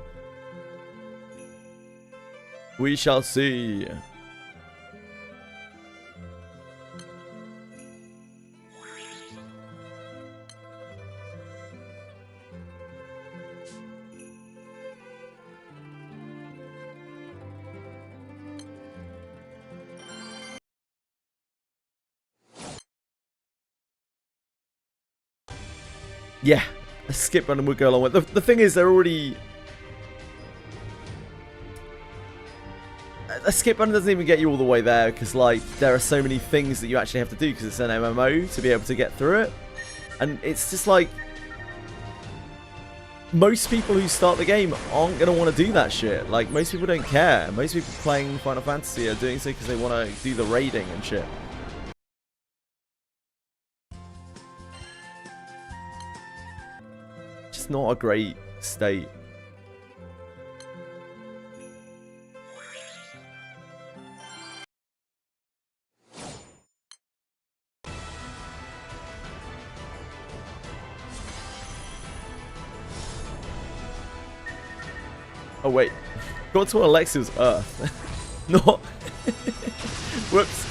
we shall see. Yeah, a skip button would go along with it. The thing is, they're already... A skip button doesn't even get you all the way there, because, like, there are so many things that you actually have to do, because it's an MMO, to be able to get through it. And it's just like... Most people who start the game aren't going to want to do that shit. Like, most people don't care. Most people playing Final Fantasy are doing so because they want to do the raiding and shit. Just not a great state. Oh wait, got to Alexia's Earth. Not. Whoops.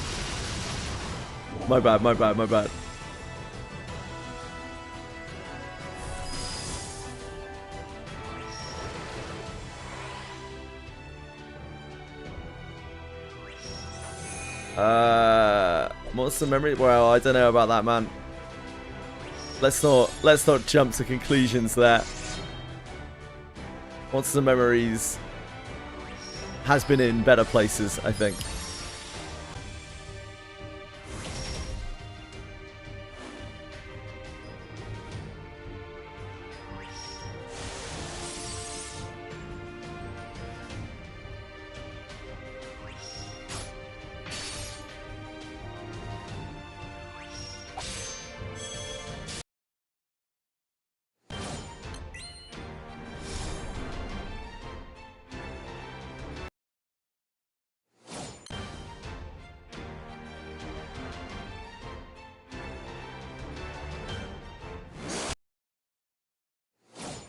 My bad, my bad, my bad. Monster memory? Well, I don't know about that, man. Let's not jump to conclusions there. Monster Memories has been in better places, I think.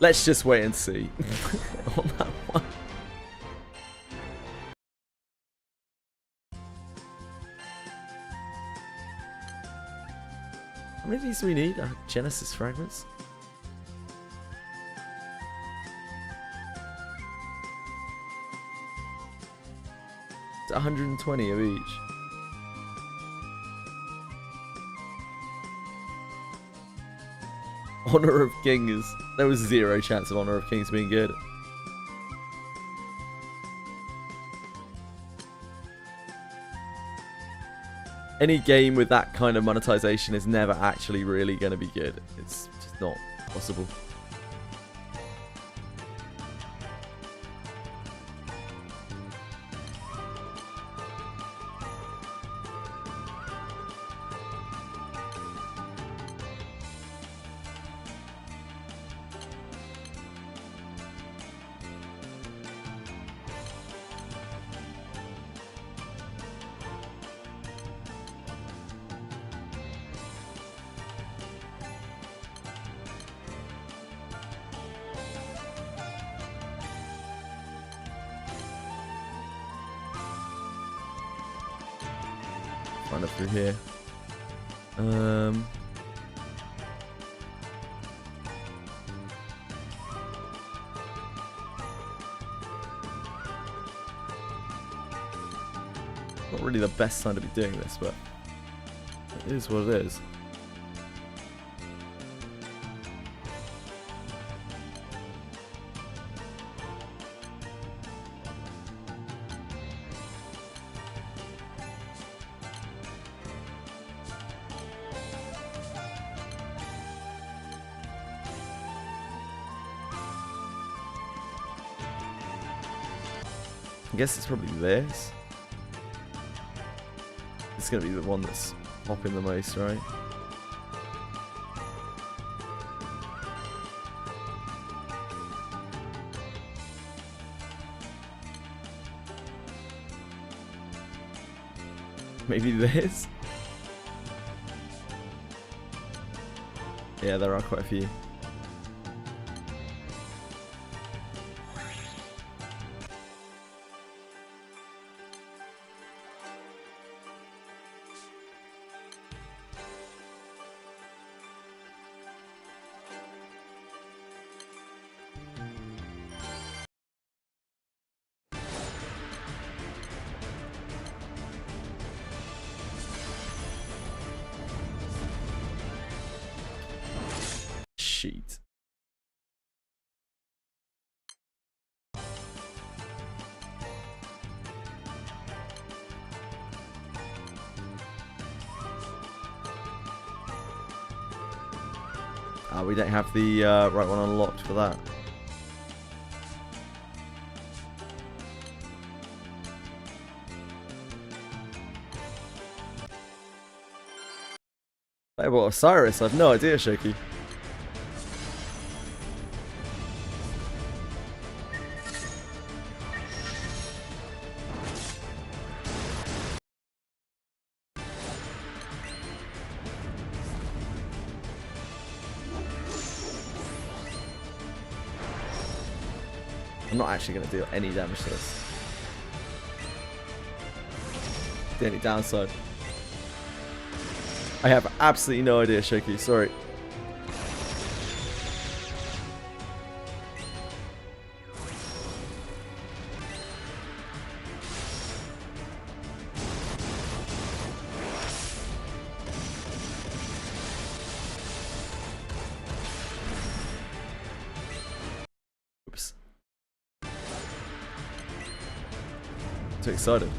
Let's just wait and see on that one. How many of these do we need? Genesis fragments? It's 120 of each. Honor of Kings. There was zero chance of Honor of Kings being good. Any game with that kind of monetization is never actually really going to be good. It's just not possible. Find it through here. Not really the best time to be doing this, but it is what it is. I guess it's probably this. It's gonna be the one that's popping the most, right? Maybe this? Yeah, there are quite a few. Sheet. We don't have the right one unlocked for that. Hey, what, Osiris? I've no idea, Shoki. I'm not actually going to deal any damage to this. The only downside. I have absolutely no idea, Shoki. Sorry. Oops. Too excited.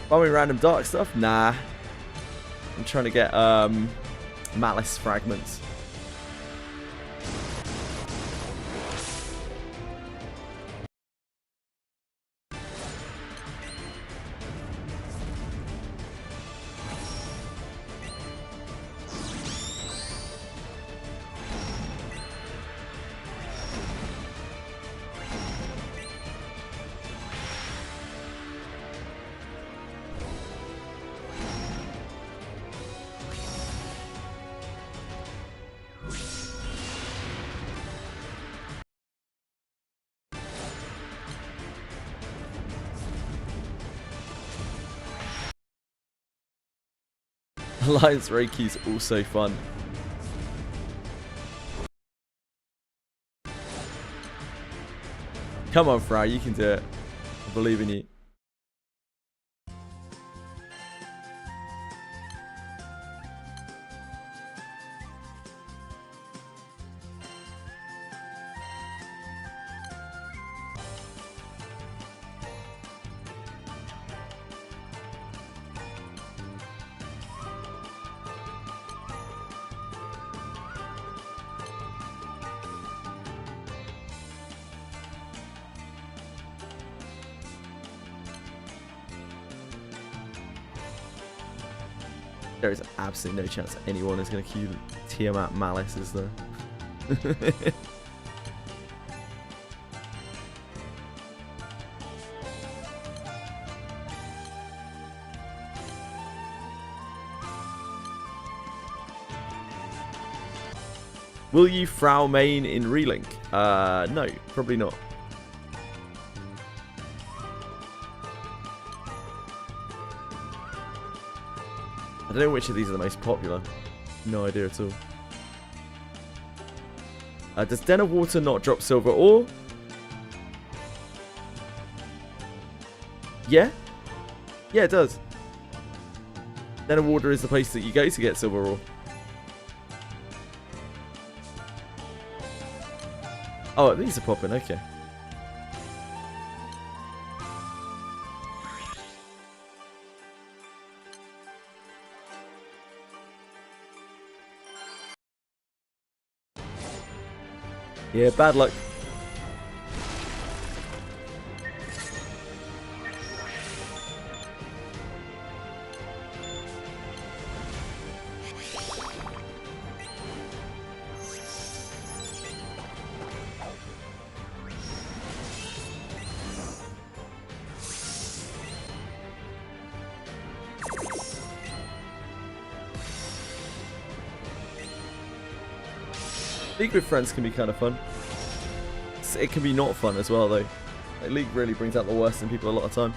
Farming random dark stuff? Nah. I'm trying to get Malice fragments. Alliance Reiki's also fun. Come on, Frau, you can do it. I believe in you. There is absolutely no chance anyone is going to queue Tiamat Malice, is there? Will you Frau main in Relink? No, probably not. I don't know which of these are the most popular. No idea at all. Does Den of Water not drop silver ore? Yeah? Yeah, it does. Den of Water is the place that you go to get silver ore. Oh, these are popping, okay. Yeah, bad luck. League with friends can be kind of fun. It can be not fun as well, though. Like, League really brings out the worst in people a lot of time.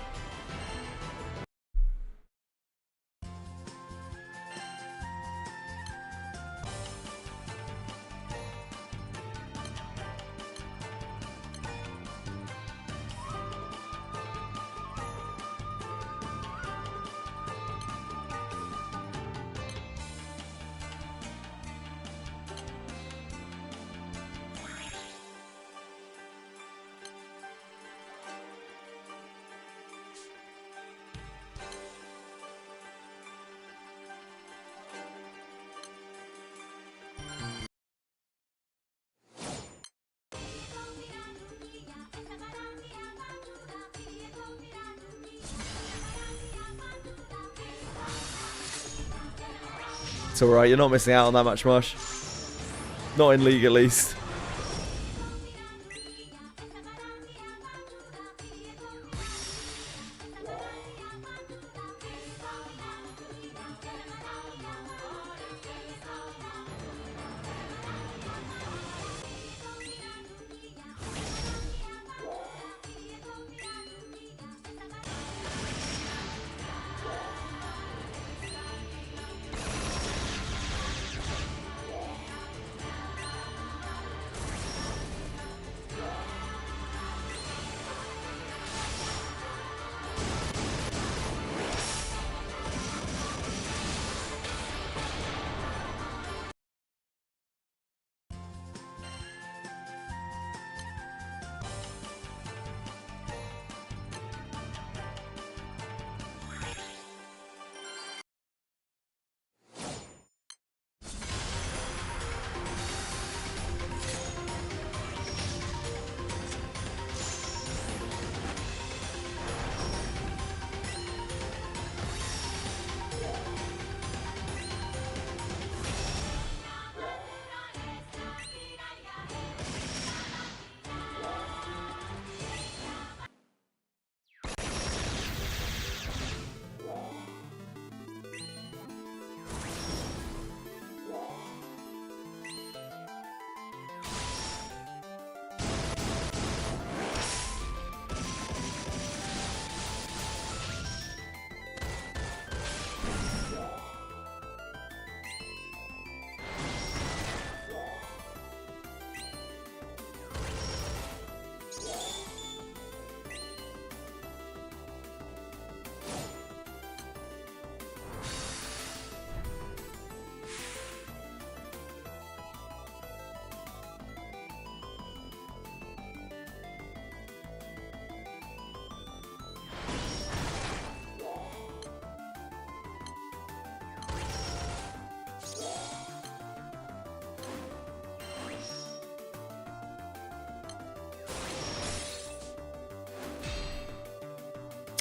It's alright, you're not missing out on that much, Marsh. Not in League, at least.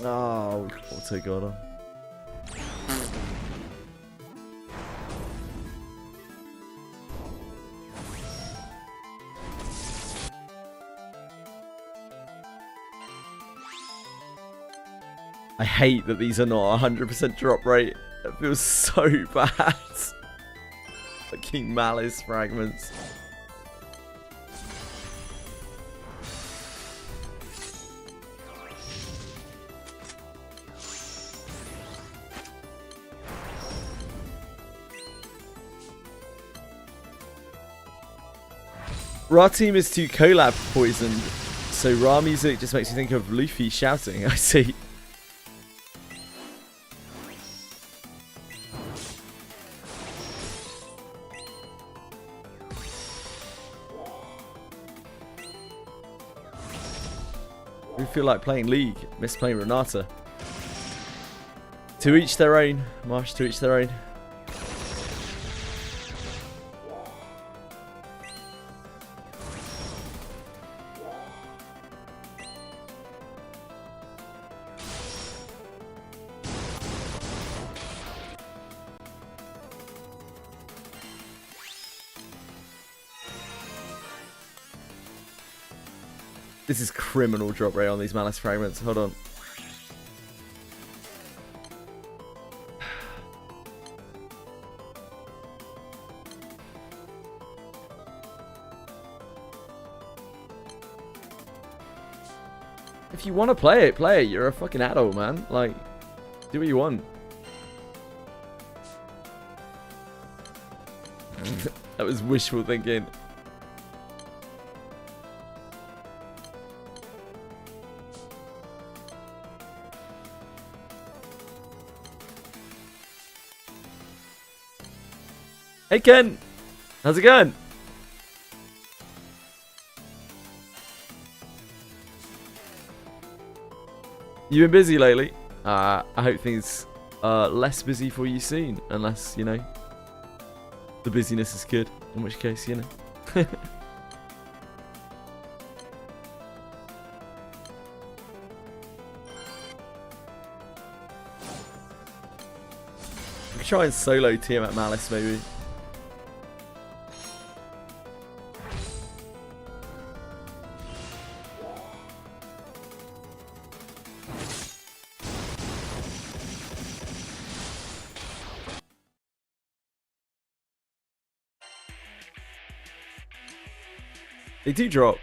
Oh, auto got on. I hate that these are not 100% drop rate. It feels so bad. Fucking malice fragments. Ra team is too collab poisoned, so Ra music just makes me think of Luffy shouting. I see. We feel like playing League, miss playing Renata. To each their own, Marsh, to each their own. This is criminal drop rate on these Malice fragments. Hold on. If you want to play it, play it. You're a fucking adult, man. Like, do what you want. That was wishful thinking. Hey Ken, how's it going? You been busy lately? I hope things are less busy for you soon, unless, you know, the busyness is good, in which case, you know. We could try and solo team at Malice, maybe. They do drop.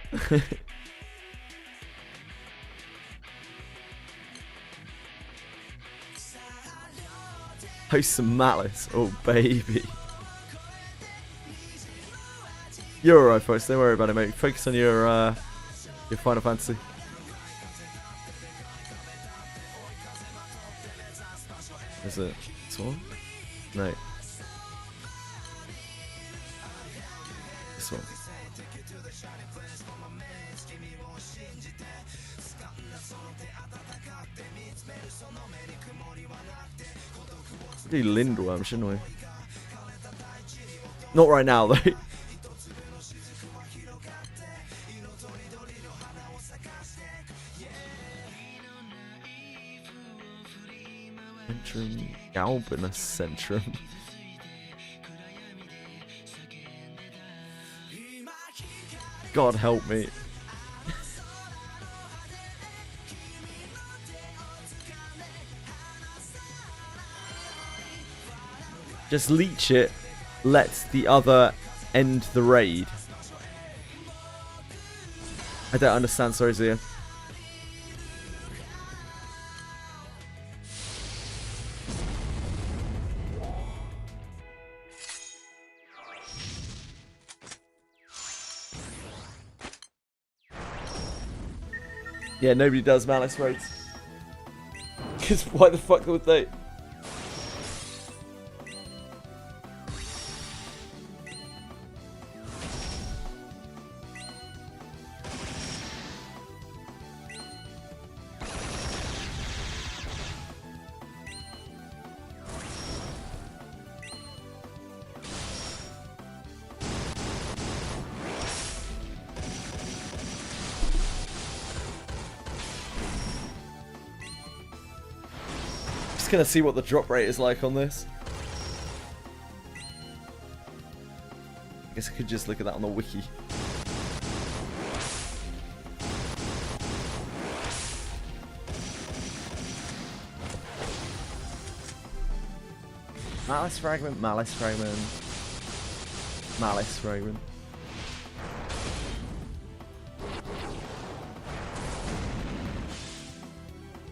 Host some Malice. Oh, baby. You're alright, folks. Don't worry about it, mate. Focus on your Final Fantasy. Is it this one? No. This one. Do Lindworm, shouldn't we? Not right now, though. Centrum, Galbanus Centrum. God help me. Just leech it, let the other end the raid. I don't understand, sorry Zia. Yeah, nobody does Malice raids. Because why the fuck would they? Gonna see what the drop rate is like on this. I guess I could just look at that on the wiki. Malice fragment, Malice fragment, Malice fragment.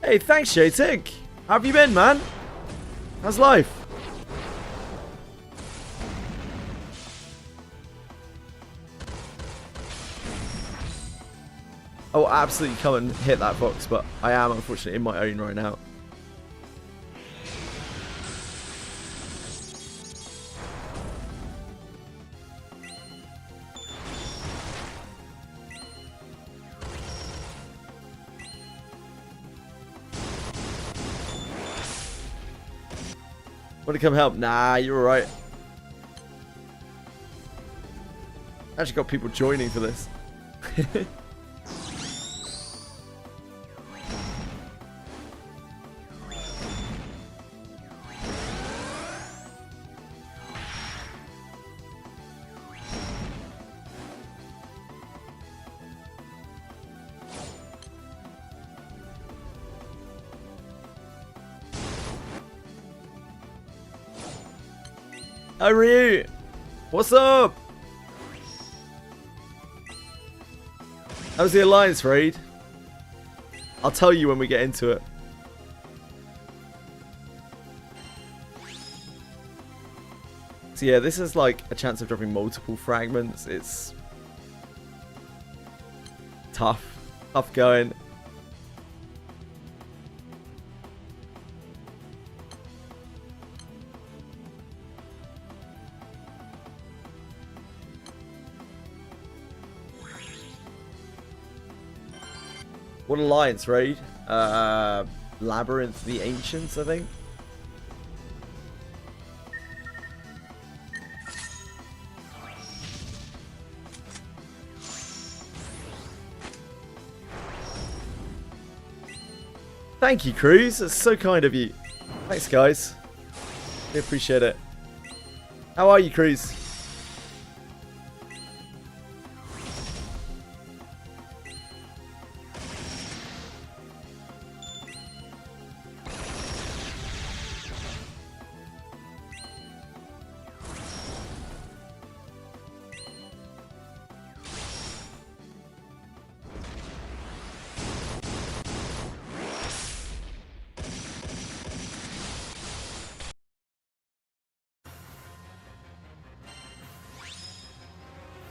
Hey, thanks, J-Tig. How have you been, man? How's life? Oh, absolutely come and hit that box, but I am unfortunately in my own right now. Want to come help? Nah, you're alright. Actually got people joining for this. Hi, Ryu. What's up? How's the Alliance raid? I'll tell you when we get into it. So yeah, this is like a chance of dropping multiple fragments. It's tough going. What Alliance raid? Labyrinth the Ancients, I think. Thank you, Cruz. That's so kind of you. Thanks, guys. We appreciate it. How are you, Cruz?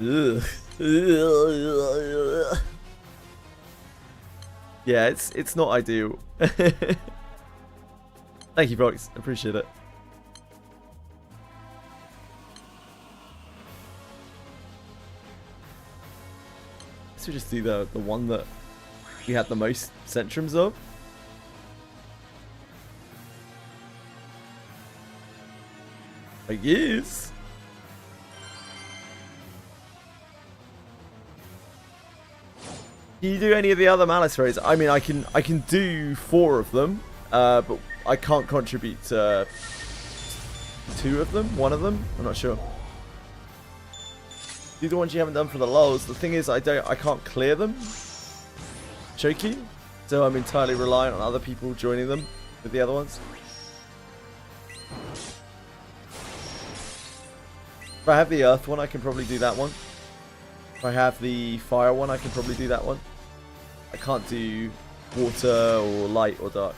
Ugh. Yeah, it's not ideal. Thank you, Fox. Appreciate it. Let's just do the one that we had the most centrums of. I guess. Can you do any of the other Malice raids? I mean, I can do 4 of them, but I can't contribute to 2 of them, 1 of them. I'm not sure. Do the ones you haven't done for the lulz. The thing is, I can't clear them. Choky, so I'm entirely reliant on other people joining them with the other ones. If I have the Earth one, I can probably do that one. If I have the Fire one, I can probably do that one. I can't do Water or Light or Dark.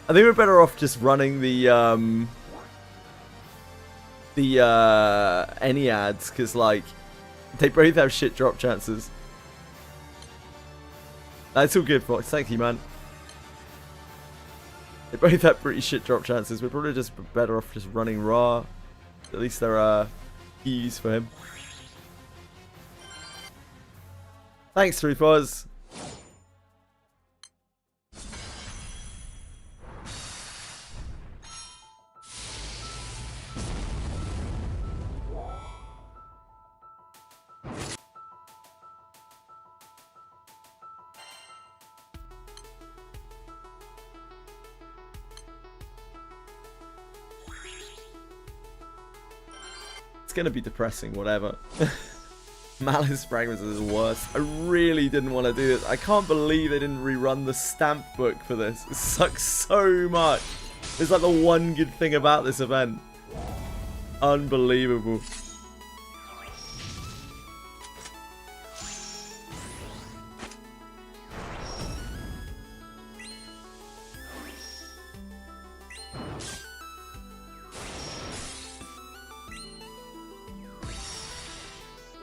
I think we're better off just running the Enneads, because like they both have shit drop chances. That's all good, Fox. Thank you, man. They both have pretty shit drop chances. We're probably just better off just running Ra. At least there are keys for him. Thanks, Truthwaz. It's gonna be depressing, whatever. Malice Fragments is the worst. I really didn't want to do this. I can't believe they didn't rerun the stamp book for this. It sucks so much. It's like the one good thing about this event. Unbelievable.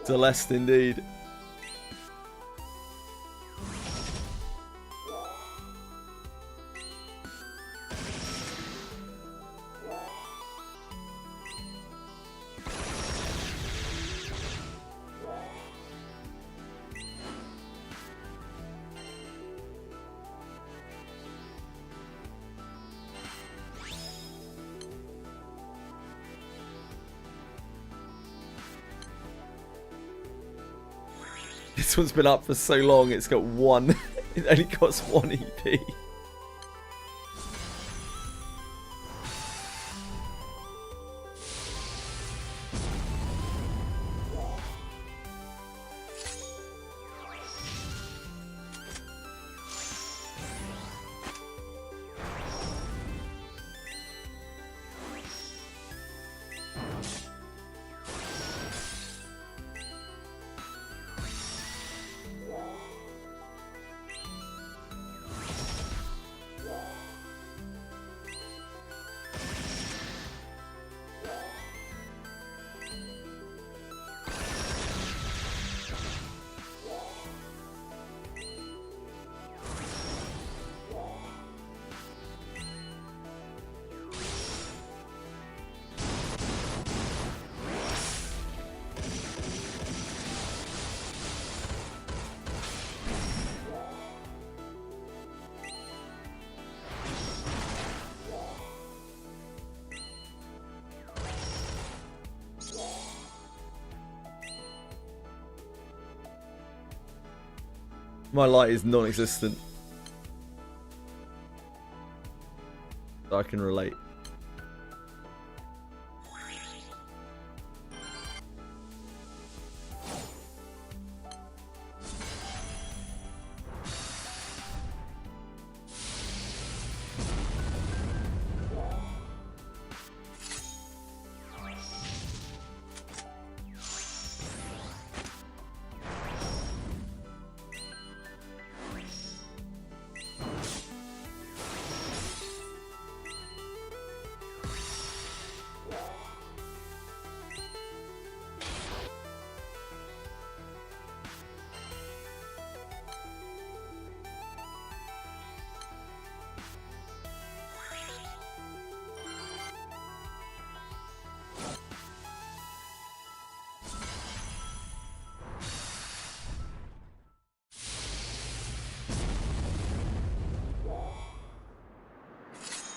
Celeste indeed. This one's been up for so long, it's got one. It only costs 1 EP. My light is non-existent. So I can relate.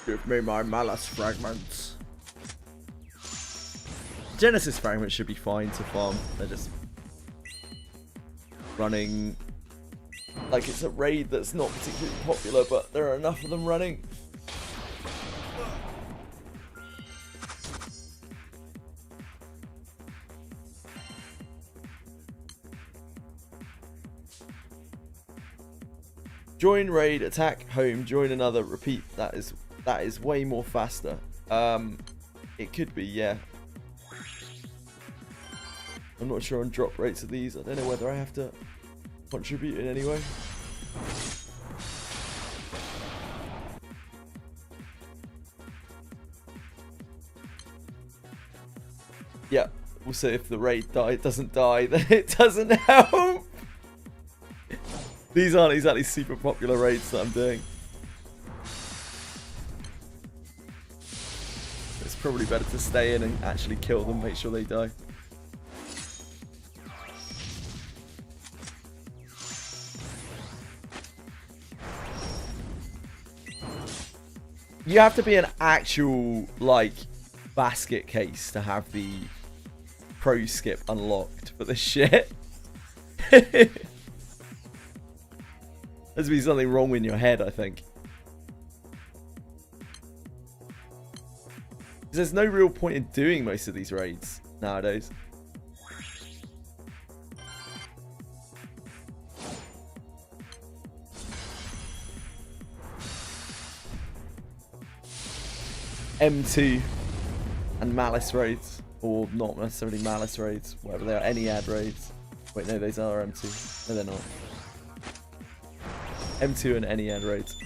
Give me my Malus fragments. Genesis fragments should be fine to farm. They're just running like it's a raid that's not particularly popular, but there are enough of them running. Join raid, attack, home, join another, repeat. That is way more faster. It could be, yeah. I'm not sure on drop rates of these. I don't know whether I have to contribute in any way. Yeah, also if the raid doesn't die, then it doesn't help. These aren't exactly super popular raids that I'm doing. It's probably better to stay in and actually kill them, make sure they die. You have to be an actual, like, basket case to have the pro skip unlocked for this shit. There's be something wrong in your head, I think. There's no real point in doing most of these raids nowadays. M2 and Malice raids, or not necessarily Malice raids, whatever they are, any ad raids. Wait, no, those are M2. No, they're not. M2 and any ad raids.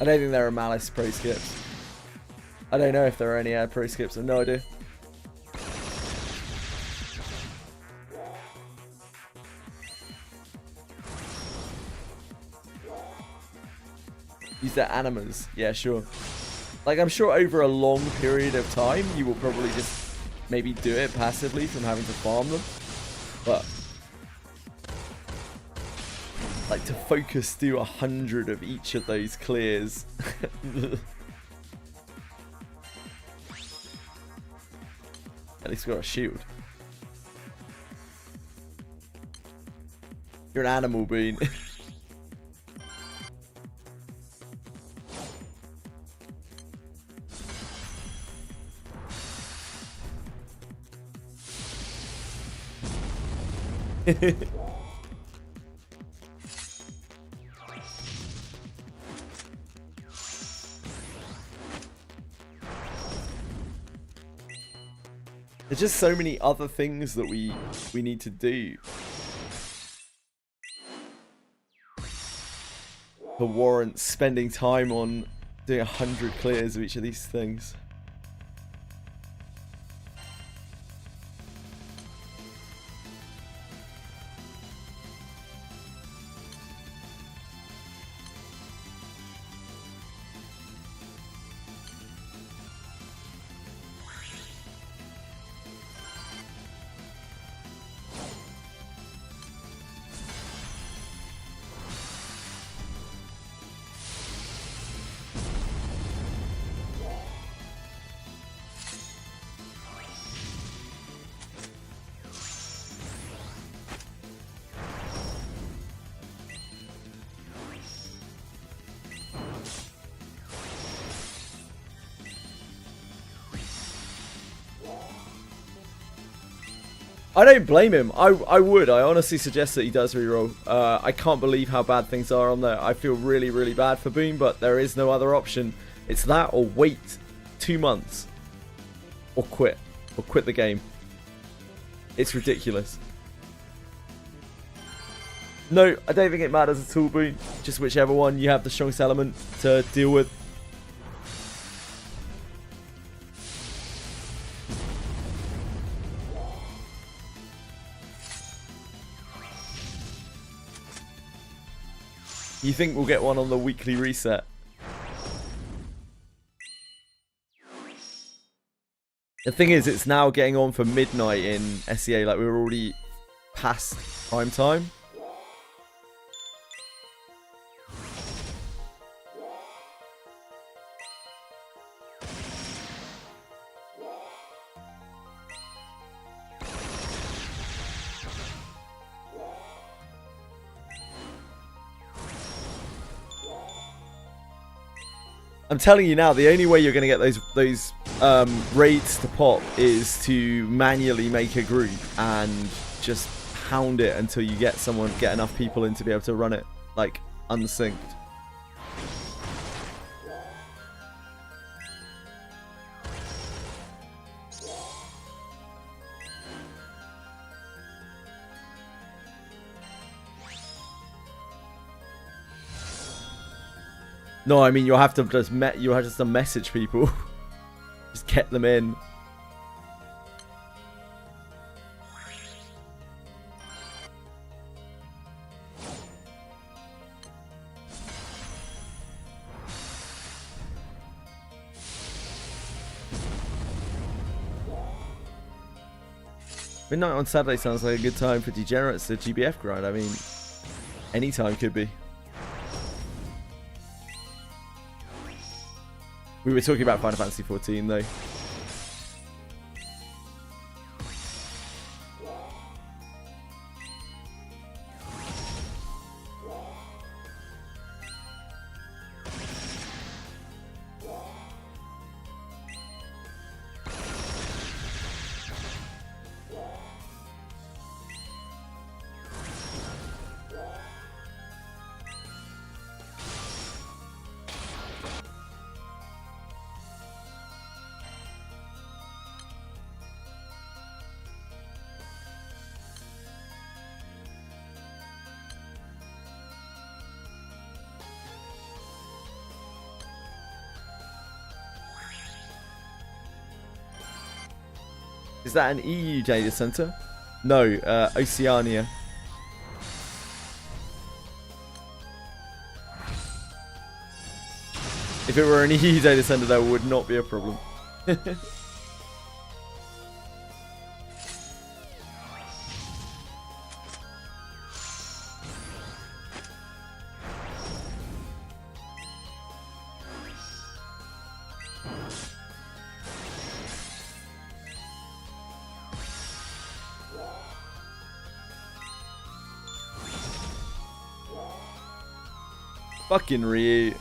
I don't think there are Malice pro skips. I don't know if there are any pro skips. I have no idea. Use their animas. Yeah, sure. Like, I'm sure over a long period of time, you will probably just maybe do it passively from having to farm them. But like, to focus do 100 of each of those clears. At least we got a shield. You're an animal, Bean. There's just so many other things that we need to do to warrant spending time on doing 100 clears of each of these things. I don't blame him. I would. I honestly suggest that he does reroll. I can't believe how bad things are on there. I feel really, really bad for Boom, but there is no other option. It's that or wait 2 months. Or quit. Or quit the game. It's ridiculous. No, I don't think it matters at all, Boom. Just whichever one you have the strongest element to deal with. You think we'll get one on the weekly reset? The thing is, it's now getting on for midnight in SEA. Like, we were already past prime time. I'm telling you now, the only way you're going to get those raids to pop is to manually make a group and just hound it until you get enough people in to be able to run it, like, unsynced. No, I mean you'll have to just message people, just get them in. Midnight on Saturday sounds like a good time for degenerates to GBF grind. I mean, any time could be. We were talking about Final Fantasy 14 though. Is that an EU data center? No, Oceania. If it were an EU data center, that would not be a problem. Fucking Ryu.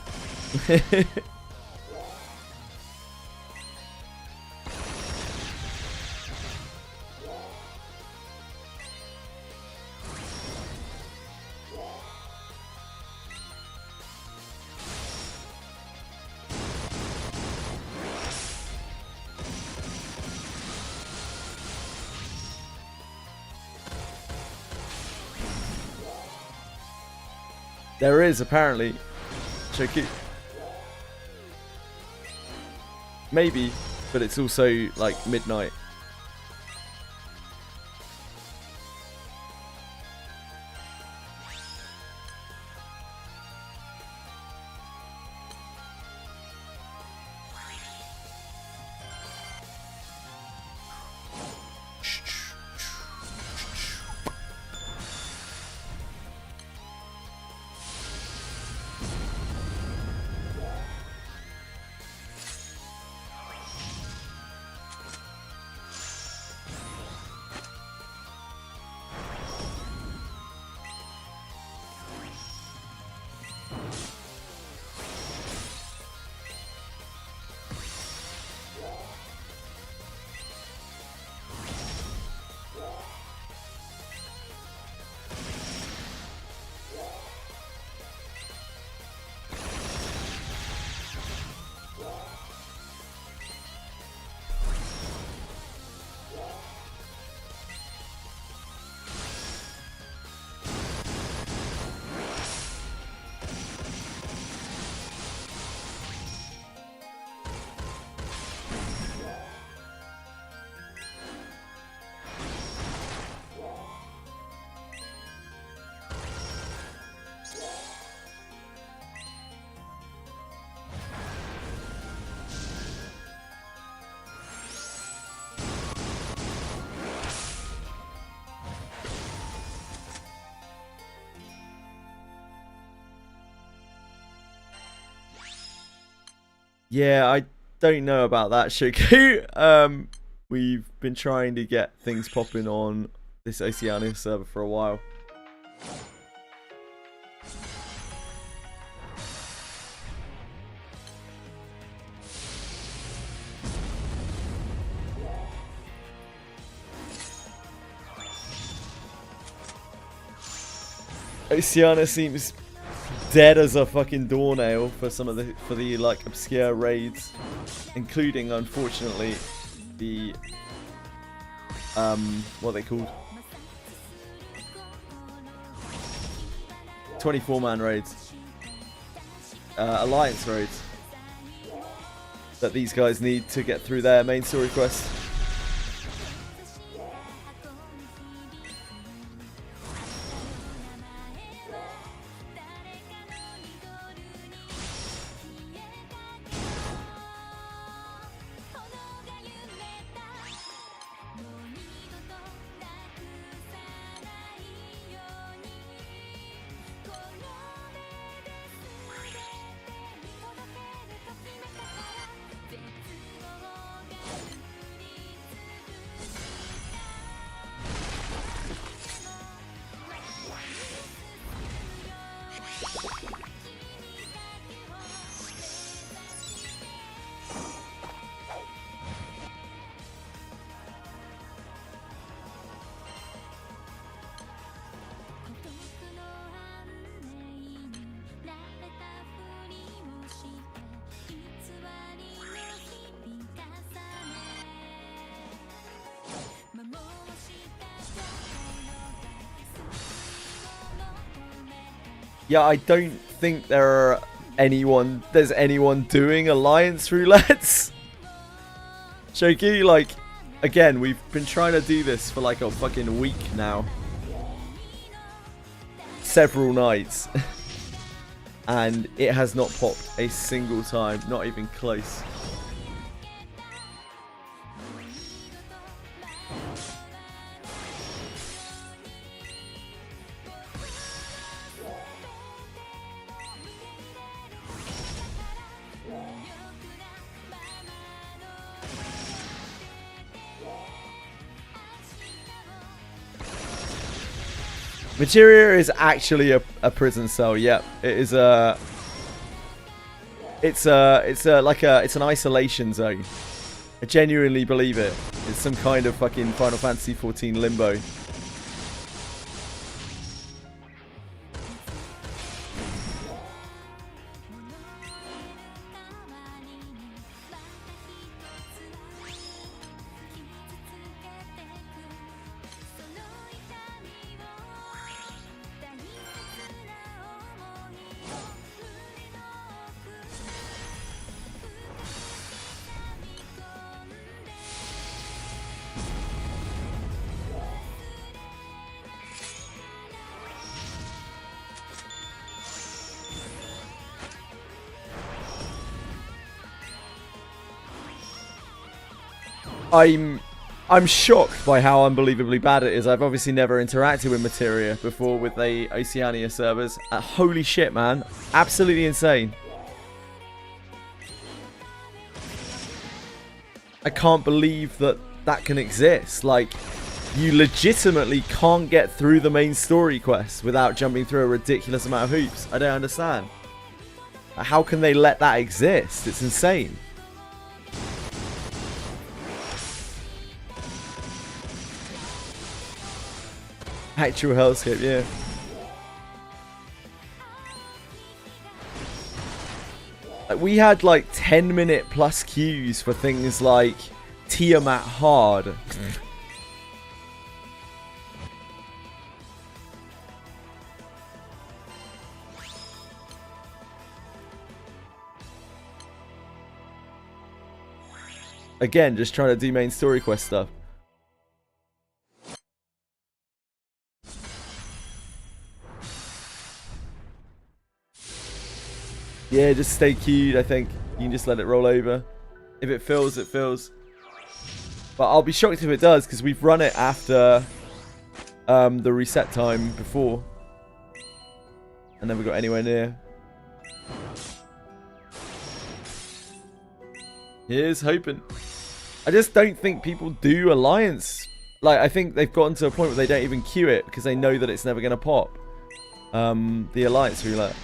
There is, apparently. Choku. Maybe, but it's also like midnight. Yeah, I don't know about that, Shoku. We've been trying to get things popping on this Oceania server for a while. Oceania seems dead as a fucking doornail for some of the like obscure raids, including unfortunately the what are they called? 24-man raids, alliance raids that these guys need to get through their main story quest. Yeah, I don't think there's anyone doing alliance roulettes. Shoki, like, Again, we've been trying to do this for like a fucking week now. Several nights. And it has not popped a single time. Not even close. Materia is actually a prison cell. Yep, it is a. It's an isolation zone. I genuinely believe it. It's some kind of fucking Final Fantasy 14 limbo. I'm shocked by how unbelievably bad it is. I've obviously never interacted with Materia before with the Oceania servers. Holy shit, man. Absolutely insane. I can't believe that that can exist. Like, you legitimately can't get through the main story quest without jumping through a ridiculous amount of hoops. I don't understand. How can they let that exist? It's insane. Actual hellscape, yeah. We had like 10-minute plus queues for things like Tiamat Hard. Again, just trying to do main story quest stuff. Yeah, just stay queued, I think. You can just let it roll over. If it fills, it fills. But I'll be shocked if it does, because we've run it after the reset time before. And never got anywhere near. Here's hoping. I just don't think people do Alliance. Like, I think they've gotten to a point where they don't even queue it, because they know that it's never going to pop. The Alliance roulette.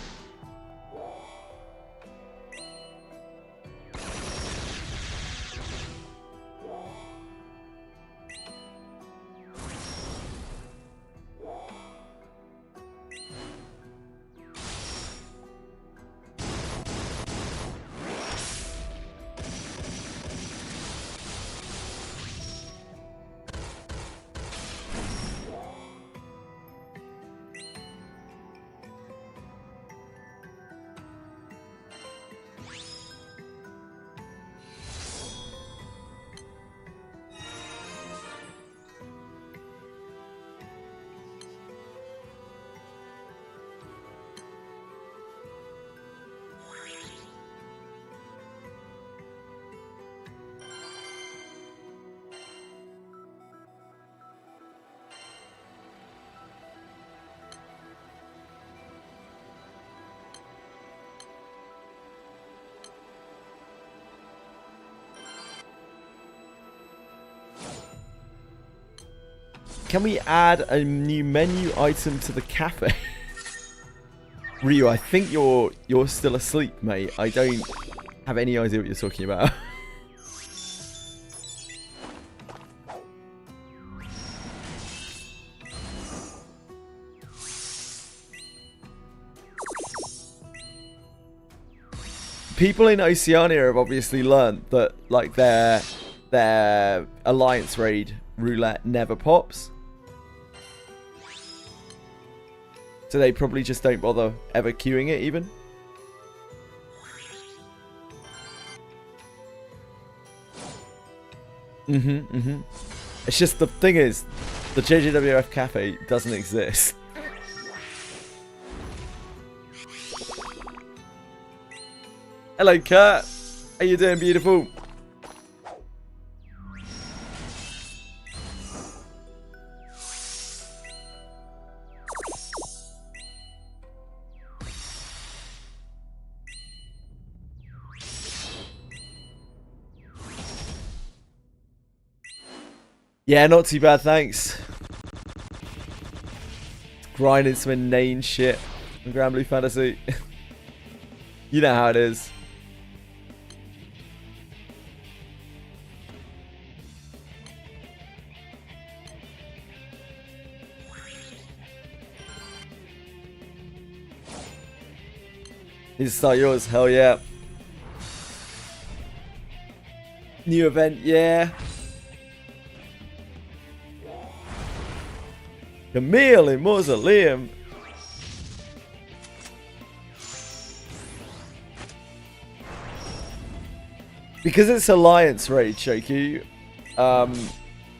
Can we add a new menu item to the cafe? Ryu, I think you're still asleep, mate. I don't have any idea what you're talking about. People in Oceania have obviously learned that like their Alliance raid roulette never pops. So they probably just don't bother ever queuing it even. It's just the thing is, the JJWF cafe doesn't exist. Hello, Kurt. How you doing, beautiful? Yeah, not too bad, thanks. Grinding some inane shit on GRANBLUE Fantasy. You know how it is. Need to start yours? Hell yeah. New event, yeah. Camille in Mausoleum. Because it's Alliance raid, Shoku,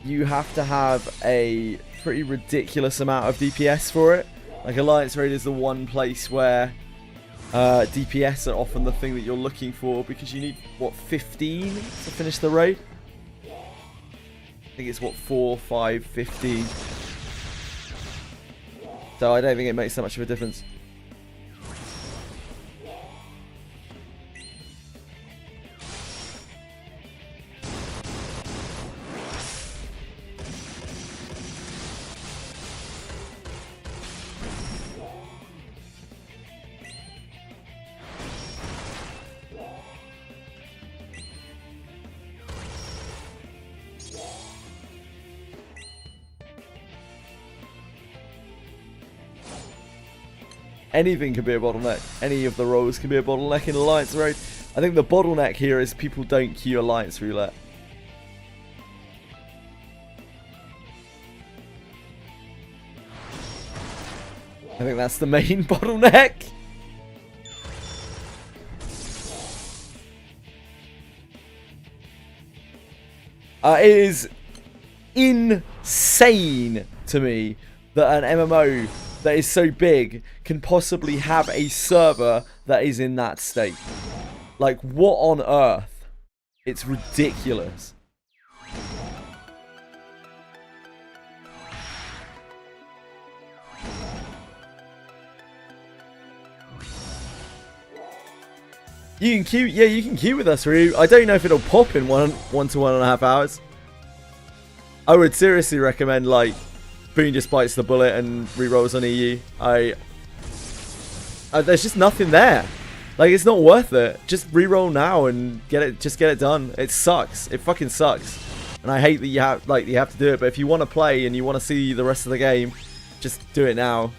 you have to have a pretty ridiculous amount of DPS for it. Like, Alliance raid is the one place where DPS are often the thing that you're looking for, because you need, what, 15 to finish the raid? I think it's, what, 4, 5, 15. So I don't think it makes that much of a difference. Anything can be a bottleneck. Any of the roles can be a bottleneck in Alliance Raid. I think the bottleneck here is people don't queue Alliance Roulette. I think that's the main bottleneck. It is insane to me that an MMO that is so big can possibly have a server that is in that state. Like, what on earth? It's ridiculous. You can queue, yeah, you can queue with us, Ryu. I don't know if it'll pop in one to 1.5 hours. I would seriously recommend, like, Boone just bites the bullet and re-rolls on EU. There's just nothing there. Like, it's not worth it. Just re-roll now and get it done. It sucks. It fucking sucks. And I hate that you have to do it. But if you want to play and you want to see the rest of the game, just do it now.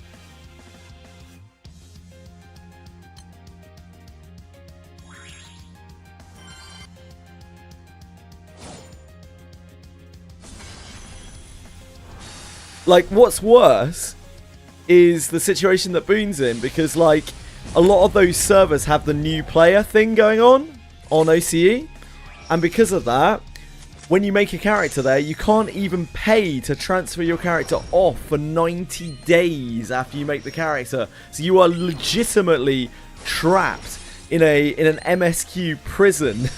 Like, what's worse is the situation that Boone's in, because, like, a lot of those servers have the new player thing going on OCE, and because of that, when you make a character there, you can't even pay to transfer your character off for 90 days after you make the character. So you are legitimately trapped in an MSQ prison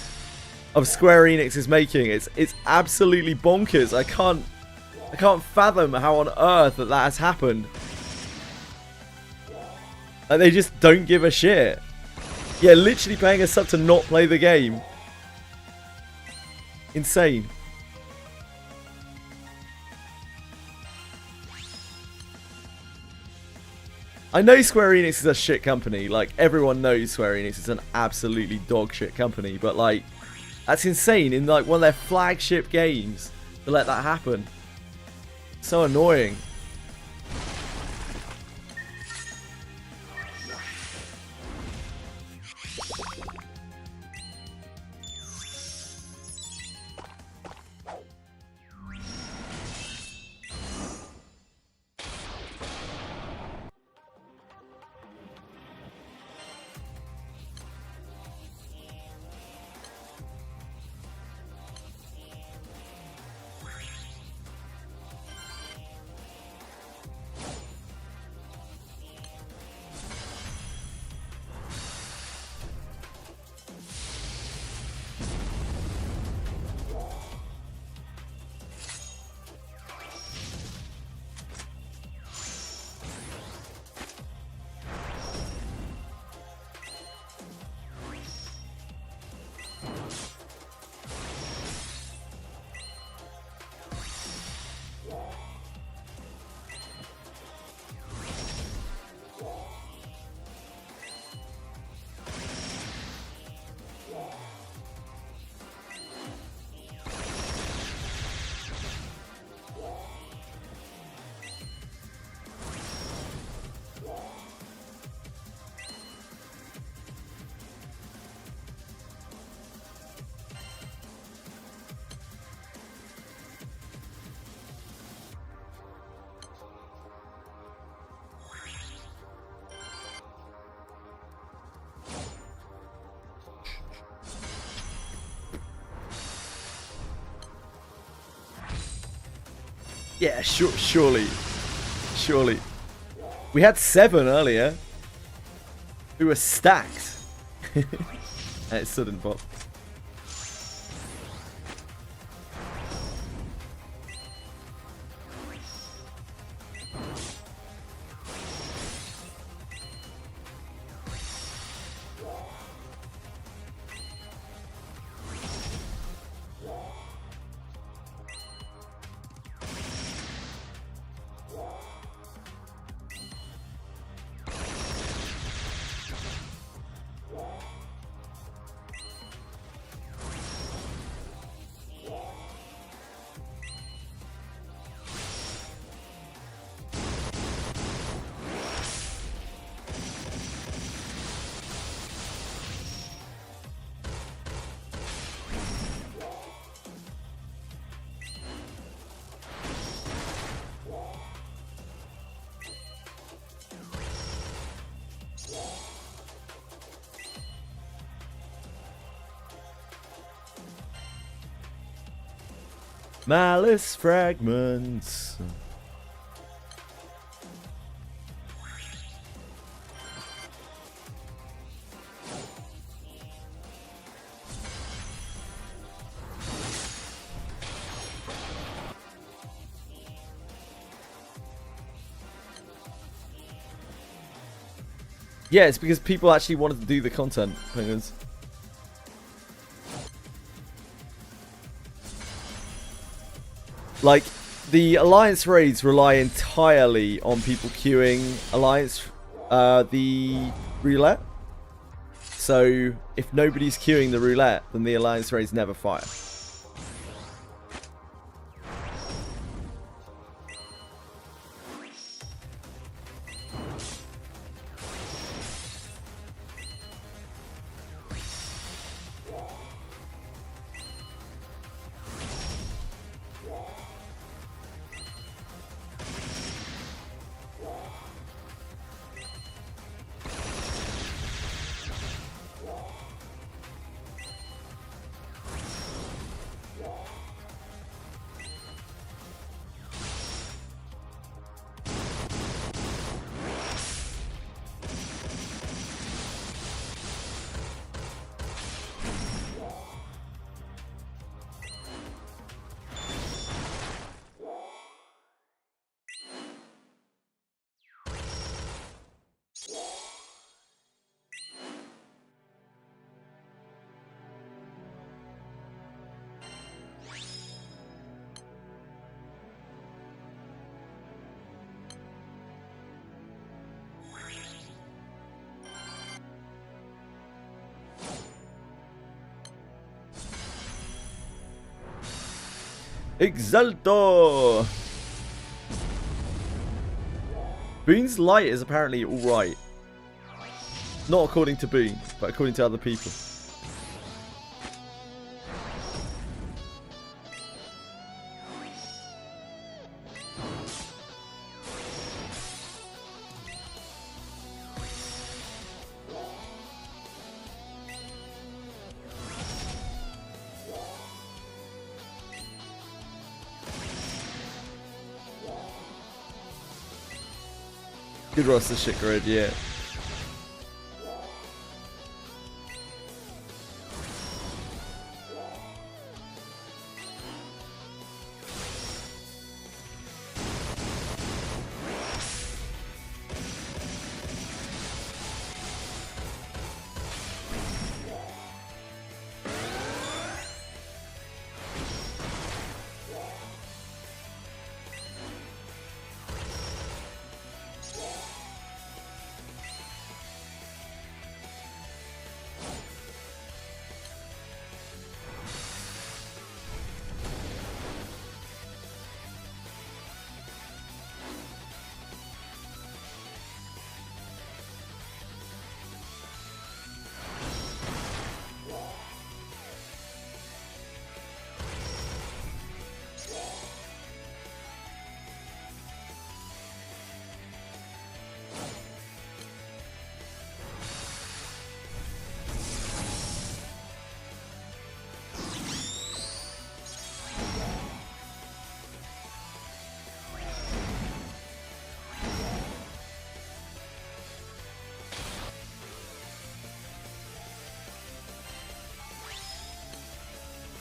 of Square Enix's making. It's absolutely bonkers. I can't fathom how on earth that has happened. Like, they just don't give a shit. Yeah, literally paying a sub to not play the game. Insane. I know Square Enix is a shit company. Like, everyone knows Square Enix is an absolutely dog shit company. But, like, that's insane in, like, one of their flagship games to let that happen. So annoying. Yeah, surely. Surely. We had 7 earlier. We were stacked. And it still didn't pop. Malice fragments. Yeah, it's because people actually wanted to do the content, Penguins. Like, the Alliance raids rely entirely on people queuing Alliance, the roulette. So, if nobody's queuing the roulette, then the Alliance raids never fire. Exalto! Boone's light is apparently alright. Not according to Boone, but according to other people. Good roster shit grid, yeah.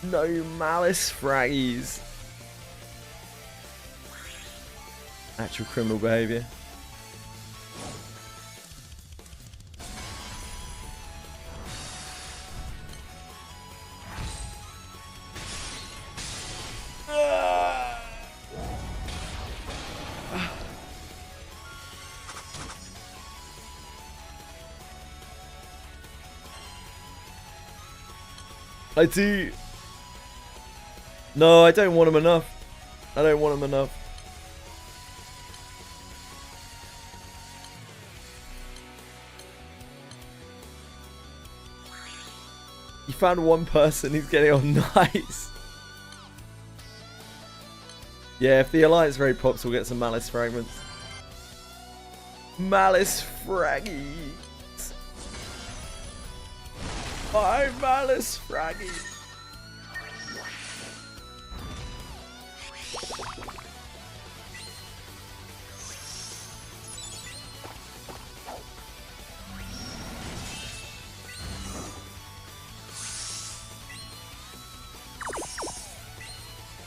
No malice fraggies. Actual criminal behaviour. I do. No, I don't want him enough. I don't want him enough. You found one person who's getting on nice. Yeah, if the Alliance raid pops, we'll get some Malice fragments. Malice fraggies. 5 Malice fraggies.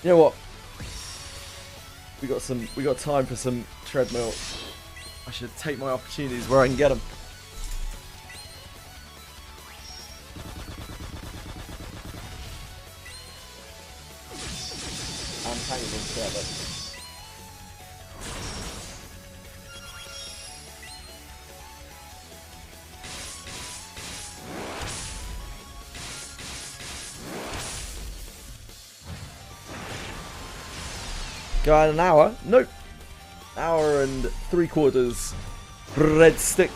You know what? We got time for some treadmill. I should take my opportunities where I can get them. I'm hanging on together. Go out an hour? Nope. Hour and 3/4 breadstick.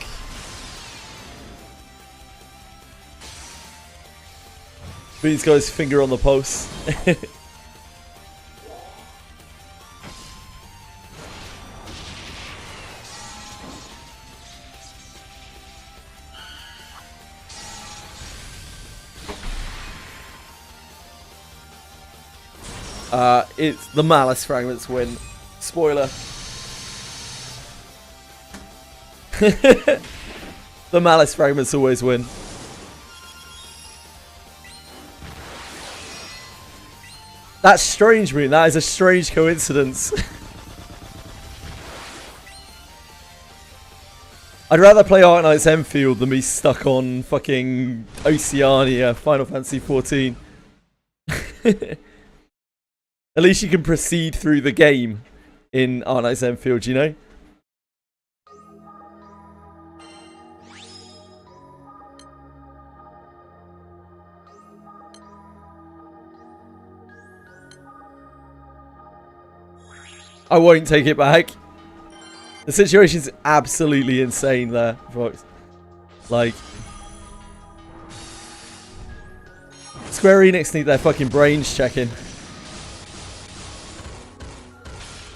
These guys finger on the pulse. It's the Malice fragments win. Spoiler. The Malice fragments always win. That's strange, Moon. That is a strange coincidence. I'd rather play Arknight's Enfield than be stuck on fucking Oceania Final Fantasy 14. At least you can proceed through the game in Arknight's Enfield, you know? I won't take it back. The situation's absolutely insane there, folks. Like, Square Enix need their fucking brains checking.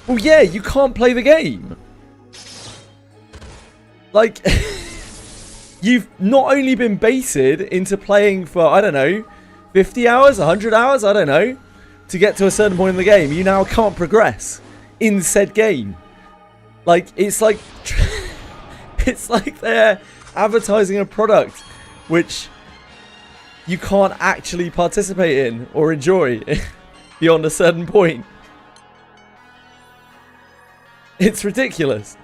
Well, yeah, you can't play the game. Like, you've not only been baited into playing for, I don't know, 50 hours, 100 hours, I don't know, to get to a certain point in the game. You now can't progress in said game. Like, it's like, it's like they're advertising a product which you can't actually participate in or enjoy beyond a certain point. It's ridiculous.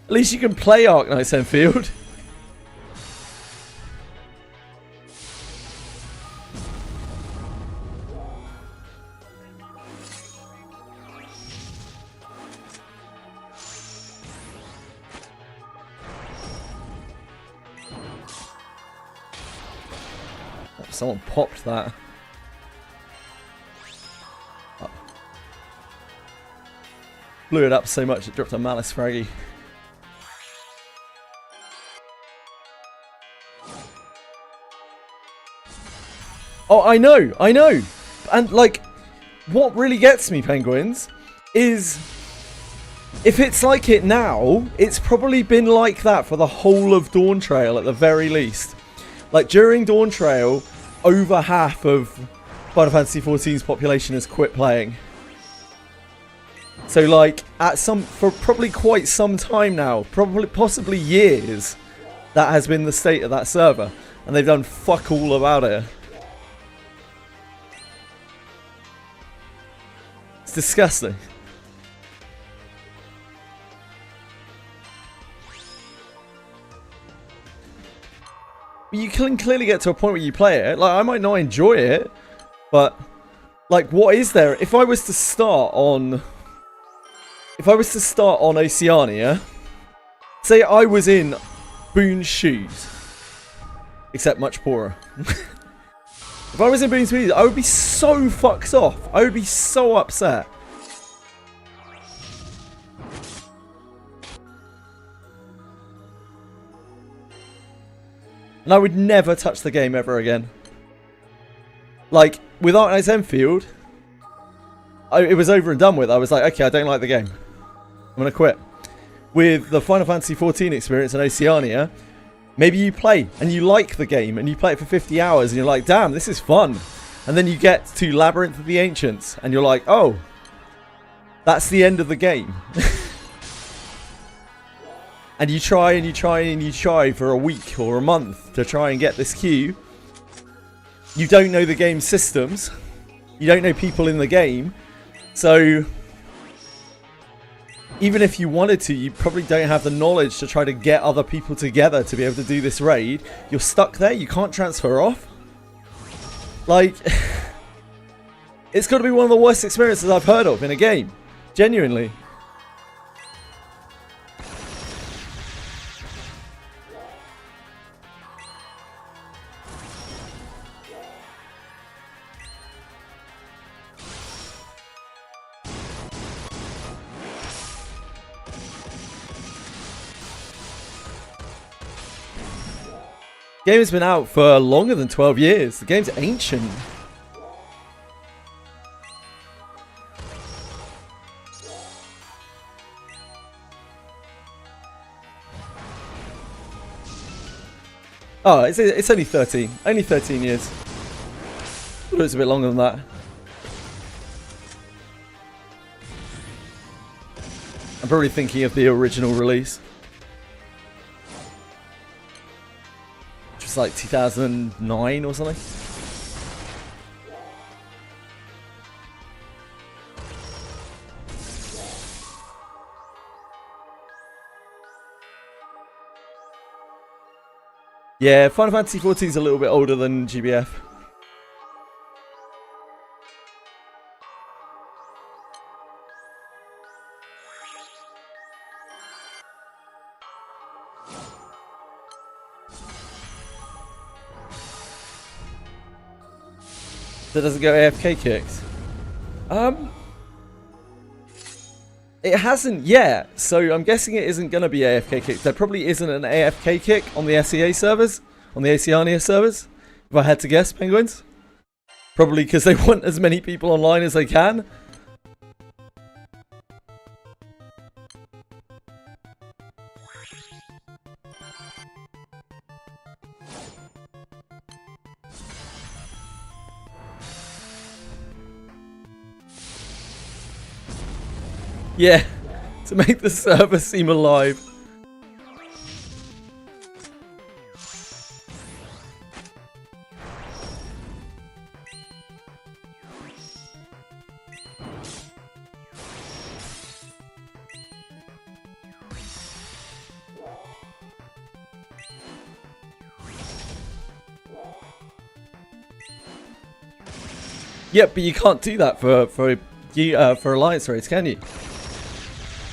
At least you can play Arknight's Enfield. Someone popped that. Blew it up so much it dropped a Malice fraggy. Oh, I know. And like, what really gets me, Penguins, is if it's like it now, it's probably been like that for the whole of Dawn Trail at the very least. Like, during Dawn Trail, over half of Final Fantasy XIV's population has quit playing. So, like, for probably quite some time now, possibly years, that has been the state of that server, and they've done fuck all about it. It's disgusting. You can clearly get to a point where you play it. Like, I might not enjoy it, but like, what is there? If I was to start on Oceania, say I was in Boone's shoes, except much poorer. If I was in Boone's shoes, I would be so fucked off. I would be so upset. And I would never touch the game ever again. Like, with Ark Knight's Enfield, it was over and done with. I was like, okay, I don't like the game. I'm going to quit. With the Final Fantasy XIV experience in Oceania, maybe you play and you like the game and you play it for 50 hours and you're like, damn, this is fun. And then you get to Labyrinth of the Ancients and you're like, oh, that's the end of the game. And you try and you try and you try for a week or a month to try and get this queue. You don't know the game's systems. You don't know people in the game. So, even if you wanted to, you probably don't have the knowledge to try to get other people together to be able to do this raid. You're stuck there. You can't transfer off. Like, it's got to be one of the worst experiences I've heard of in a game. Genuinely. The game has been out for longer than 12 years. The game's ancient. Oh, it's only 13. Only 13 years. I thought it was a bit longer than that. I'm probably thinking of the original release. It's like 2009 or something. Yeah, Final Fantasy XIV is a little bit older than GBF. That doesn't go AFK kicked. It hasn't yet, so I'm guessing it isn't going to be AFK kicked. There probably isn't an AFK kick on the SEA servers, on the Oceania servers, if I had to guess, Penguins. Probably because they want as many people online as they can. Yeah, to make the server seem alive. Yeah, but you can't do that for Alliance raids, can you?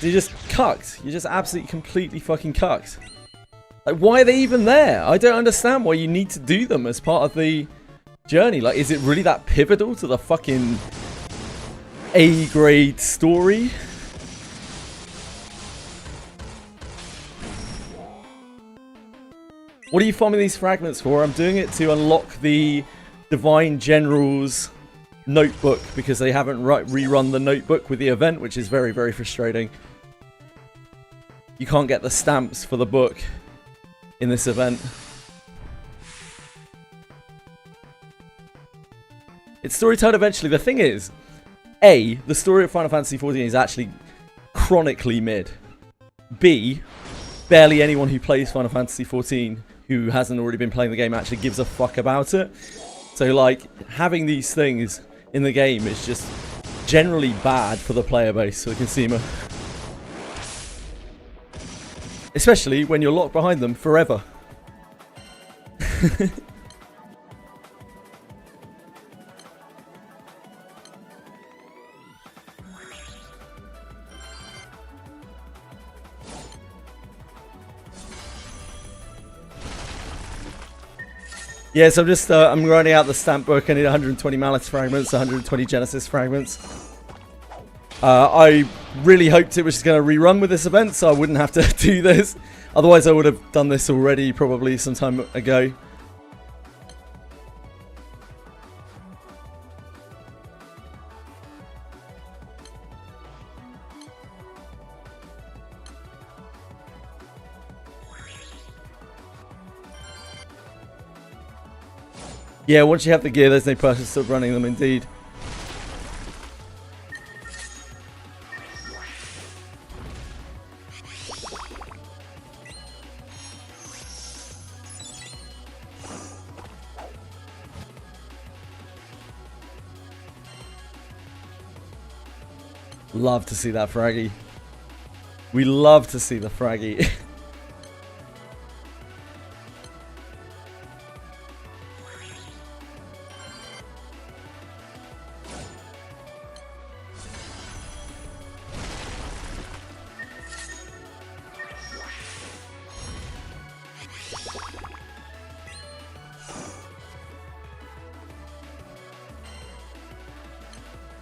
You're just cucked. You're just absolutely completely fucking cucked. Like, why are they even there? I don't understand why you need to do them as part of the journey. Like, is it really that pivotal to the fucking A-grade story? What are you farming these fragments for? I'm doing it to unlock the Divine General's notebook because they haven't rerun the notebook with the event, which is very, very frustrating. You can't get the stamps for the book in this event. It's storytelling eventually. The thing is, A, the story of Final Fantasy XIV is actually chronically mid. B, barely anyone who plays Final Fantasy XIV who hasn't already been playing the game actually gives a fuck about it. So like having these things in the game is just generally bad for the player base, for the consumer. Especially when you're locked behind them forever. Yeah, so I'm running out the stamp book. I need 120 Malice fragments, 120 Genesis fragments. I really hoped it was just going to rerun with this event, so I wouldn't have to do this. Otherwise, I would have done this already, probably some time ago. Yeah, once you have the gear, there's no purpose of running them, indeed. Love to see that fraggy. We love to see the fraggy.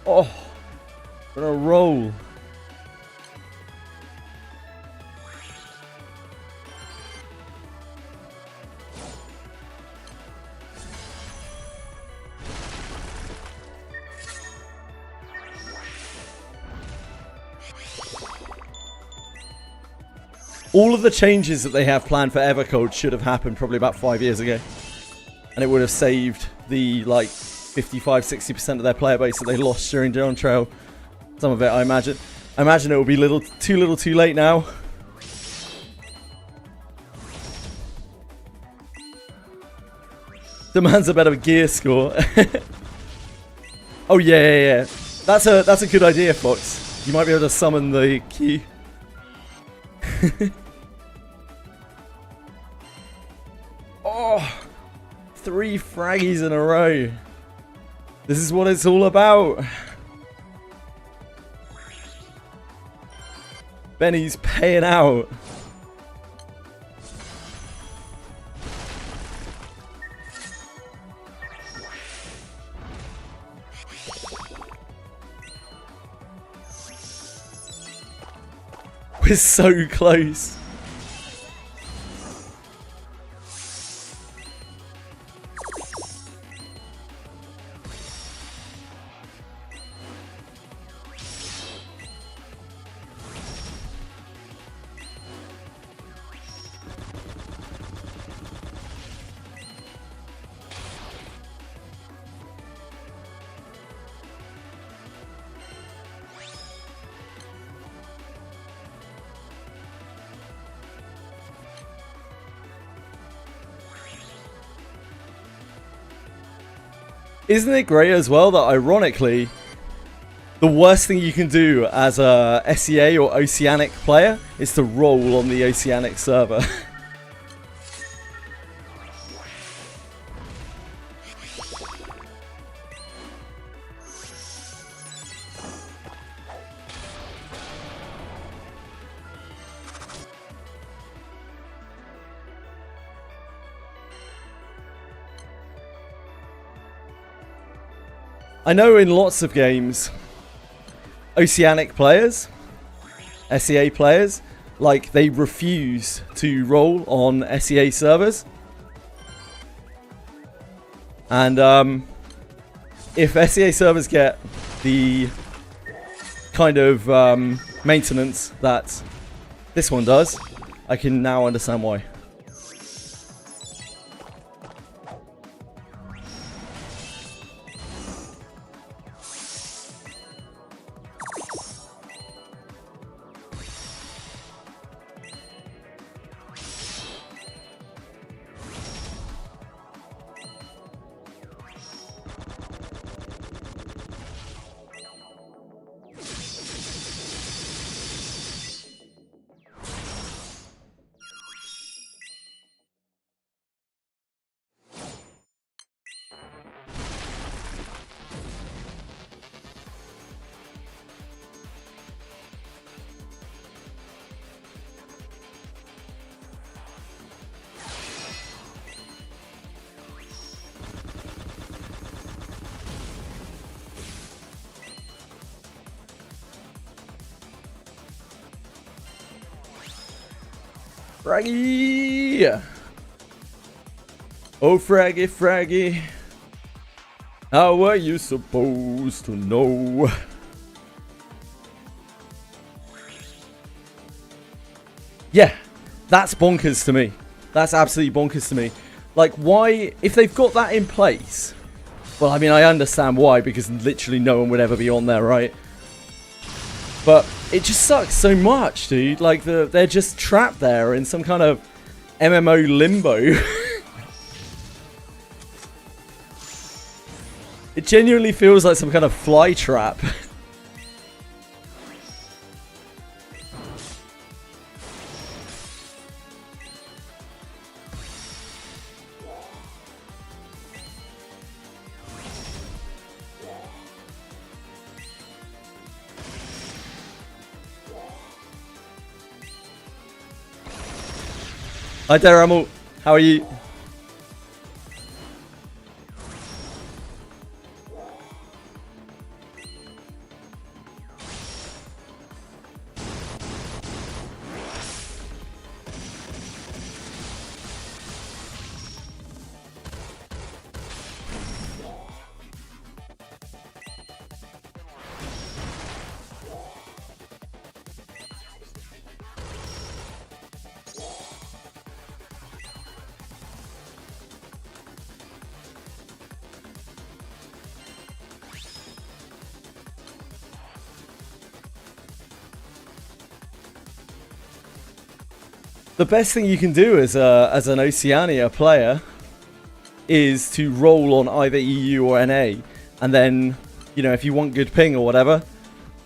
Oh, what a roll. All of the changes that they have planned for Evercode should have happened probably about 5 years ago. And it would have saved the, like, 55-60% of their player base that they lost during Dawn Trail. Some of it, I imagine. I imagine it will be too little too late now. Demands a better gear score. Oh yeah. That's a good idea, Fox. You might be able to summon the key. Oh, 3 fraggies in a row. This is what it's all about. Benny's paying out. We're so close. Isn't it great as well that, ironically, the worst thing you can do as a SEA or Oceanic player is to roll on the Oceanic server? I know in lots of games, Oceanic players, SEA players, like, they refuse to roll on SEA servers. And if SEA servers get the kind of maintenance that this one does, I can now understand why. Fraggy! Oh, Fraggy, Fraggy. How are you supposed to know? Yeah, that's bonkers to me. That's absolutely bonkers to me. Like, why, if they've got that in place, well, I mean, I understand why, because literally no one would ever be on there, right? But it just sucks so much, dude. Like, they're just trapped there in some kind of MMO limbo. It genuinely feels like some kind of fly trap. Hi there, Amel. How are you? The best thing you can do as an Oceania player is to roll on either EU or NA, and then, you know, if you want good ping or whatever,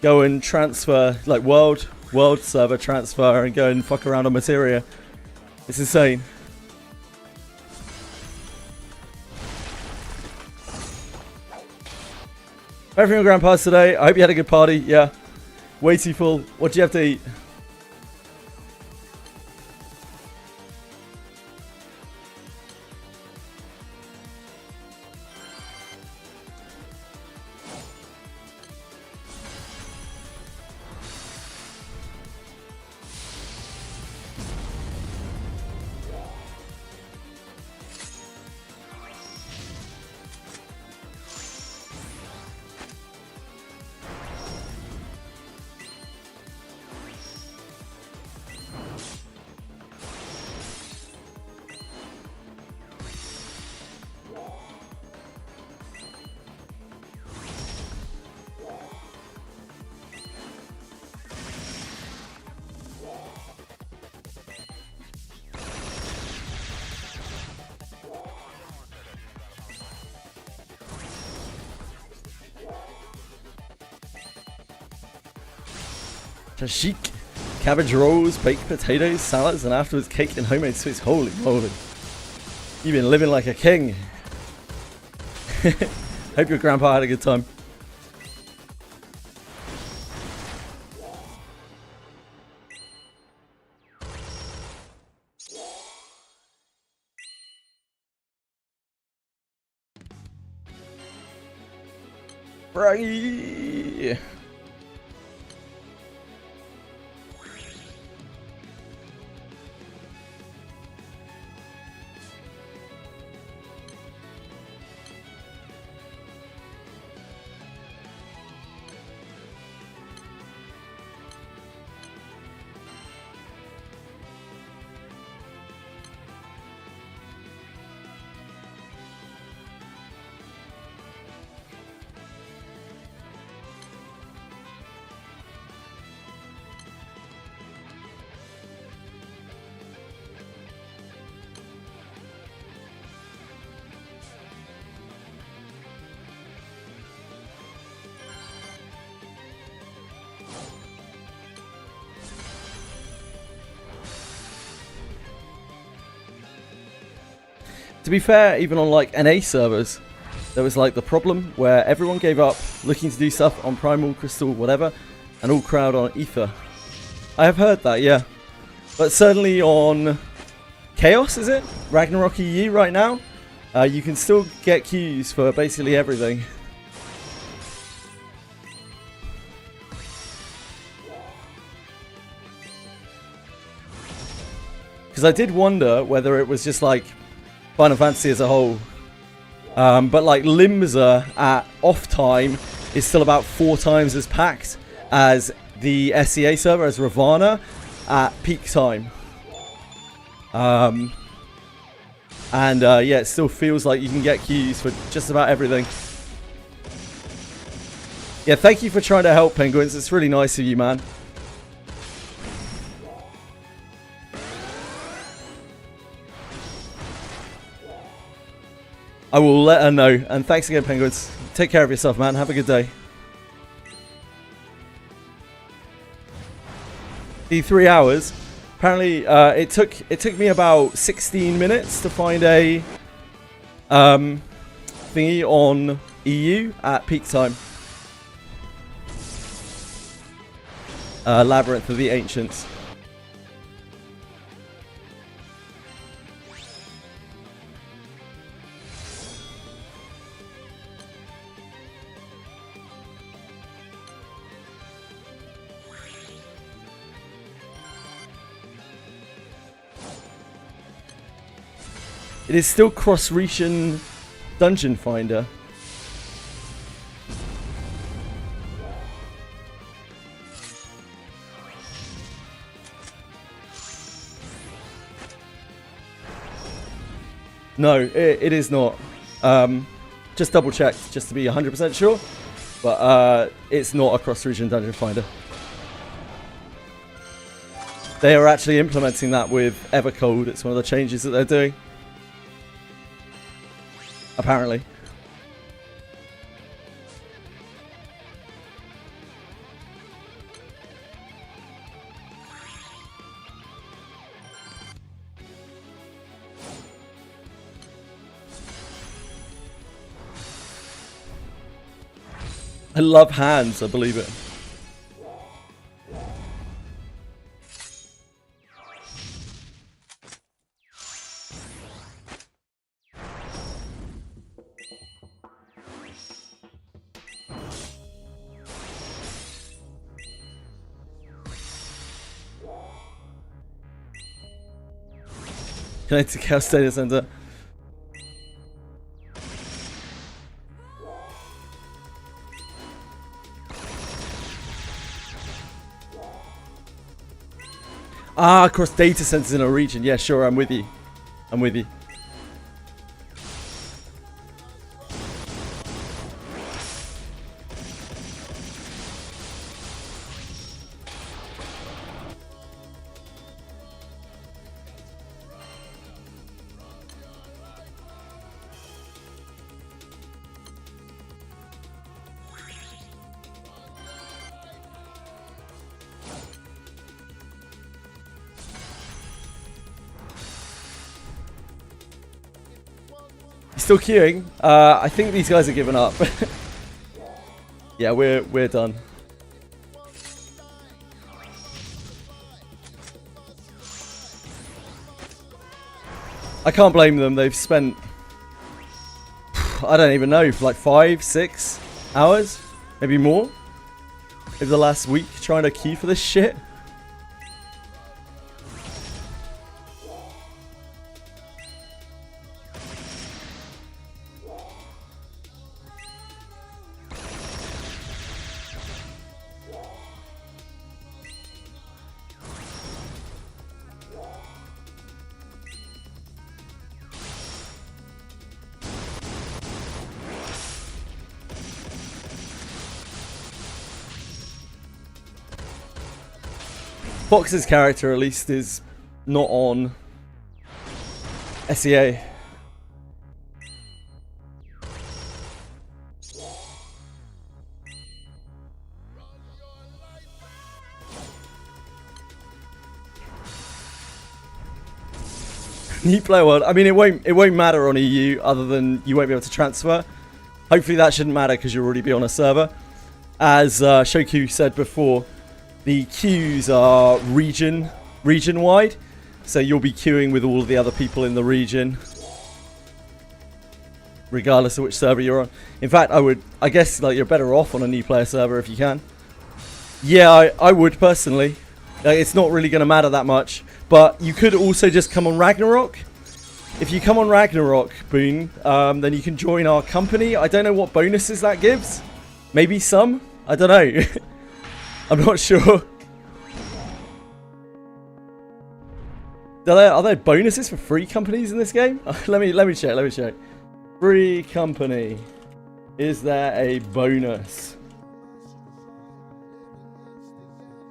go and transfer, like world server transfer, and go and fuck around on Materia. It's insane. Everything on Grand Pass today. I hope you had a good party. Yeah, way too full. What do you have to eat? Chic. Cabbage rolls, baked potatoes, salads, and afterwards cake and homemade sweets. Holy moly. You've been living like a king. Hope your grandpa had a good time. Braggy. To be fair, even on like NA servers, there was like the problem where everyone gave up looking to do stuff on Primal, Crystal, whatever, and all crowd on Ether. I have heard that, yeah. But certainly on Chaos, is it? Ragnarok EU right now, you can still get queues for basically everything. Because Because I did wonder whether it was just like Final Fantasy as a whole. But like Limsa at off time is still about 4 times as packed as the SEA server, as Ravana at peak time. And yeah, it still feels like you can get queues for just about everything. Yeah, thank you for trying to help, Penguins. It's really nice of you, man. I will let her know. And thanks again, Penguins. Take care of yourself, man. Have a good day. The 3 hours. Apparently, it took me about 16 minutes to find a thingy on EU at peak time. Labyrinth of the Ancients. It is still cross-region dungeon finder. No, it is not. Just double checked, just to be 100% sure. But it's not a cross-region dungeon finder. They are actually implementing that with Evercode. It's one of the changes that they're doing. Apparently. I love hands, I believe it. Connected to Chaos Data Center. Ah, across data centers in a region. Yeah, sure, I'm with you. I'm with you. Still queuing. I think these guys are giving up. Yeah, we're done. I can't blame them. They've spent, I don't even know, like 5, 6 hours, maybe more, over the last week trying to queue for this shit. Fox's character, at least, is not on SEA. New player world. I mean, it won't matter on EU, other than you won't be able to transfer. Hopefully, that shouldn't matter because you'll already be on a server. As Shoku said before, the queues are region-wide, so you'll be queuing with all of the other people in the region, regardless of which server you're on. In fact, I guess like you're better off on a new player server if you can. Yeah, I would personally. Like, it's not really going to matter that much. But you could also just come on Ragnarok. If you come on Ragnarok, Boone, then you can join our company. I don't know what bonuses that gives. Maybe some. I don't know. I'm not sure. Are there bonuses for free companies in this game? let me check. Free company. Is there a bonus?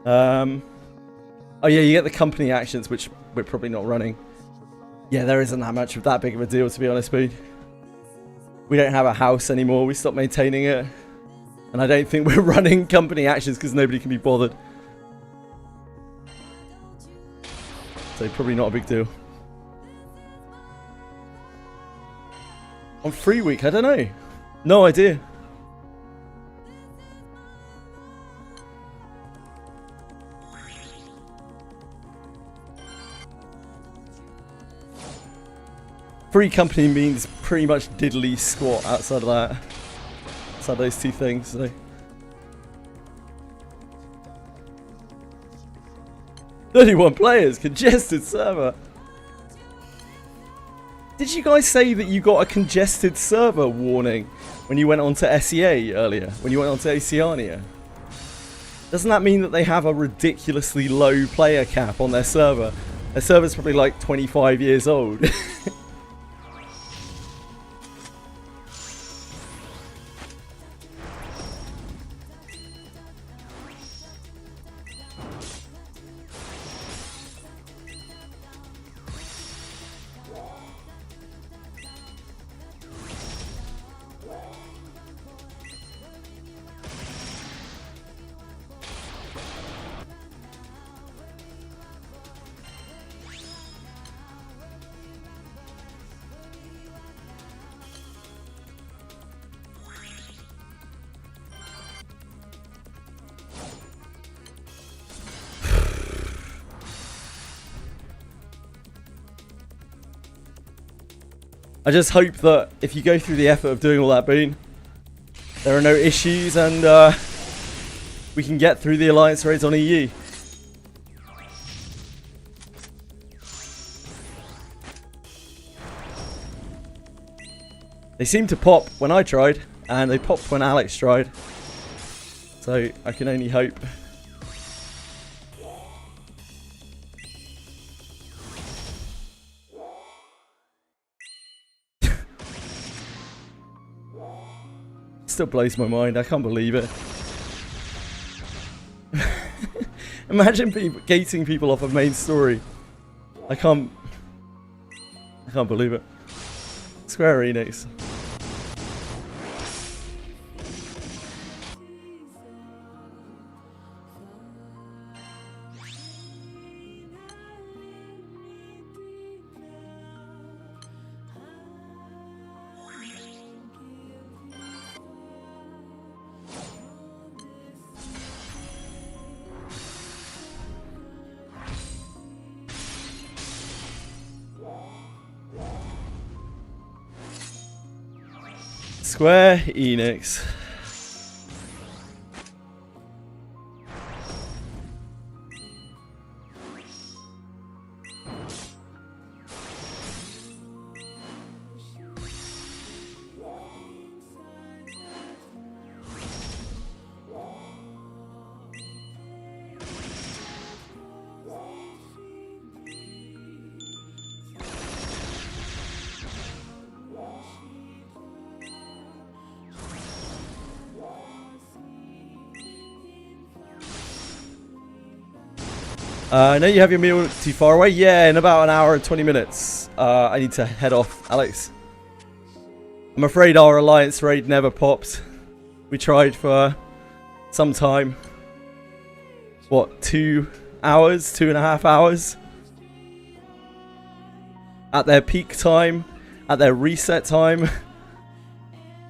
Oh yeah, you get the company actions, which we're probably not running. Yeah, there isn't that much of that big of a deal, to be honest, Boone. We don't have a house anymore. We stopped maintaining it. And I don't think we're running company actions because nobody can be bothered. So probably not a big deal. On free week, I don't know. No idea. Free company means pretty much diddly squat outside of that. Outside those two things, so. "31 players, congested server." Did you guys say that you got a congested server warning when you went on to SEA earlier? When you went on to Oceania? Doesn't that mean that they have a ridiculously low player cap on their server? Their server's probably like 25 years old. I just hope that if you go through the effort of doing all that, Boone, there are no issues and we can get through the alliance raids on EU. They seem to pop when I tried, and they popped when Alex tried. So I can only hope. Still blows my mind. I can't believe it. Imagine gating people off of main story. I can't believe it. Square Enix. Square Enix. I know you have your meal too far away. Yeah, in about an hour and 20 minutes. I need to head off, Alex. I'm afraid our alliance raid never popped. We tried for some time. What, 2 hours? 2.5 hours? At their peak time? At their reset time?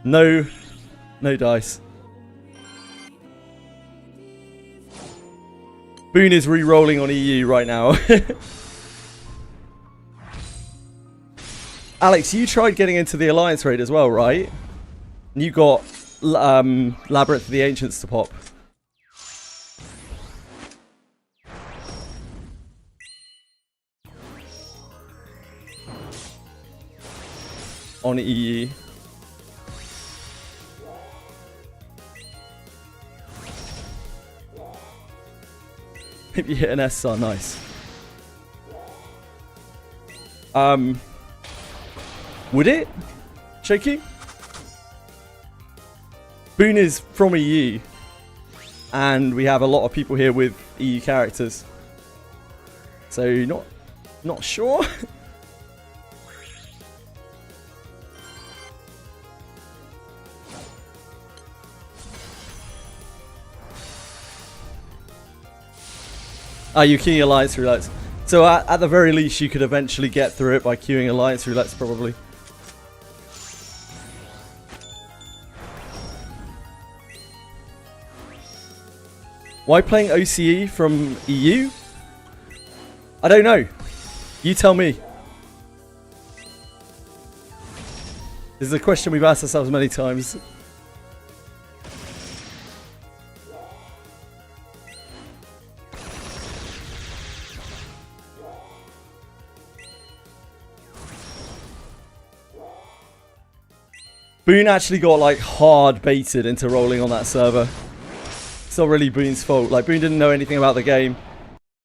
No dice. Boone is re-rolling on EU right now. Alex, you tried getting into the Alliance raid as well, right? And you got Labyrinth of the Ancients to pop. on EU. If you hit an S star, nice. Would it? Shaky? Boone is from EU. And we have a lot of people here with EU characters. So not sure. Are you queuing Alliance Roulettes? So at the very least, you could eventually get through it by queuing Alliance Roulettes, probably. Why playing OCE from EU? I don't know. You tell me. This is a question we've asked ourselves many times. Boone actually got like hard baited into rolling on that server. It's not really Boone's fault. Like, Boone didn't know anything about the game,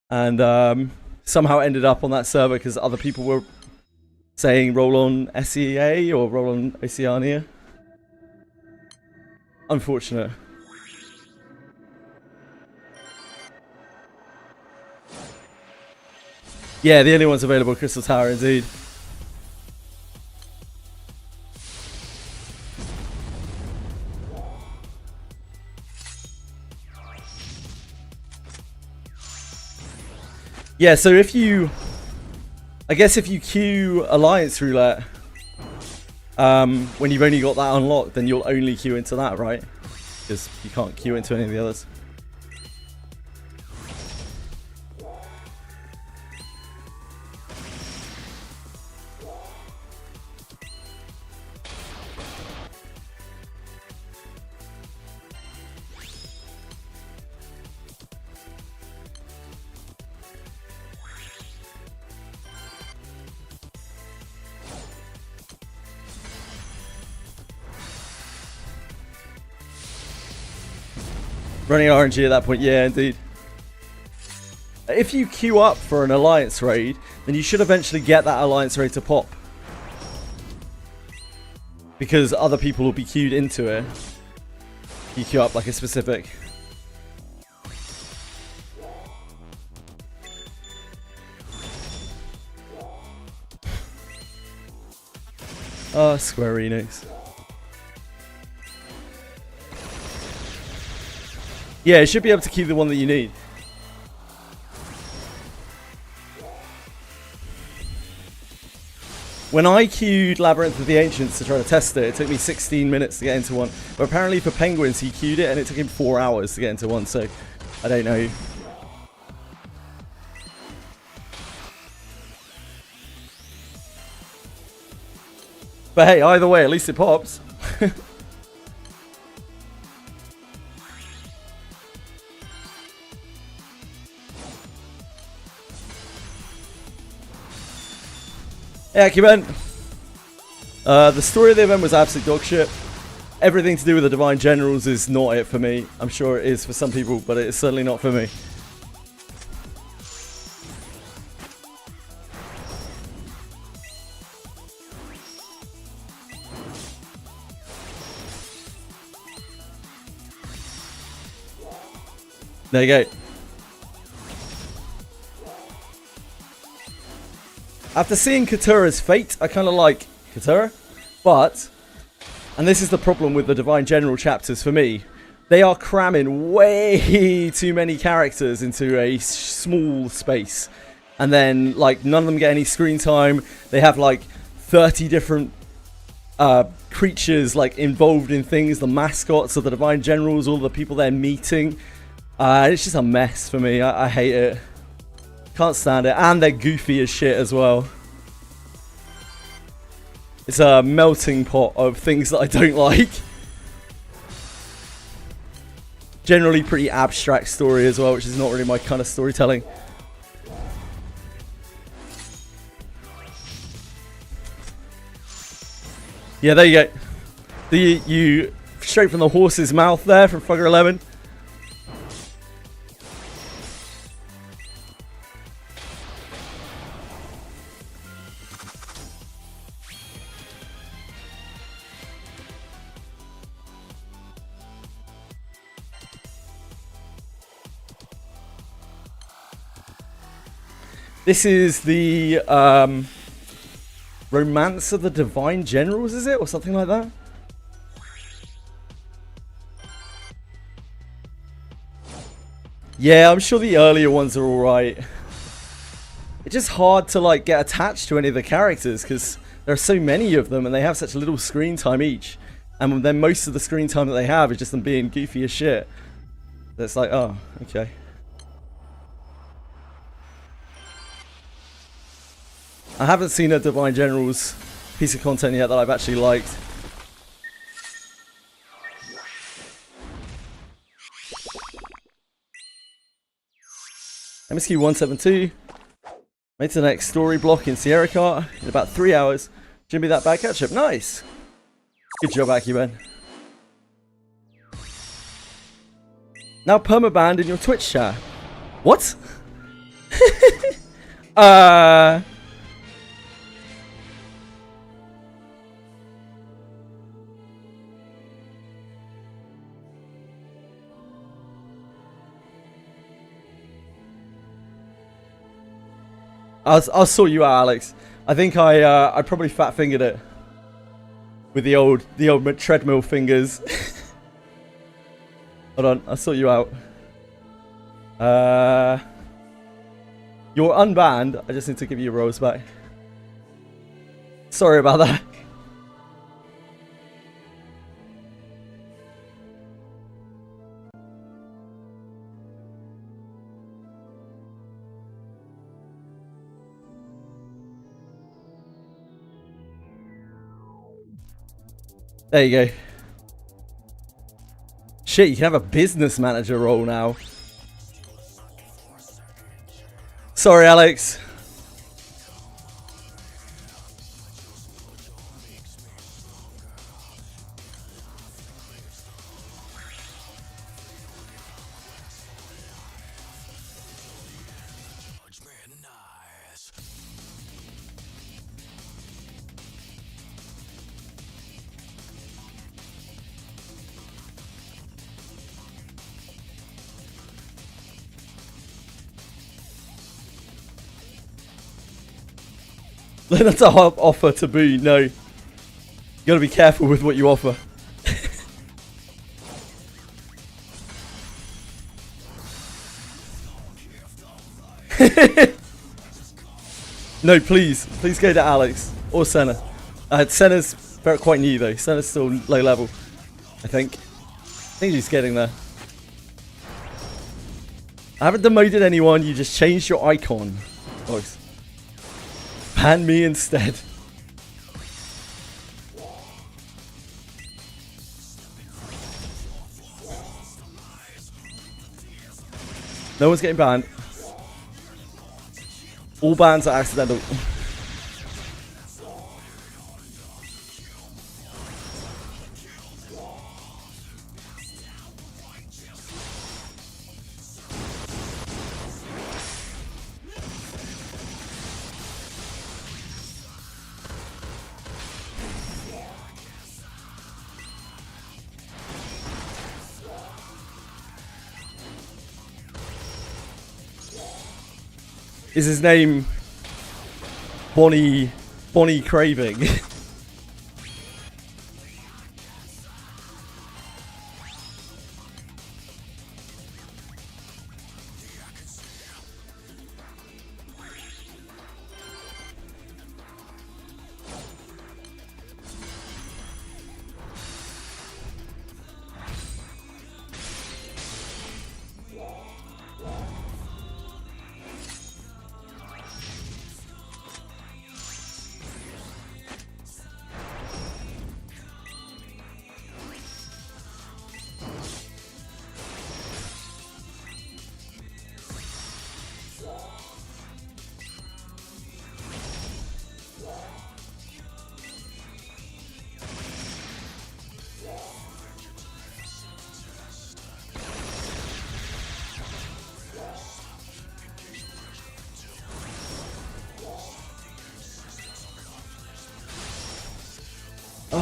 and somehow ended up on that server because other people were saying roll on SEA or roll on Oceania. Unfortunate. Yeah, the only ones available, Crystal Tower, indeed. Yeah, so if you... I guess if you queue Alliance Roulette, when you've only got that unlocked, then you'll only queue into that, right? Because you can't queue into any of the others. Running RNG at that point, yeah, indeed. If you queue up for an Alliance raid, then you should eventually get that Alliance raid to pop. Because other people will be queued into it. You queue up like a specific. Oh, Square Enix. Yeah, it should be able to keep the one that you need. When I queued Labyrinth of the Ancients to try to test it, it took me 16 minutes to get into one. But apparently for Penguins, he queued it and it took him 4 hours to get into one, so I don't know. But hey, either way, at least it pops. Yeah, Cuban. The story of the event was absolute dog shit. Everything to do with the Divine Generals is not it for me. I'm sure it is for some people, but it's certainly not for me. There you go. After seeing Katura's fate, I kind of like Katura, but, and this is the problem with the Divine General chapters for me, they are cramming way too many characters into a small space, and then like none of them get any screen time. They have like 30 different creatures like involved in things, the mascots of the Divine Generals, all the people they're meeting. It's just a mess for me. I hate it. Can't stand it. And they're goofy as shit as well. It's a melting pot of things that I don't like. Generally pretty abstract story as well, which is not really my kind of storytelling. Yeah, there you go. You straight from the horse's mouth there from Frogger 11. This is the Romance of the Divine Generals, is it? Or something like that? Yeah, I'm sure the earlier ones are alright. It's just hard to like get attached to any of the characters because there are so many of them and they have such little screen time each. And then most of the screen time that they have is just them being goofy as shit. That's like, oh, okay. I haven't seen a Divine Generals piece of content yet that I've actually liked. MSQ 172. Made to the next story block in Sierra Kart in about 3 hours. Shouldn't be that bad catch up. Nice. Good job, Akiben. Now permabanned in your Twitch chat. What? I'll sort you out, Alex. I think I probably fat fingered it with the old treadmill fingers. Hold on, I'll sort you out. You're unbanned. I just need to give you your rolls back. Sorry about that. There you go. Shit, you can have a business manager role now. Sorry, Alex. That's a hard offer to be. No. You gotta be careful with what you offer. No, please. Please go to Alex. Or Senna. Senna's quite new though. Senna's still low level. I think he's getting there. I haven't demoted anyone. You just changed your icon. Nice. Ban me instead. No one's getting banned. All bans are accidental. Is his name Bonnie Craving?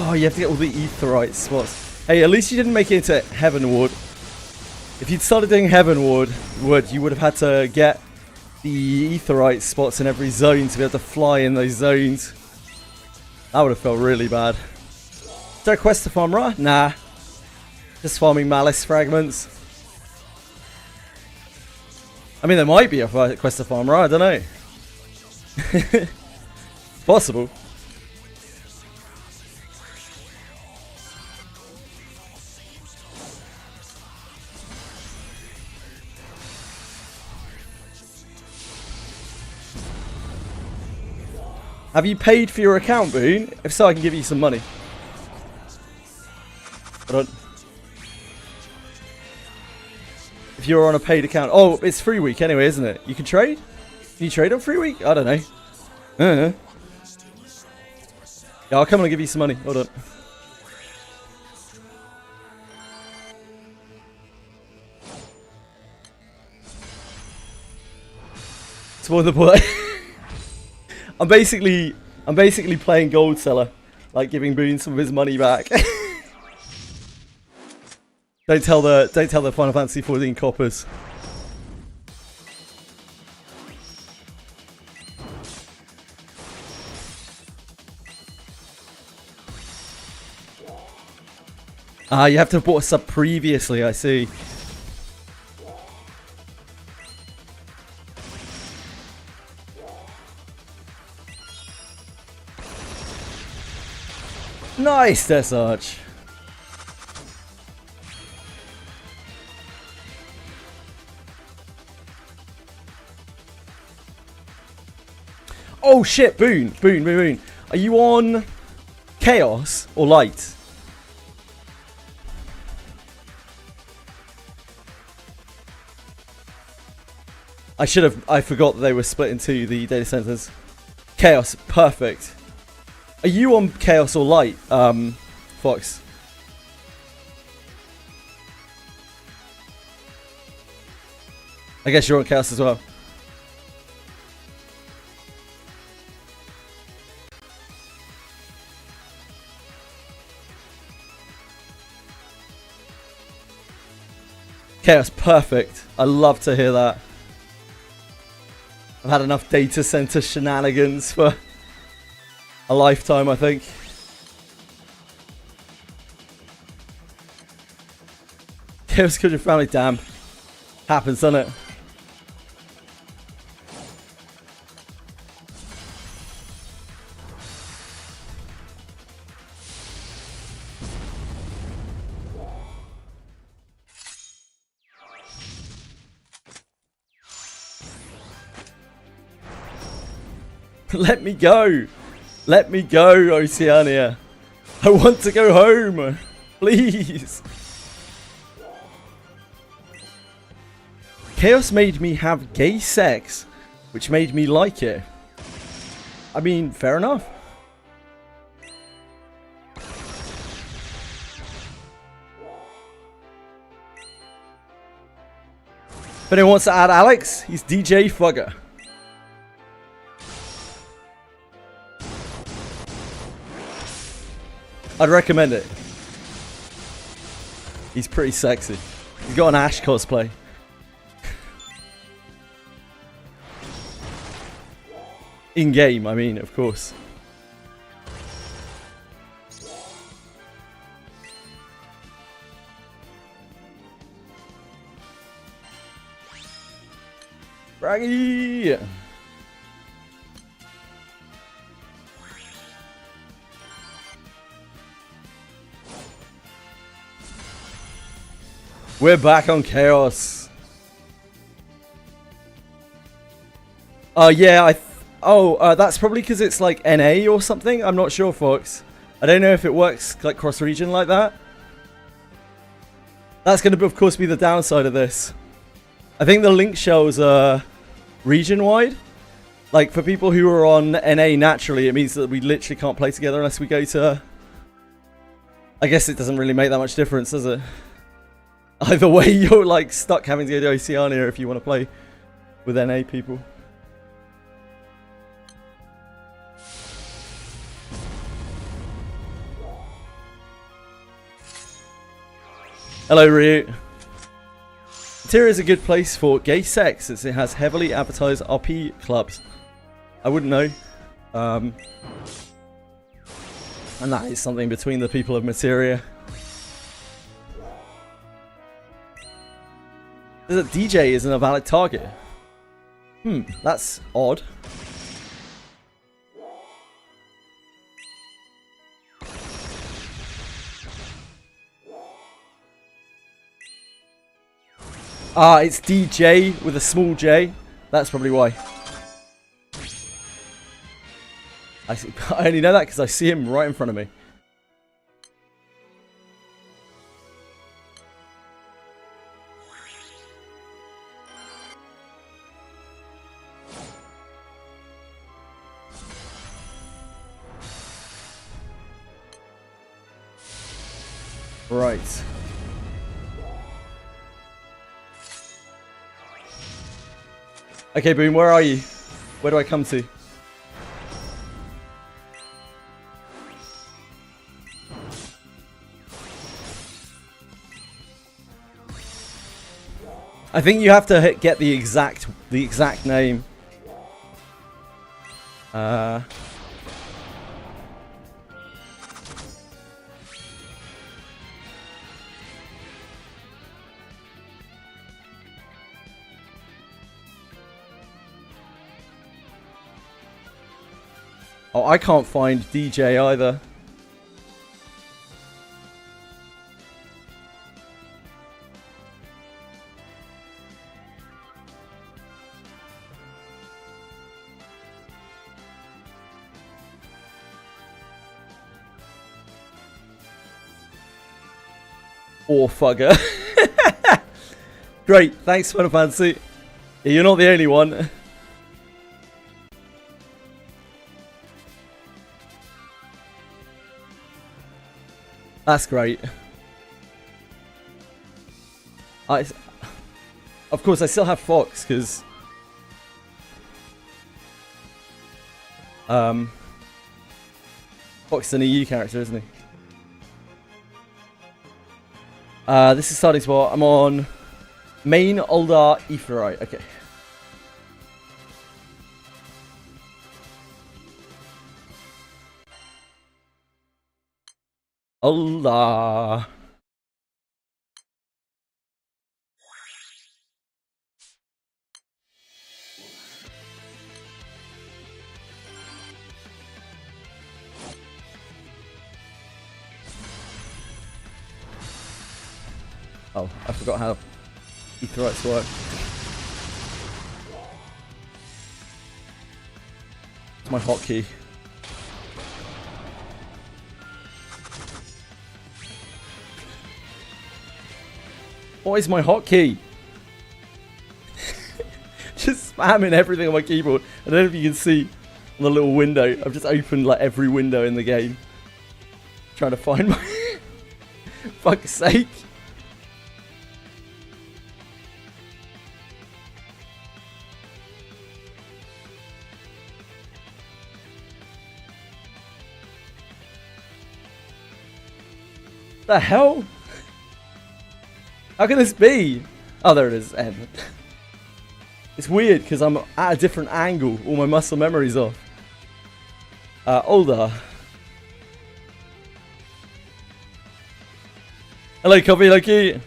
Oh, you have to get all the Aetheryte spots. Hey, at least you didn't make it into Heavenward. If you'd started doing Heavenward, you would have had to get the Aetheryte spots in every zone to be able to fly in those zones. That would have felt really bad. Is there a quest to farm Ra? Nah. Just farming Malice fragments. I mean, there might be a quest to farm Ra, I don't know. Possible. Have you paid for your account, Boone? If so, I can give you some money. Hold on. If you're on a paid account. Oh, it's free week anyway, isn't it? You can trade? Can you trade on free week? I don't know. Yeah, I'll come and give you some money. Hold on. Spoil the boy. I'm basically playing Gold Seller, like giving Boone some of his money back. Don't tell the Final Fantasy 14 coppers. Ah, you have to have bought a sub previously, I see. Nice, Desarch. Oh shit, Boone. Are you on Chaos or Light? I forgot that they were split into the data centers. Chaos, perfect. Are you on Chaos or Light, Fox? I guess you're on Chaos as well. Chaos, perfect. I love to hear that. I've had enough data center shenanigans for a lifetime, I think. Chaos killed your family, damn. Happens, doesn't it? Let me go! Let me go, Oceania! I want to go home! Please! Chaos made me have gay sex, which made me like it. I mean, fair enough. If anyone wants to add Alex, he's DJ Fugger. I'd recommend it. He's pretty sexy. He's got an Ash cosplay. In game, I mean, of course. Braggy! We're back on Chaos. Yeah, that's probably because it's like NA or something. I'm not sure, Fox. I don't know if it works like cross-region like that. That's going to, of course, be the downside of this. I think the link shells are region-wide. Like, for people who are on NA naturally, it means that we literally can't play together unless we go to... I guess it doesn't really make that much difference, does it? Either way, you're like stuck having to go to Oceania if you want to play with NA people. Hello, Ryu. Materia is a good place for gay sex as it has heavily advertised RP clubs. I wouldn't know. And that is something between the people of Materia. There's a DJ isn't a valid target. That's odd. Ah, it's DJ with a small J. That's probably why. I only know that because I see him right in front of me. Right. Okay, Boom, where are you? Where do I come to? I think you have to get the exact name. Oh, I can't find DJ either. Or fugger. Great, thanks Final Fantasy. Yeah, you're not the only one. That's great. Of course, I still have Fox because Fox is an EU character, isn't he? This is starting spot. I'm on main Uldar Aetheryte. Okay. Uldar. Oh, I forgot how Aetherites work. It's my hotkey. What is my hotkey? Just spamming everything on my keyboard. I don't know if you can see on the little window. I've just opened like every window in the game. Trying to find my... Fuck's sake. The hell? How can this be? Oh, there it is. N. It's weird because I'm at a different angle. All my muscle memory's off. Older. Hello, Copy Loki.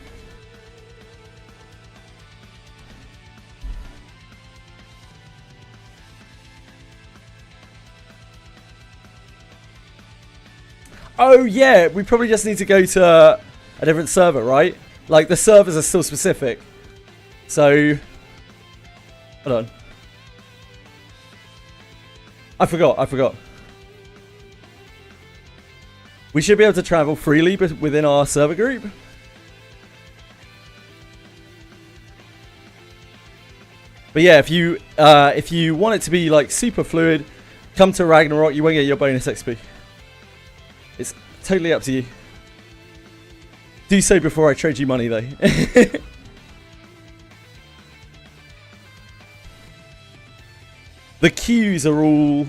Oh yeah, we probably just need to go to a different server, right? Like the servers are still specific. So, hold on. I forgot. We should be able to travel freely within our server group. But yeah, if you want it to be like super fluid, come to Ragnarok. You won't get your bonus XP. It's totally up to you. Do so before I trade you money, though. The queues are all...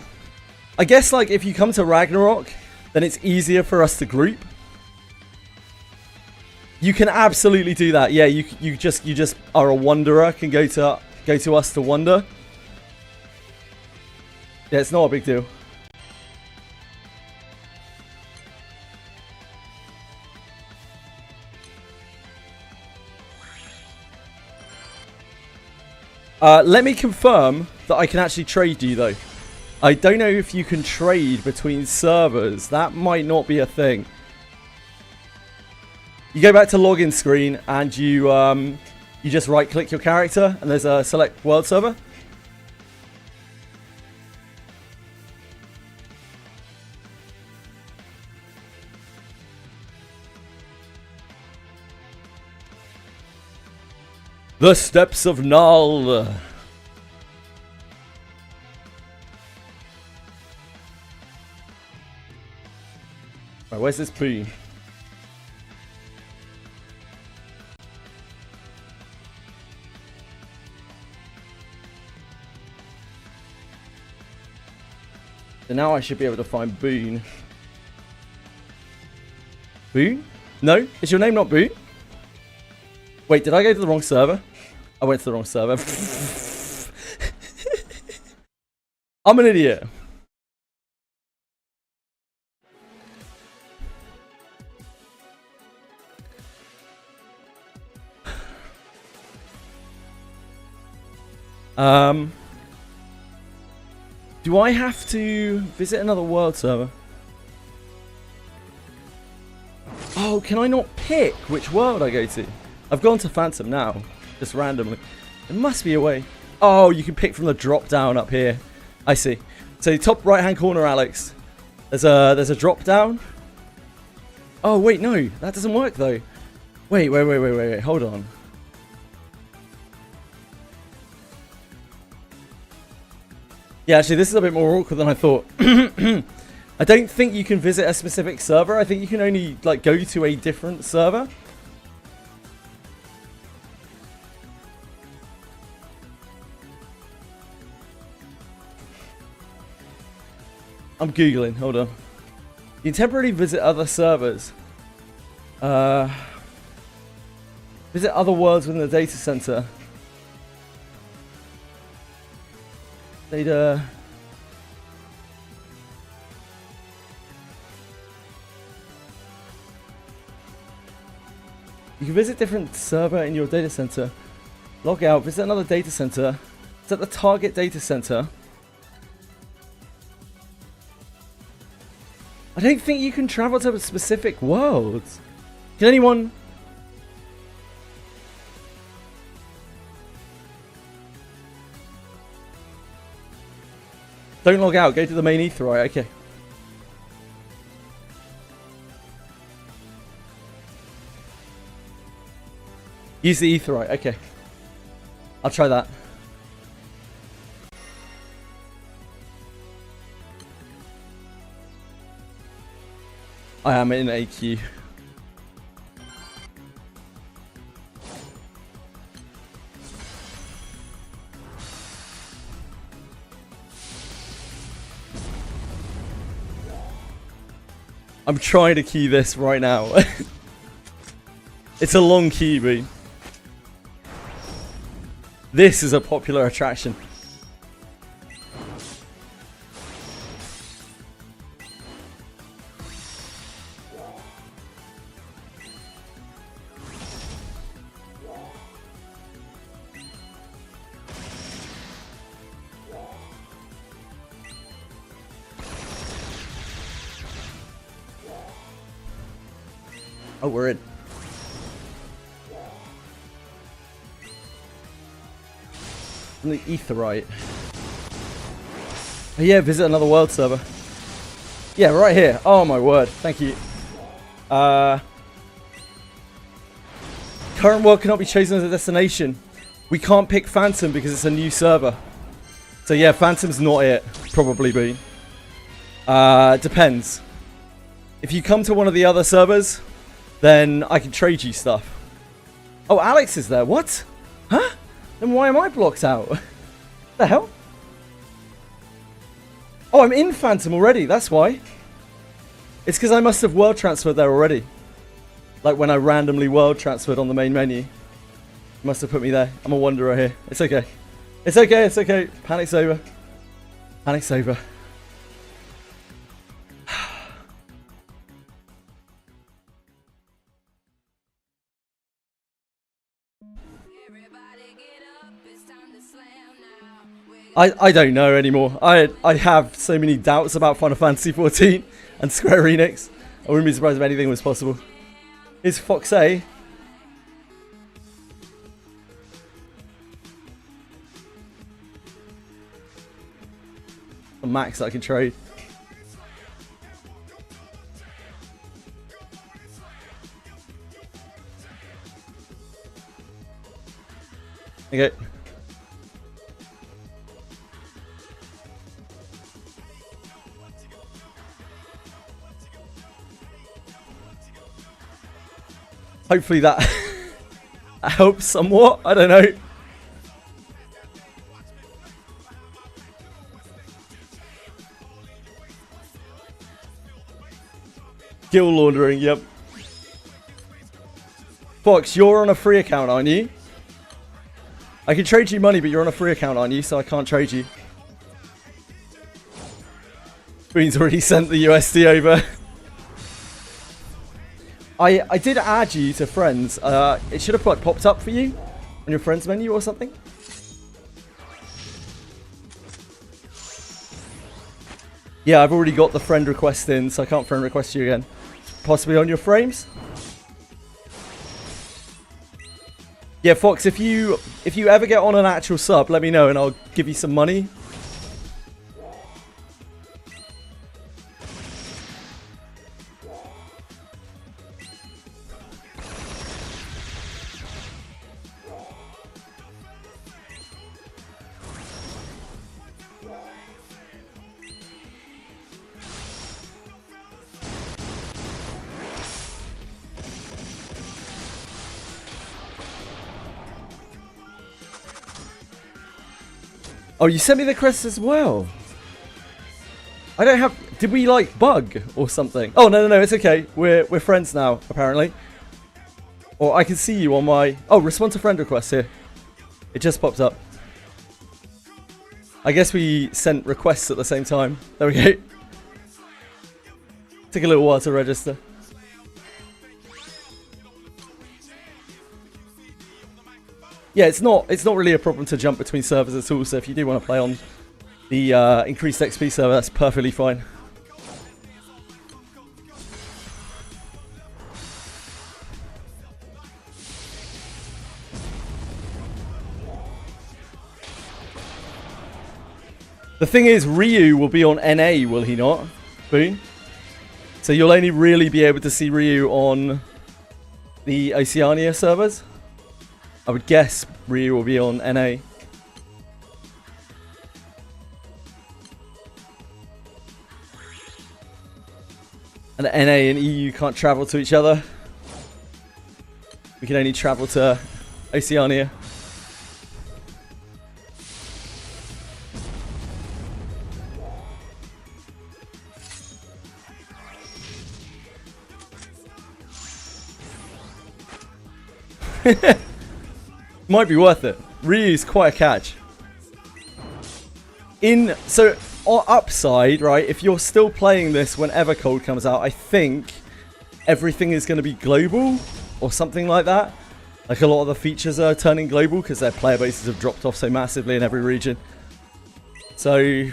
I guess, like, if you come to Ragnarok, then it's easier for us to group. You can absolutely do that. Yeah, you just are a wanderer. Can go to us to wander. Yeah, it's not a big deal. Let me confirm that I can actually trade you though. I don't know if you can trade between servers. That might not be a thing. You go back to login screen and you just right click your character and there's a select world server. The Steps of Null. Right, where's this boon? So now I should be able to find Boone. Boone? No? Is your name not Boone? Wait, did I go to the wrong server? I went to the wrong server. I'm an idiot. Do I have to visit another world server? Oh, can I not pick which world I go to? I've gone to Phantom now, just randomly. There must be a way. Oh, you can pick from the drop down up here. I see. So top right hand corner, Alex. There's a drop down. Oh wait, no, that doesn't work though. Wait. Hold on. Yeah, actually, this is a bit more awkward than I thought. I don't think you can visit a specific server. I think you can only like go to a different server. I'm Googling, hold on. You can temporarily visit other servers. Visit other worlds within the data center. Data. You can visit different server in your data center. Log out, visit another data center. Set the target data center. I don't think you can travel to specific worlds. Can anyone... Don't log out, go to the main Aetheryte, okay. Use the Aetheryte, okay. I'll try that. I am in AQ. I'm trying to key this right now. It's a long key, B. This is a popular attraction. Oh, we're in. And the Aetheryte. Oh yeah, visit another world server. Yeah, right here. Oh my word. Thank you. Current world cannot be chosen as a destination. We can't pick Phantom because it's a new server. So yeah, Phantom's not it. Probably be. Depends. If you come to one of the other servers, then I can trade you stuff. Oh, Alex is there. What? Huh? Then why am I blocked out? The hell? Oh, I'm in Phantom already. That's why. It's because I must have world transferred there already. Like when I randomly world transferred on the main menu. Must have put me there. I'm a wanderer here. It's okay. It's okay, it's okay. Panic's over. Panic's over. I don't know anymore. I have so many doubts about Final Fantasy 14 and Square Enix. I wouldn't be surprised if anything was possible. Here's Fox A. A max that I can trade. Okay. Hopefully that helps somewhat. I don't know. Guild laundering, yep. Fox, you're on a free account, aren't you? I can trade you money, but you're on a free account, aren't you? So I can't trade you. Spoon's already sent the USD over. I did add you to friends. It should have like popped up for you on your friends menu or something. Yeah, I've already got the friend request in, so I can't friend request you again. Possibly on your frames. Yeah, Fox, if you ever get on an actual sub, let me know and I'll give you some money. Oh, you sent me the crest as well. I don't have... Did we, like, bug or something? Oh, no, it's okay. We're friends now, apparently. Or I can see you on my... Oh, respond to friend request here. It just popped up. I guess we sent requests at the same time. There we go. Took a little while to register. Yeah, it's not really a problem to jump between servers at all, so if you do want to play on the increased XP server, that's perfectly fine. The thing is, Ryu will be on NA, will he not? Boon? So you'll only really be able to see Ryu on the Oceania servers? I would guess Ryu will be on NA. And NA and EU can't travel to each other. We can only travel to Oceania. Might be worth it. Ryu's quite a catch. So on upside, right, if you're still playing this when Evercold comes out, I think everything is going to be global or something like that. Like a lot of the features are turning global because their player bases have dropped off so massively in every region. So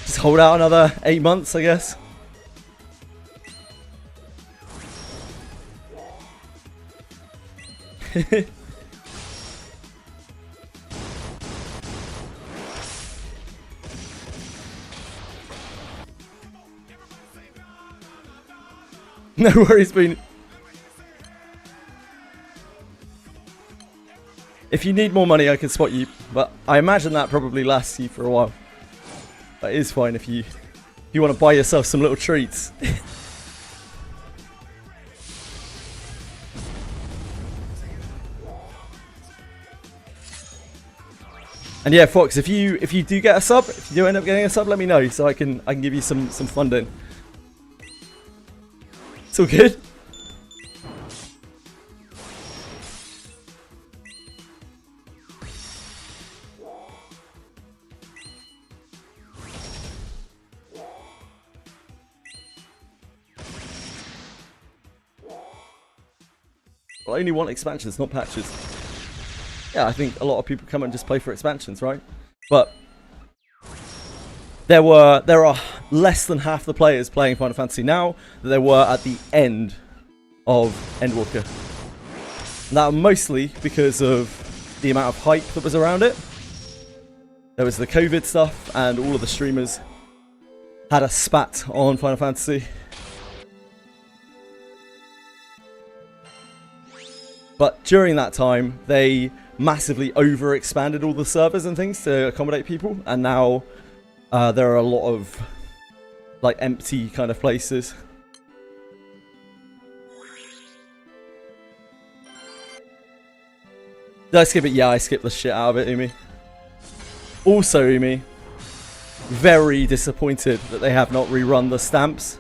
just hold out another 8 months, I guess. No worries, Boone. If you need more money, I can spot you, but I imagine that probably lasts you for a while. That is fine if you want to buy yourself some little treats. And yeah, Fox, if you do get a sub, if you do end up getting a sub, let me know so I can give you some funding. It's all good. I only want expansions, not patches. Yeah, I think a lot of people come and just play for expansions, right? But there are less than half the players playing Final Fantasy now than there were at the end of Endwalker. And that mostly because of the amount of hype that was around it. There was the COVID stuff, and all of the streamers had a spat on Final Fantasy. But during that time, they massively overexpanded all the servers and things to accommodate people, and now there are a lot of like empty kind of places. Did I skip it? Yeah, I skipped the shit out of it, Umi. Also, Umi, very disappointed that they have not rerun the stamps.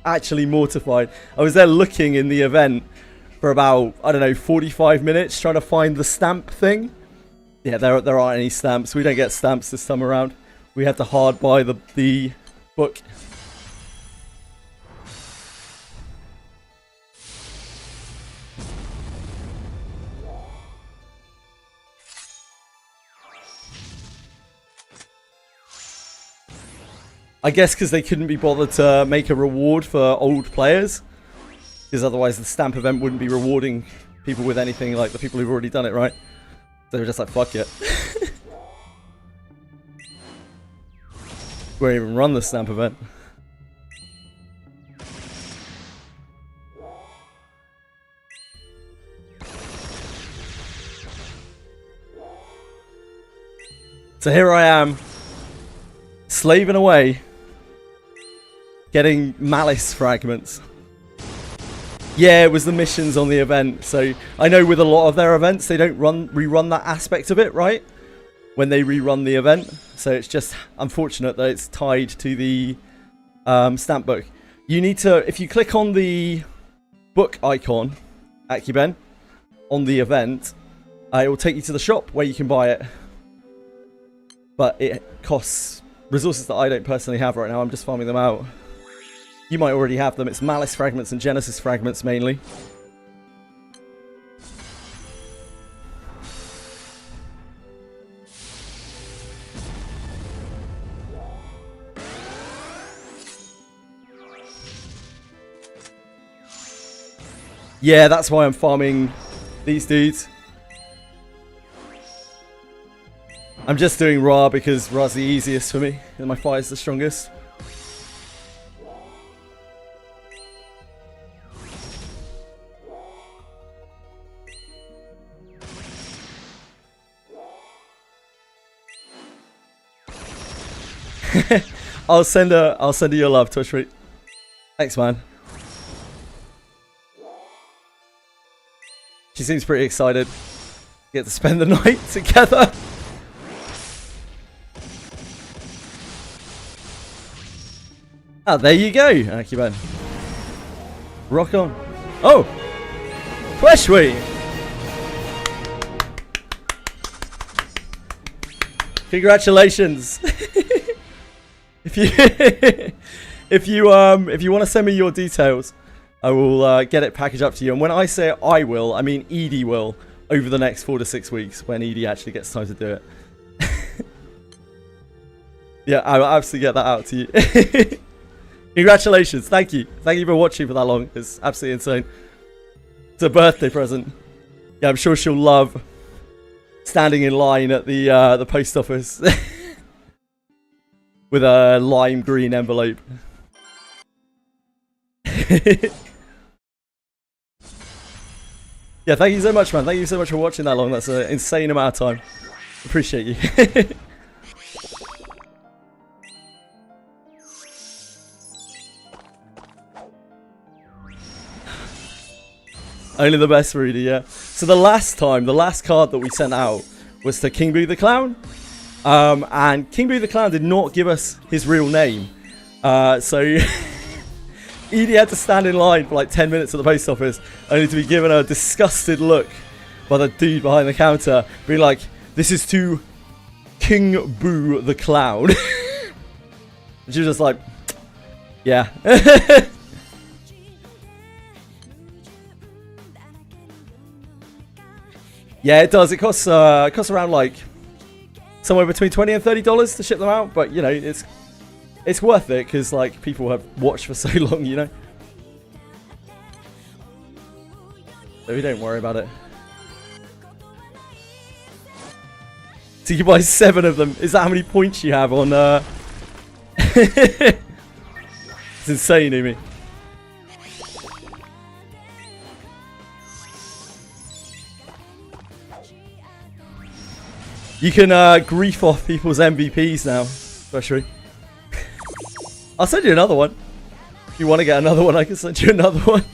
Actually mortified. I was there looking in the event for about, I don't know, 45 minutes trying to find the stamp thing. Yeah, there aren't any stamps. We don't get stamps this time around. We had to hard buy the book. I guess because they couldn't be bothered to make a reward for old players. Because otherwise the stamp event wouldn't be rewarding people with anything like the people who've already done it, right? They were just like, fuck it. We won't even run the stamp event. So here I am, slaving away, getting malice fragments. Yeah, it was the missions on the event. So I know with a lot of their events, they don't rerun that aspect of it, right? When they rerun the event. So it's just unfortunate that it's tied to the stamp book. You need to, if you click on the book icon, Akiben, on the event, it will take you to the shop where you can buy it. But it costs resources that I don't personally have right now. I'm just farming them out. You might already have them. It's Malice fragments and Genesis fragments mainly. Yeah, that's why I'm farming these dudes. I'm just doing Ra because Ra's the easiest for me and my fire's the strongest. I'll send her your love, Tushri. Thanks, man. She seems pretty excited. Get to spend the night together. Ah, there you go, Akiban. Rock on. Oh! Fleshweed! Congratulations! if you want to send me your details, I will get it packaged up to you. And when I say I will, I mean Edie will over the next 4 to 6 weeks when Edie actually gets time to do it. Yeah, I will absolutely get that out to you. Congratulations, thank you for watching for that long. It's absolutely insane. It's a birthday present. Yeah, I'm sure she'll love standing in line at the post office with a lime green envelope. Yeah, thank you so much, man. Thank you so much for watching that long. That's an insane amount of time. Appreciate you. Only the best, Rudy, yeah. So the last card that we sent out was to King Boo the Clown. And King Boo the Clown did not give us his real name. So Edie had to stand in line for like 10 minutes at the post office, only to be given a disgusted look by the dude behind the counter, being like, "This is to King Boo the Clown." And she was just like, yeah. Yeah, it does. It costs around like somewhere between $20 and $30 to ship them out, but you know, it's worth it because like people have watched for so long, you know. So we don't worry about it. So you buy 7 of them. Is that how many points you have on It's insane, Amy. You can grief off people's MVPs now, especially. I'll send you another one. If you want to get another one, I can send you another one.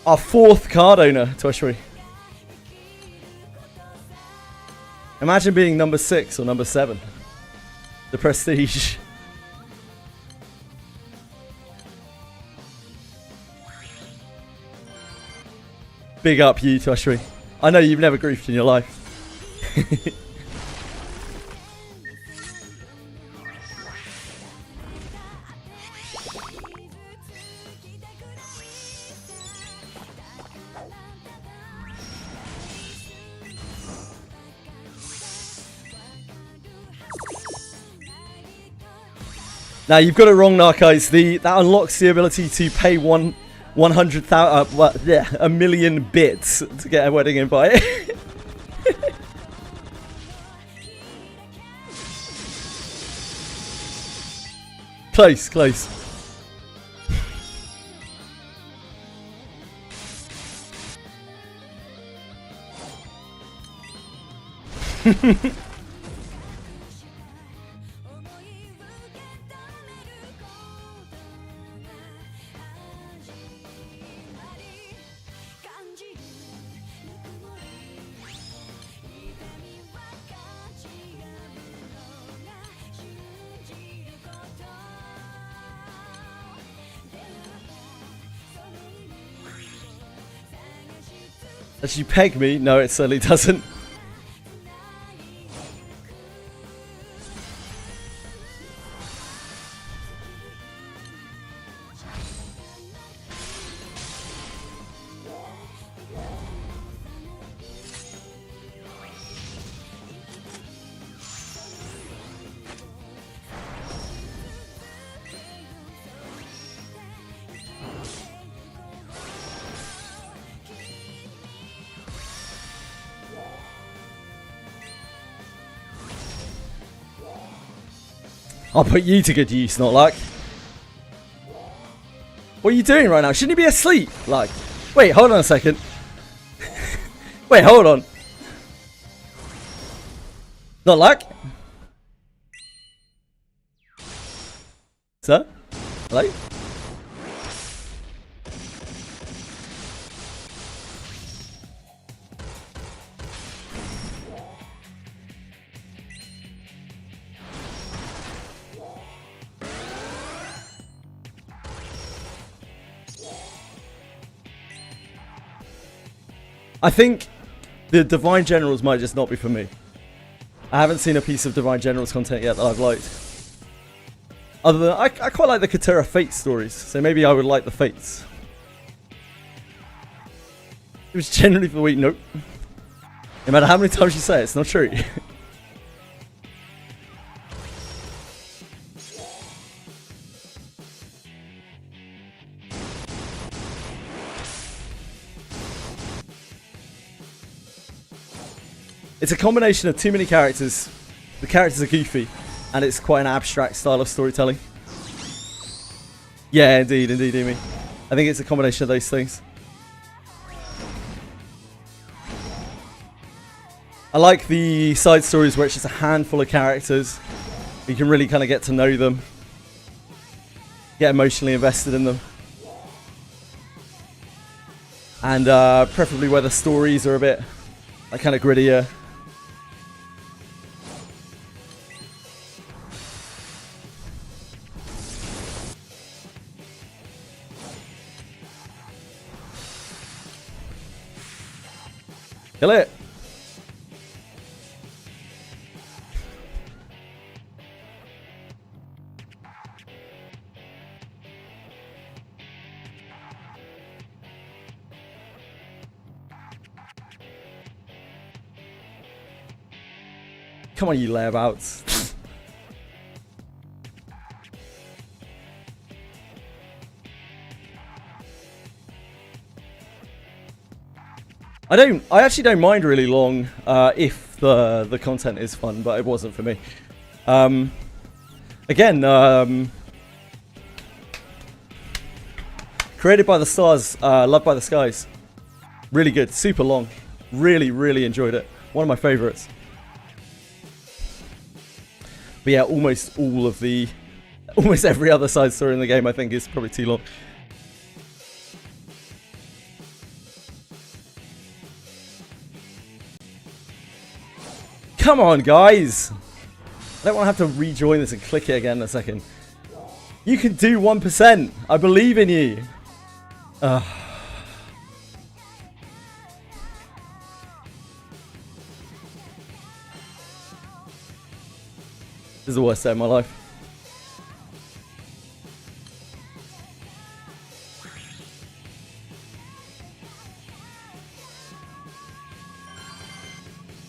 Our 4th card owner, Toshri. Imagine being number 6 or number 7. The prestige. Big up you, Toshri. I know you've never griefed in your life. Now you've got it wrong, Narcos. That unlocks the ability to pay 100,000, a million bits to get a wedding invite. Close, close. Does she peg me? No, it certainly doesn't. I'll put you to good use, not luck. What are you doing right now? Shouldn't you be asleep? Like, wait, hold on a second. Wait, hold on. Not luck? Sir? Hello? I think the Divine Generals might just not be for me. I haven't seen a piece of Divine Generals content yet that I've liked. Other than, I quite like the Katura Fate stories, so maybe I would like the Fates. It was generally for the week, nope. No matter how many times you say it, it's not true. It's a combination of too many characters. The characters are goofy, and it's quite an abstract style of storytelling. Yeah, indeed, indeed, Amy. I think it's a combination of those things. I like the side stories where it's just a handful of characters. You can really kind of get to know them. Get emotionally invested in them. And preferably where the stories are a bit like kind of grittier. Kill it. Come on, you layabouts. I actually don't mind really long if the content is fun, but it wasn't for me. Again, created by the stars, loved by the skies. Really good, super long. Really, really enjoyed it. One of my favorites. But yeah, almost every other side story in the game I think is probably too long. Come on, guys! I don't want to have to rejoin this and click it again in a second. You can do 1%! I believe in you! This is the worst day of my life.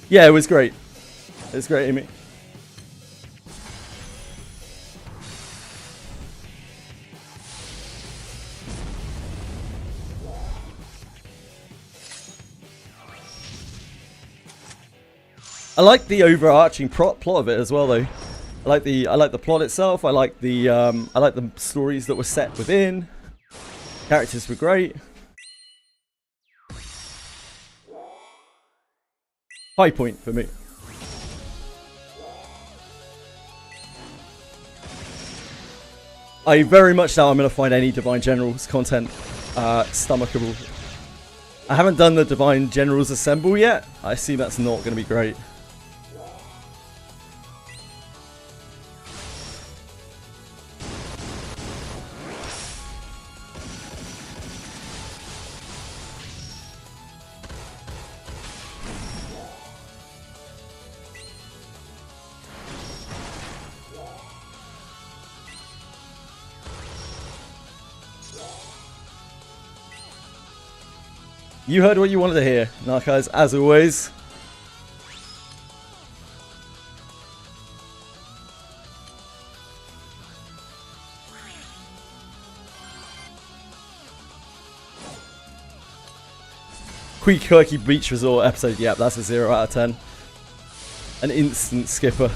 Yeah, it was great. It was great, Amy. I like the overarching plot of it as well, though. I like the plot itself. I like the stories that were set within. Characters were great. High point for me. I very much doubt I'm going to find any Divine Generals content stomachable. I haven't done the Divine Generals Assemble yet. I assume that's not going to be great. You heard what you wanted to hear, Narcos, as always. Quirky Beach Resort episode, yep, that's a 0 out of 10. An instant skipper.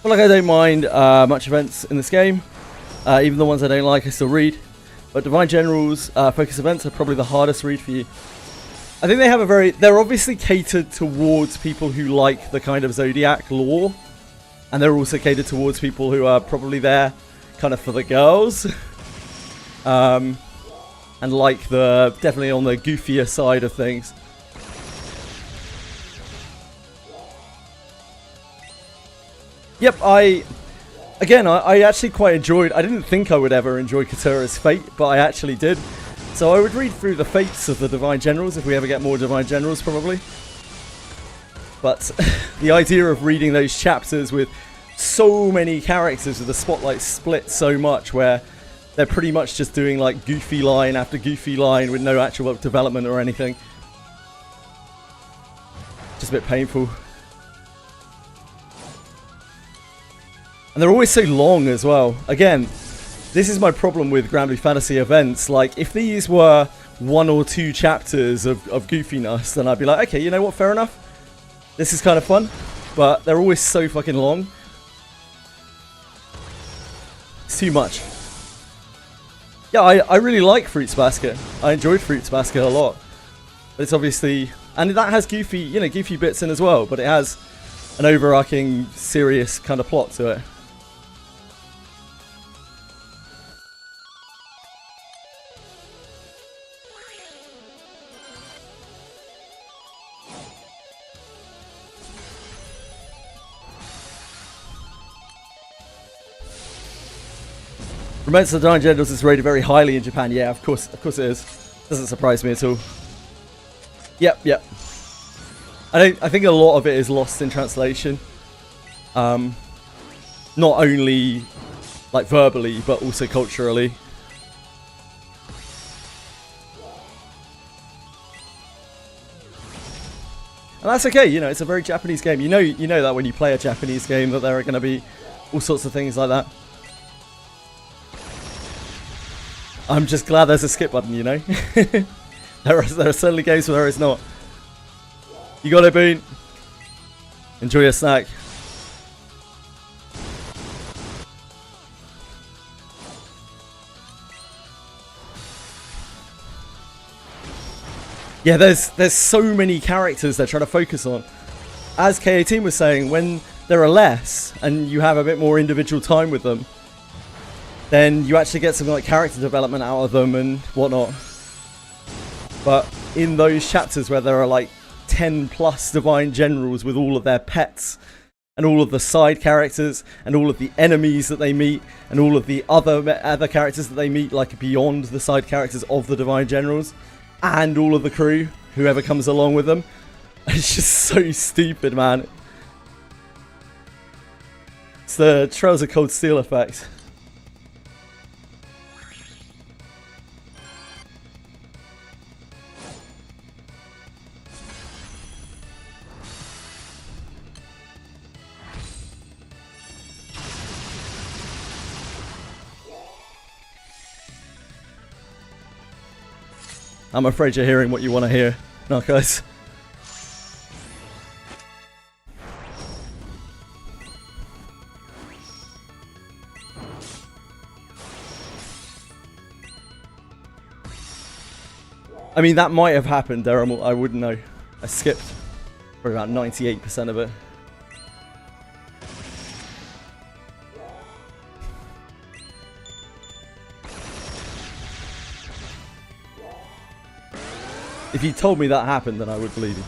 Well, like I don't mind much events in this game. Even the ones I don't like, I still read. But Divine Generals focus events are probably the hardest read for you. I think they have they're obviously catered towards people who like the kind of Zodiac lore. And they're also catered towards people who are probably there kind of for the girls. And like definitely on the goofier side of things. Yep, I actually quite enjoyed. I didn't think I would ever enjoy Katura's Fate, but I actually did. So I would read through the fates of the Divine Generals if we ever get more Divine Generals, probably. But the idea of reading those chapters with so many characters with the spotlight split so much, where they're pretty much just doing like goofy line after goofy line with no actual development or anything. Just a bit painful. And they're always so long as well. Again, this is my problem with GRANBLUE Fantasy events. Like, if these were 1 or 2 chapters of goofiness, then I'd be like, okay, you know what, fair enough. This is kind of fun. But they're always so fucking long. It's too much. Yeah, I really like Fruits Basket. I enjoyed Fruits Basket a lot. But it's obviously... And that has goofy bits in as well. But it has an overarching, serious kind of plot to it. Romance of the Divine Generals is rated very highly in Japan. Yeah, of course it is. Doesn't surprise me at all. Yep. I think a lot of it is lost in translation. Not only like verbally, but also culturally. And that's okay, you know, it's a very Japanese game. You know that when you play a Japanese game that there are going to be all sorts of things like that. I'm just glad there's a skip button, you know. there are certainly games where there is not. You got it, Boone. Enjoy your snack. Yeah, there's so many characters they're trying to focus on. As K18 was saying, when there are less and you have a bit more individual time with them, then you actually get something like character development out of them and whatnot. But in those chapters where there are like 10 plus divine generals with all of their pets and all of the side characters and all of the enemies that they meet and all of the other characters that they meet, like beyond the side characters of the divine generals, and all of the crew, whoever comes along with them. It's just so stupid, man. It's the Trails of Cold Steel effect. I'm afraid you're hearing what you want to hear, Narcos. I mean, that might have happened, Daryl. I wouldn't know. I skipped for about 98% of it. If you told me that happened, then I would believe you.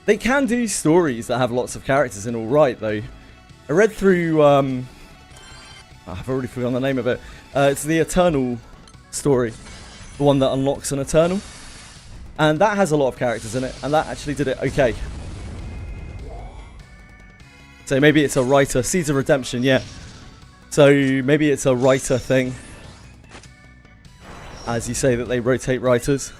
They can do stories that have lots of characters in, alright, though. I read through, I've already forgotten the name of it. It's the Eternal story. The one that unlocks an Eternal. And that has a lot of characters in it, and that actually did it okay. So maybe it's a writer. Seeds of Redemption, yeah. So maybe it's a writer thing. As you say, that they rotate writers.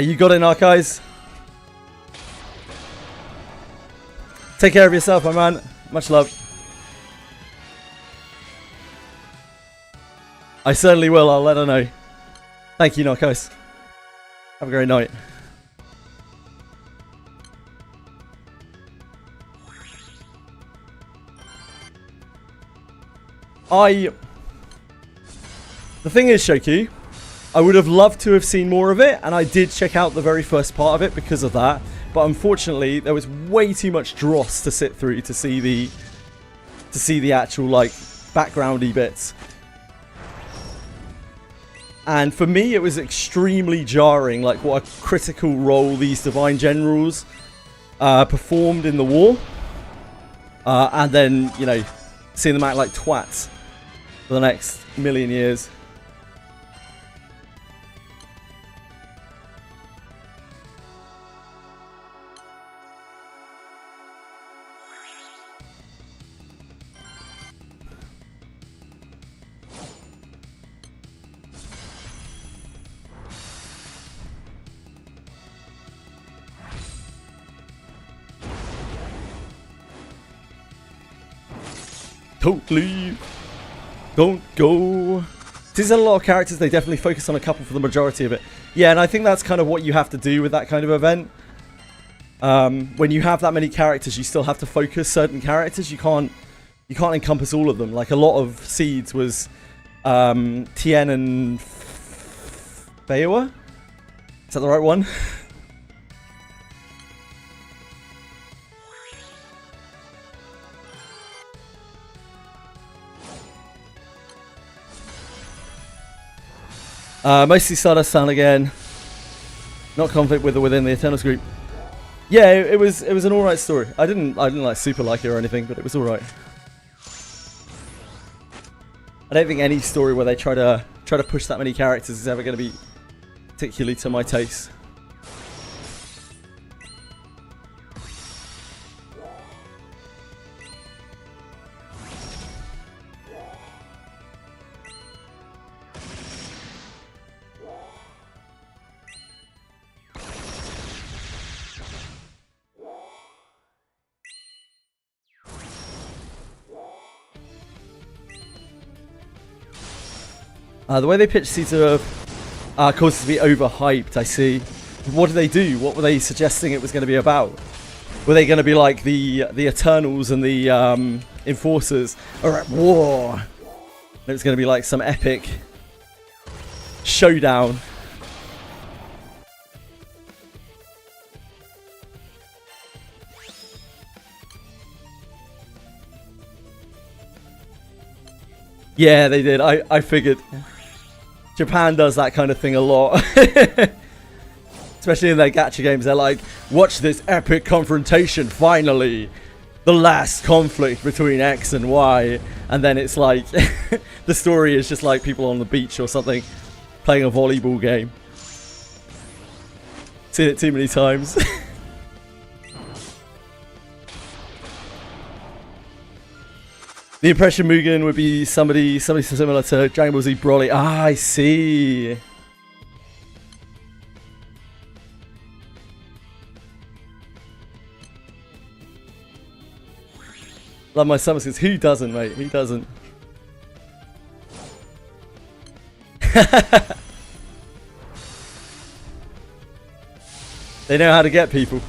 You got it, Narcos. Take care of yourself, my man. Much love. I certainly will. I'll let her know. Thank you, Narcos. Have a great night. The thing is, Shoku, I would have loved to have seen more of it, and I did check out the very first part of it because of that. But unfortunately, there was way too much dross to sit through to see the actual like backgroundy bits. And for me, it was extremely jarring, like what a critical role these divine generals performed in the war, and then, you know, seeing them act like twats for the next million years. Totally. Don't go. There's a lot of characters. They definitely focus on a couple for the majority of it. Yeah, and I think that's kind of what you have to do with that kind of event. When you have that many characters, you still have to focus certain characters. You can't encompass all of them. Like a lot of seeds was Tien and Feiwa. Is that the right one? Mostly Stardust Sound again. Not conflict with or within the Eternals group. Yeah, it was an alright story. I didn't like super like it or anything, but it was alright. I don't think any story where they try to push that many characters is ever going to be particularly to my taste. The way they pitched Caesar causes to be overhyped, I see. What did they do? What were they suggesting it was going to be about? Were they going to be like the Eternals and the Enforcers are at war? And it was going to be like some epic showdown. Yeah, they did. I figured. Japan does that kind of thing a lot. Especially in their gacha games. They're like, watch this epic confrontation, finally. The last conflict between X and Y. And then it's like, the story is just like people on the beach or something playing a volleyball game. Seen it too many times. The impression Mugen would be somebody similar to Dragon Ball Z Broly. Ah, I see. Love my summer skins. Who doesn't, mate? Who doesn't? They know how to get people.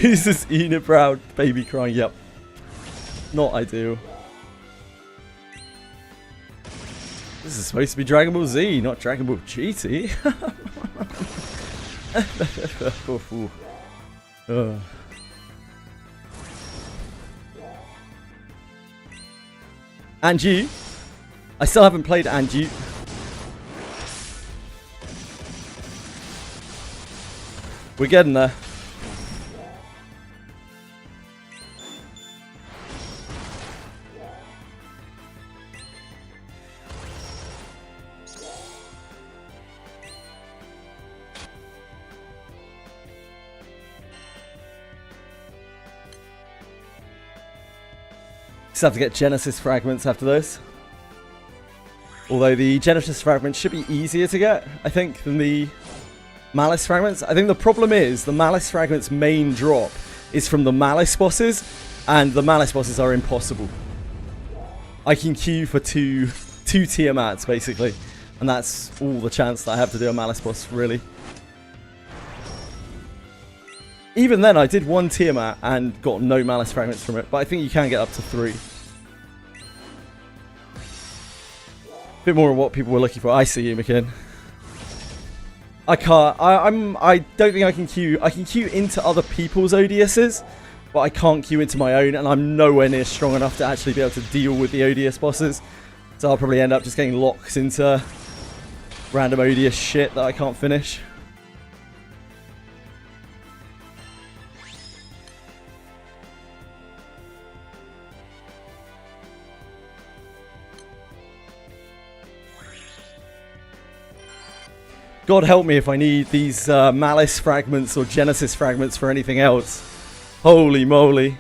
Who's this Enid Brown baby crying? Yep. Not ideal. This is supposed to be Dragon Ball Z, not Dragon Ball GT. And you? I still haven't played And You. We're getting there. Just have to get Genesis fragments after this. Although the Genesis fragments should be easier to get, I think, than the Malice fragments. I think the problem is the Malice fragments main drop is from the Malice bosses, and the Malice bosses are impossible. I can queue for two Tiamats basically, and that's all the chance that I have to do a Malice boss, really. Even then, I did one Tiamat and got no Malice fragments from it, but I think you can get up to 3. Bit more of what people were looking for. I see you, McKin. I can't. I don't think I can queue. I can queue into other people's ODSs, but I can't queue into my own, and I'm nowhere near strong enough to actually be able to deal with the ODS bosses. So I'll probably end up just getting locked into random ODS shit that I can't finish. God help me if I need these Malice fragments or Genesis fragments for anything else. Holy moly.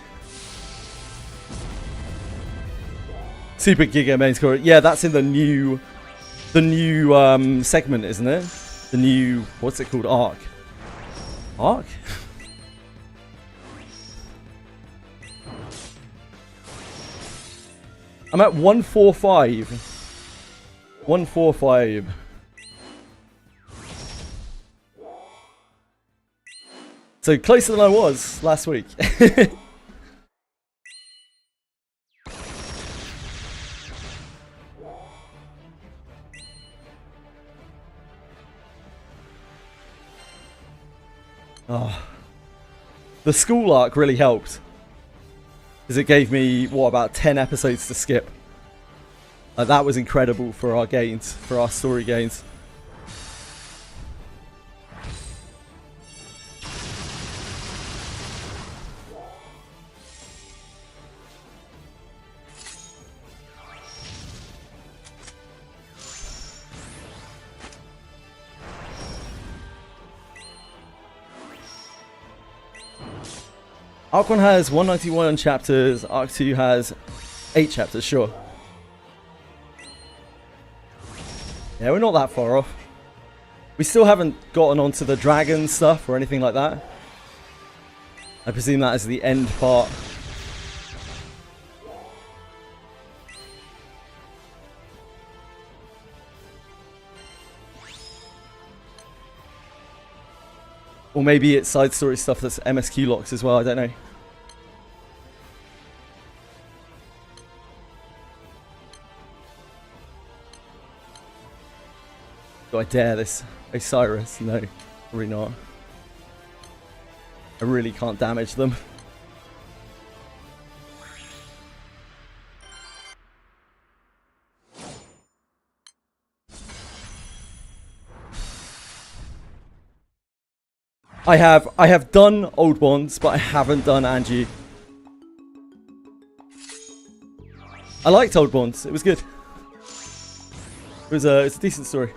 Super Giga main score. Yeah, that's in the new segment, isn't it? The new, what's it called? Arc. Arc? I'm at 145. 145. So closer than I was last week. Oh. The school arc really helped. Because it gave me, what, about 10 episodes to skip. That was incredible for our gains, for our story gains. Arc 1 has 191 chapters, Arc 2 has 8 chapters, sure. Yeah, we're not that far off. We still haven't gotten onto the dragon stuff or anything like that. I presume that is the end part. Or maybe it's side story stuff that's MSQ locks as well, I don't know. Do I dare this Osiris? No, probably not. I really can't damage them. I have done Old Bonds, but I haven't done Angie. I liked Old Bonds. It was good. It's a decent story.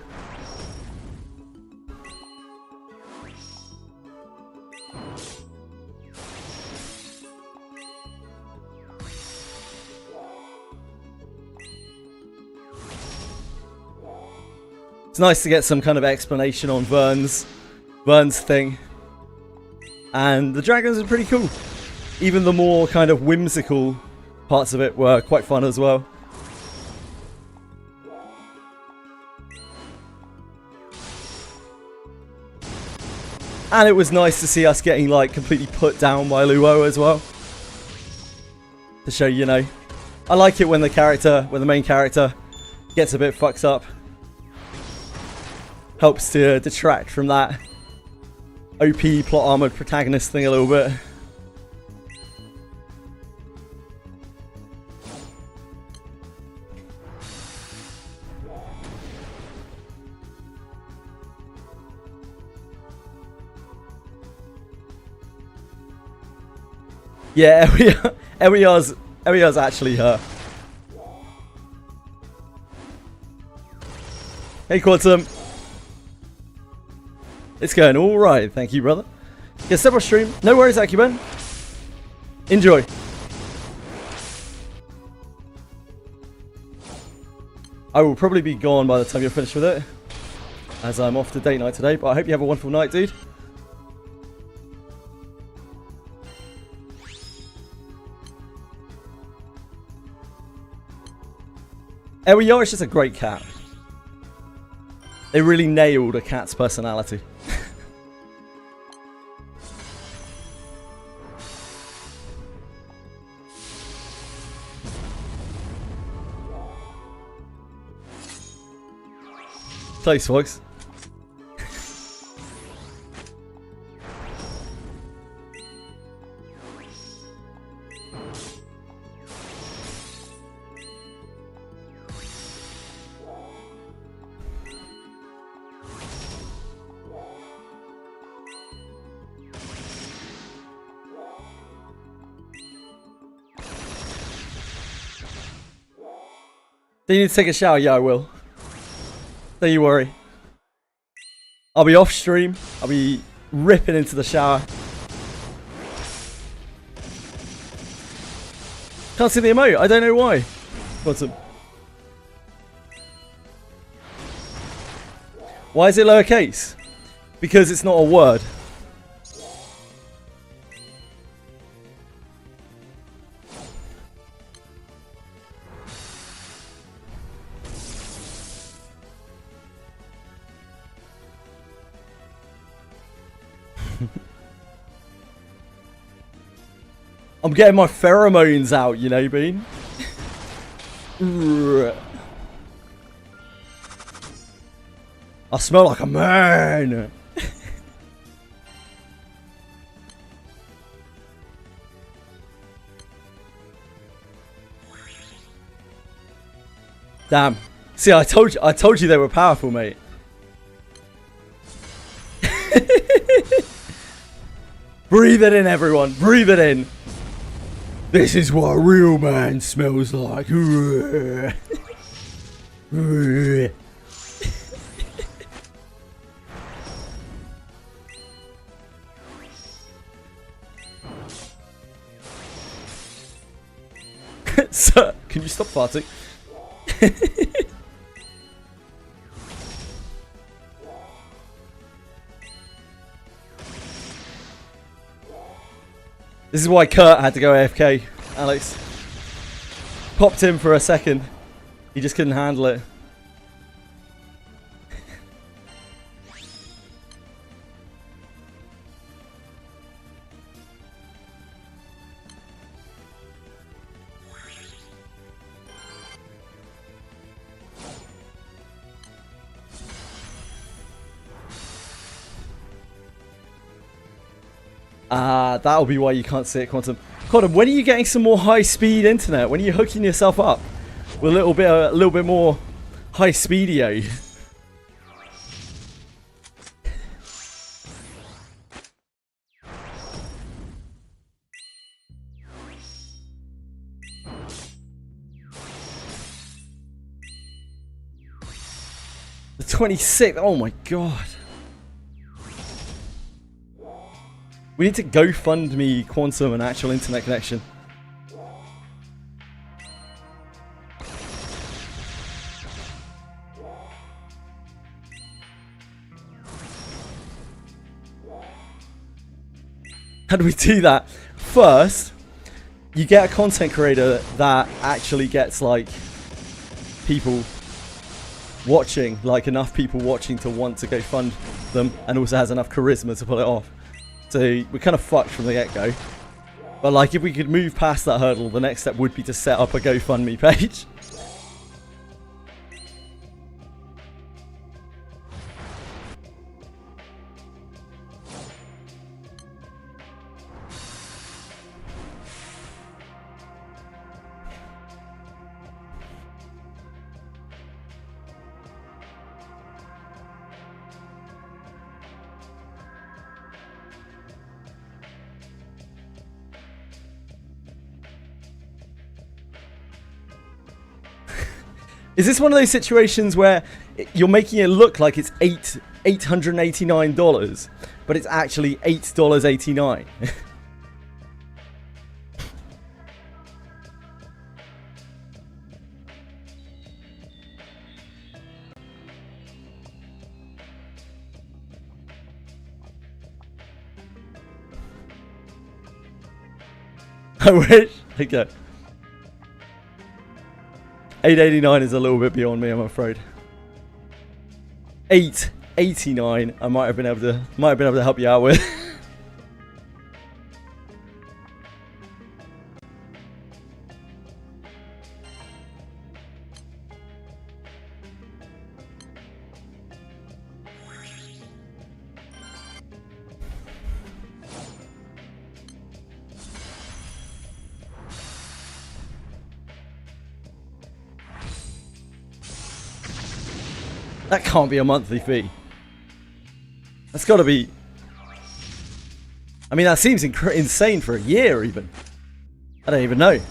It's nice to get some kind of explanation on Vern's thing. And the dragons are pretty cool. Even the more kind of whimsical parts of it were quite fun as well. And it was nice to see us getting like completely put down by Luo as well. To show, you know, I like it when the main character gets a bit fucked up. Helps to detract from that OP plot armored protagonist thing a little bit. Yeah, Eliar's actually her. Hey Quantum. It's going alright, thank you, brother. Yeah, several stream. No worries, Acuben. Enjoy. I will probably be gone by the time you're finished with it, as I'm off to date night today, but I hope you have a wonderful night, dude. Eliar is just a great cat. They really nailed a cat's personality. Close, folks. Do you need to take a shower? Yeah, I will. Don't you worry. I'll be off stream. I'll be ripping into the shower. Can't see the emote. I don't know why. Why is it lowercase? Because it's not a word. I'm getting my pheromones out, you know, Bean. I smell like a man. Damn. See, I told you they were powerful, mate. Breathe it in, everyone. Breathe it in. This is what a real man smells like. Sir, can you stop farting? This is why Kurt had to go AFK, Alex. Popped in for a second. He just couldn't handle it. That'll be why you can't see it, Quantum. Quantum, when are you getting some more high-speed internet? When are you hooking yourself up with a little bit more high-speedio? The 26th. Oh my god. We need to GoFundMe Quantum an actual internet connection. How do we do that? First, you get a content creator that actually gets like people watching, like enough people watching to want to go fund them, and also has enough charisma to pull it off. So we're kind of fucked from the get-go. But like, if we could move past that hurdle, the next step would be to set up a GoFundMe page. Is this one of those situations where you're making it look like it's $889, but it's actually $8.89? I wish. Okay. $8.89 is a little bit beyond me, I'm afraid. $8.89 I might have been able to help you out with. That can't be a monthly fee. That's got to be... I mean, that seems insane for a year, even. I don't even know.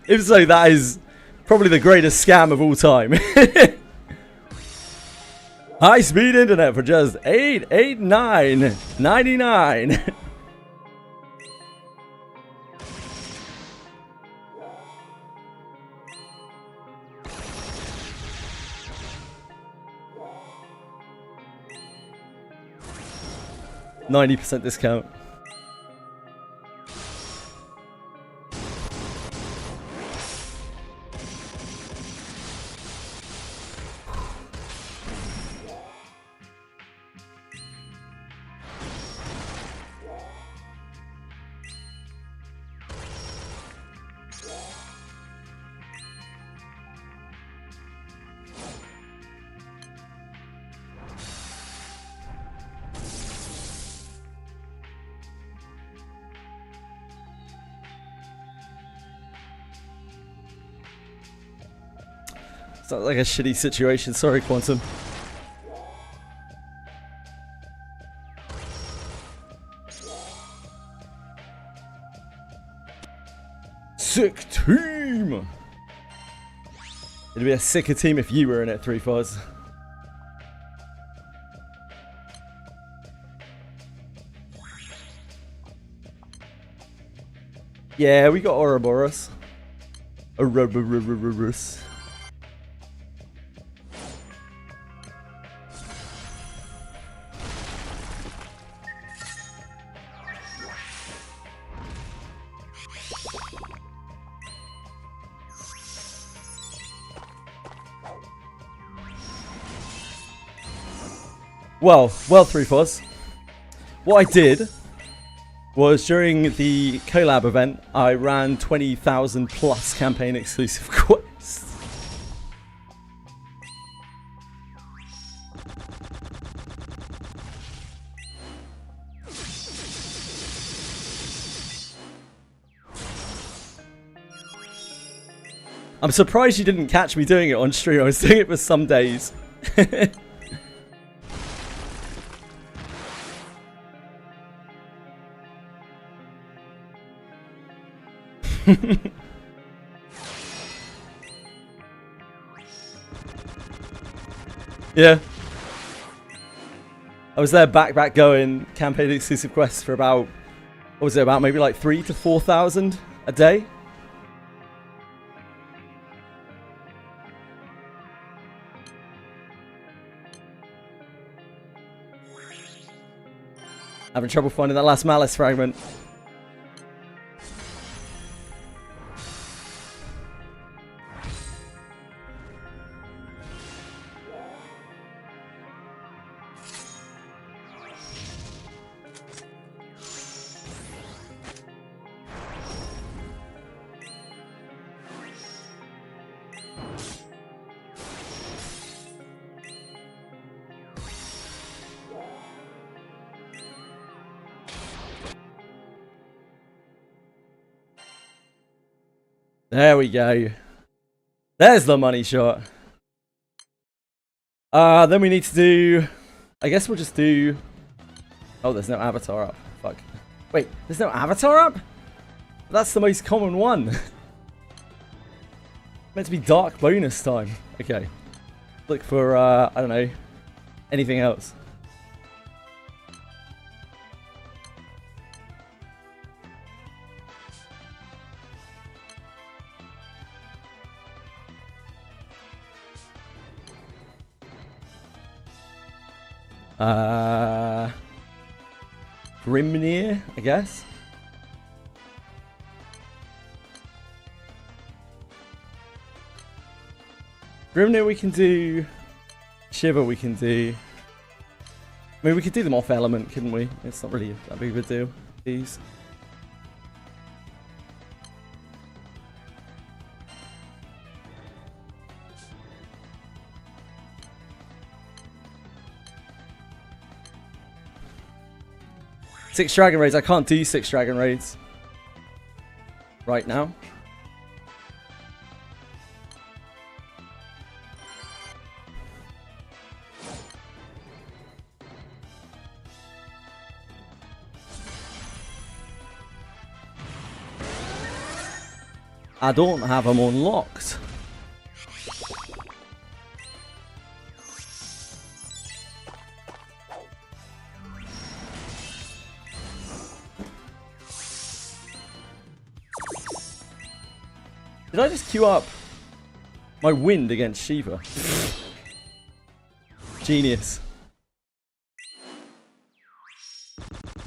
If so, that is probably the greatest scam of all time. High-speed internet for just $889.99. %90 discount. Sounds like a shitty situation. Sorry, Quantum. Sick team! It'd be a sicker team if you were in it, 3-Fuzz. Yeah, we got Ouroboros. Ouroboros. Well, 3-Fuzz. What I did was during the collab event, I ran 20,000 plus campaign exclusive quests. I'm surprised you didn't catch me doing it on stream. I was doing it for some days. Yeah. I was there back going campaign exclusive quests for about, what was it, about maybe like 3,000 to 4,000 a day. Having trouble finding that last Malice fragment. There we go. There's the money shot. Then we need to do... I guess we'll just do... Oh, there's no avatar up. Fuck. Wait, there's no avatar up? That's the most common one. Meant to be dark bonus time. Okay. Look for, I don't know, anything else. Grimnir, I guess. Grimnir we can do. Shiver we can do. I mean, we could do them off element, couldn't we? It's not really that big of a deal. These. Six dragon raids. I can't do 6 dragon raids right now. I don't have them unlocked. Did I just queue up my wind against Shiva? Genius.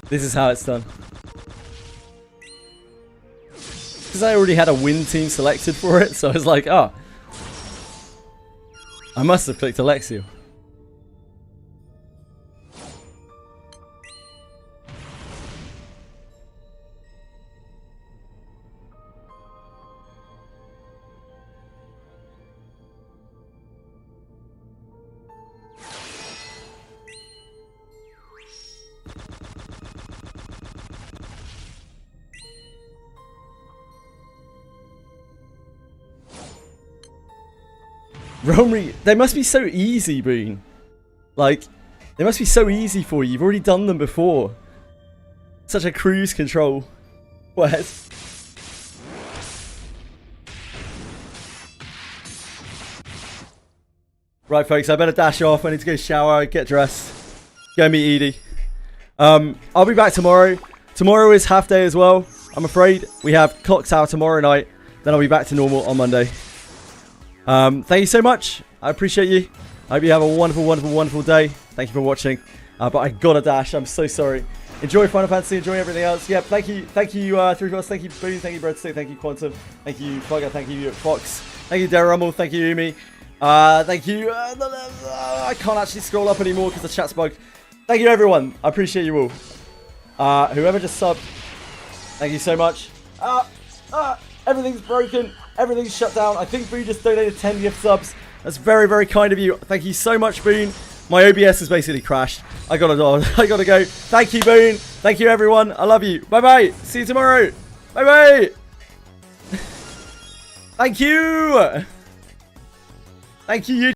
This is how it's done. Because I already had a wind team selected for it, so I was like, oh. I must have clicked Alexio. Romri, they must be so easy, Boone. Like, they must be so easy for you. You've already done them before. Such a cruise control. What? Right, folks, I better dash off. I need to go shower, get dressed, go meet Edie. I'll be back tomorrow. Tomorrow is half day as well. I'm afraid we have Clock Tower tomorrow night. Then I'll be back to normal on Monday. Thank you so much. I appreciate you. I hope you have a wonderful, wonderful, wonderful day. Thank you for watching. But I gotta dash. I'm so sorry. Enjoy Final Fantasy. Enjoy everything else. Yeah, thank you. Thank you, 3+. Thank you, Boone. Thank you, Breadstick. Thank you, Quantum. Thank you, Flugger. Thank you, Fox. Thank you, Dara Rumble. Thank you, Umi. Thank you. I can't actually scroll up anymore because the chat's bugged. Thank you, everyone. I appreciate you all. Whoever just subbed, thank you so much. Everything's broken. Everything's shut down. I think Boone just donated 10 gift subs. That's very, very kind of you. Thank you so much, Boone. My OBS has basically crashed. I gotta go. Thank you, Boone. Thank you, everyone. I love you. Bye-bye. See you tomorrow. Bye-bye. Thank you. Thank you,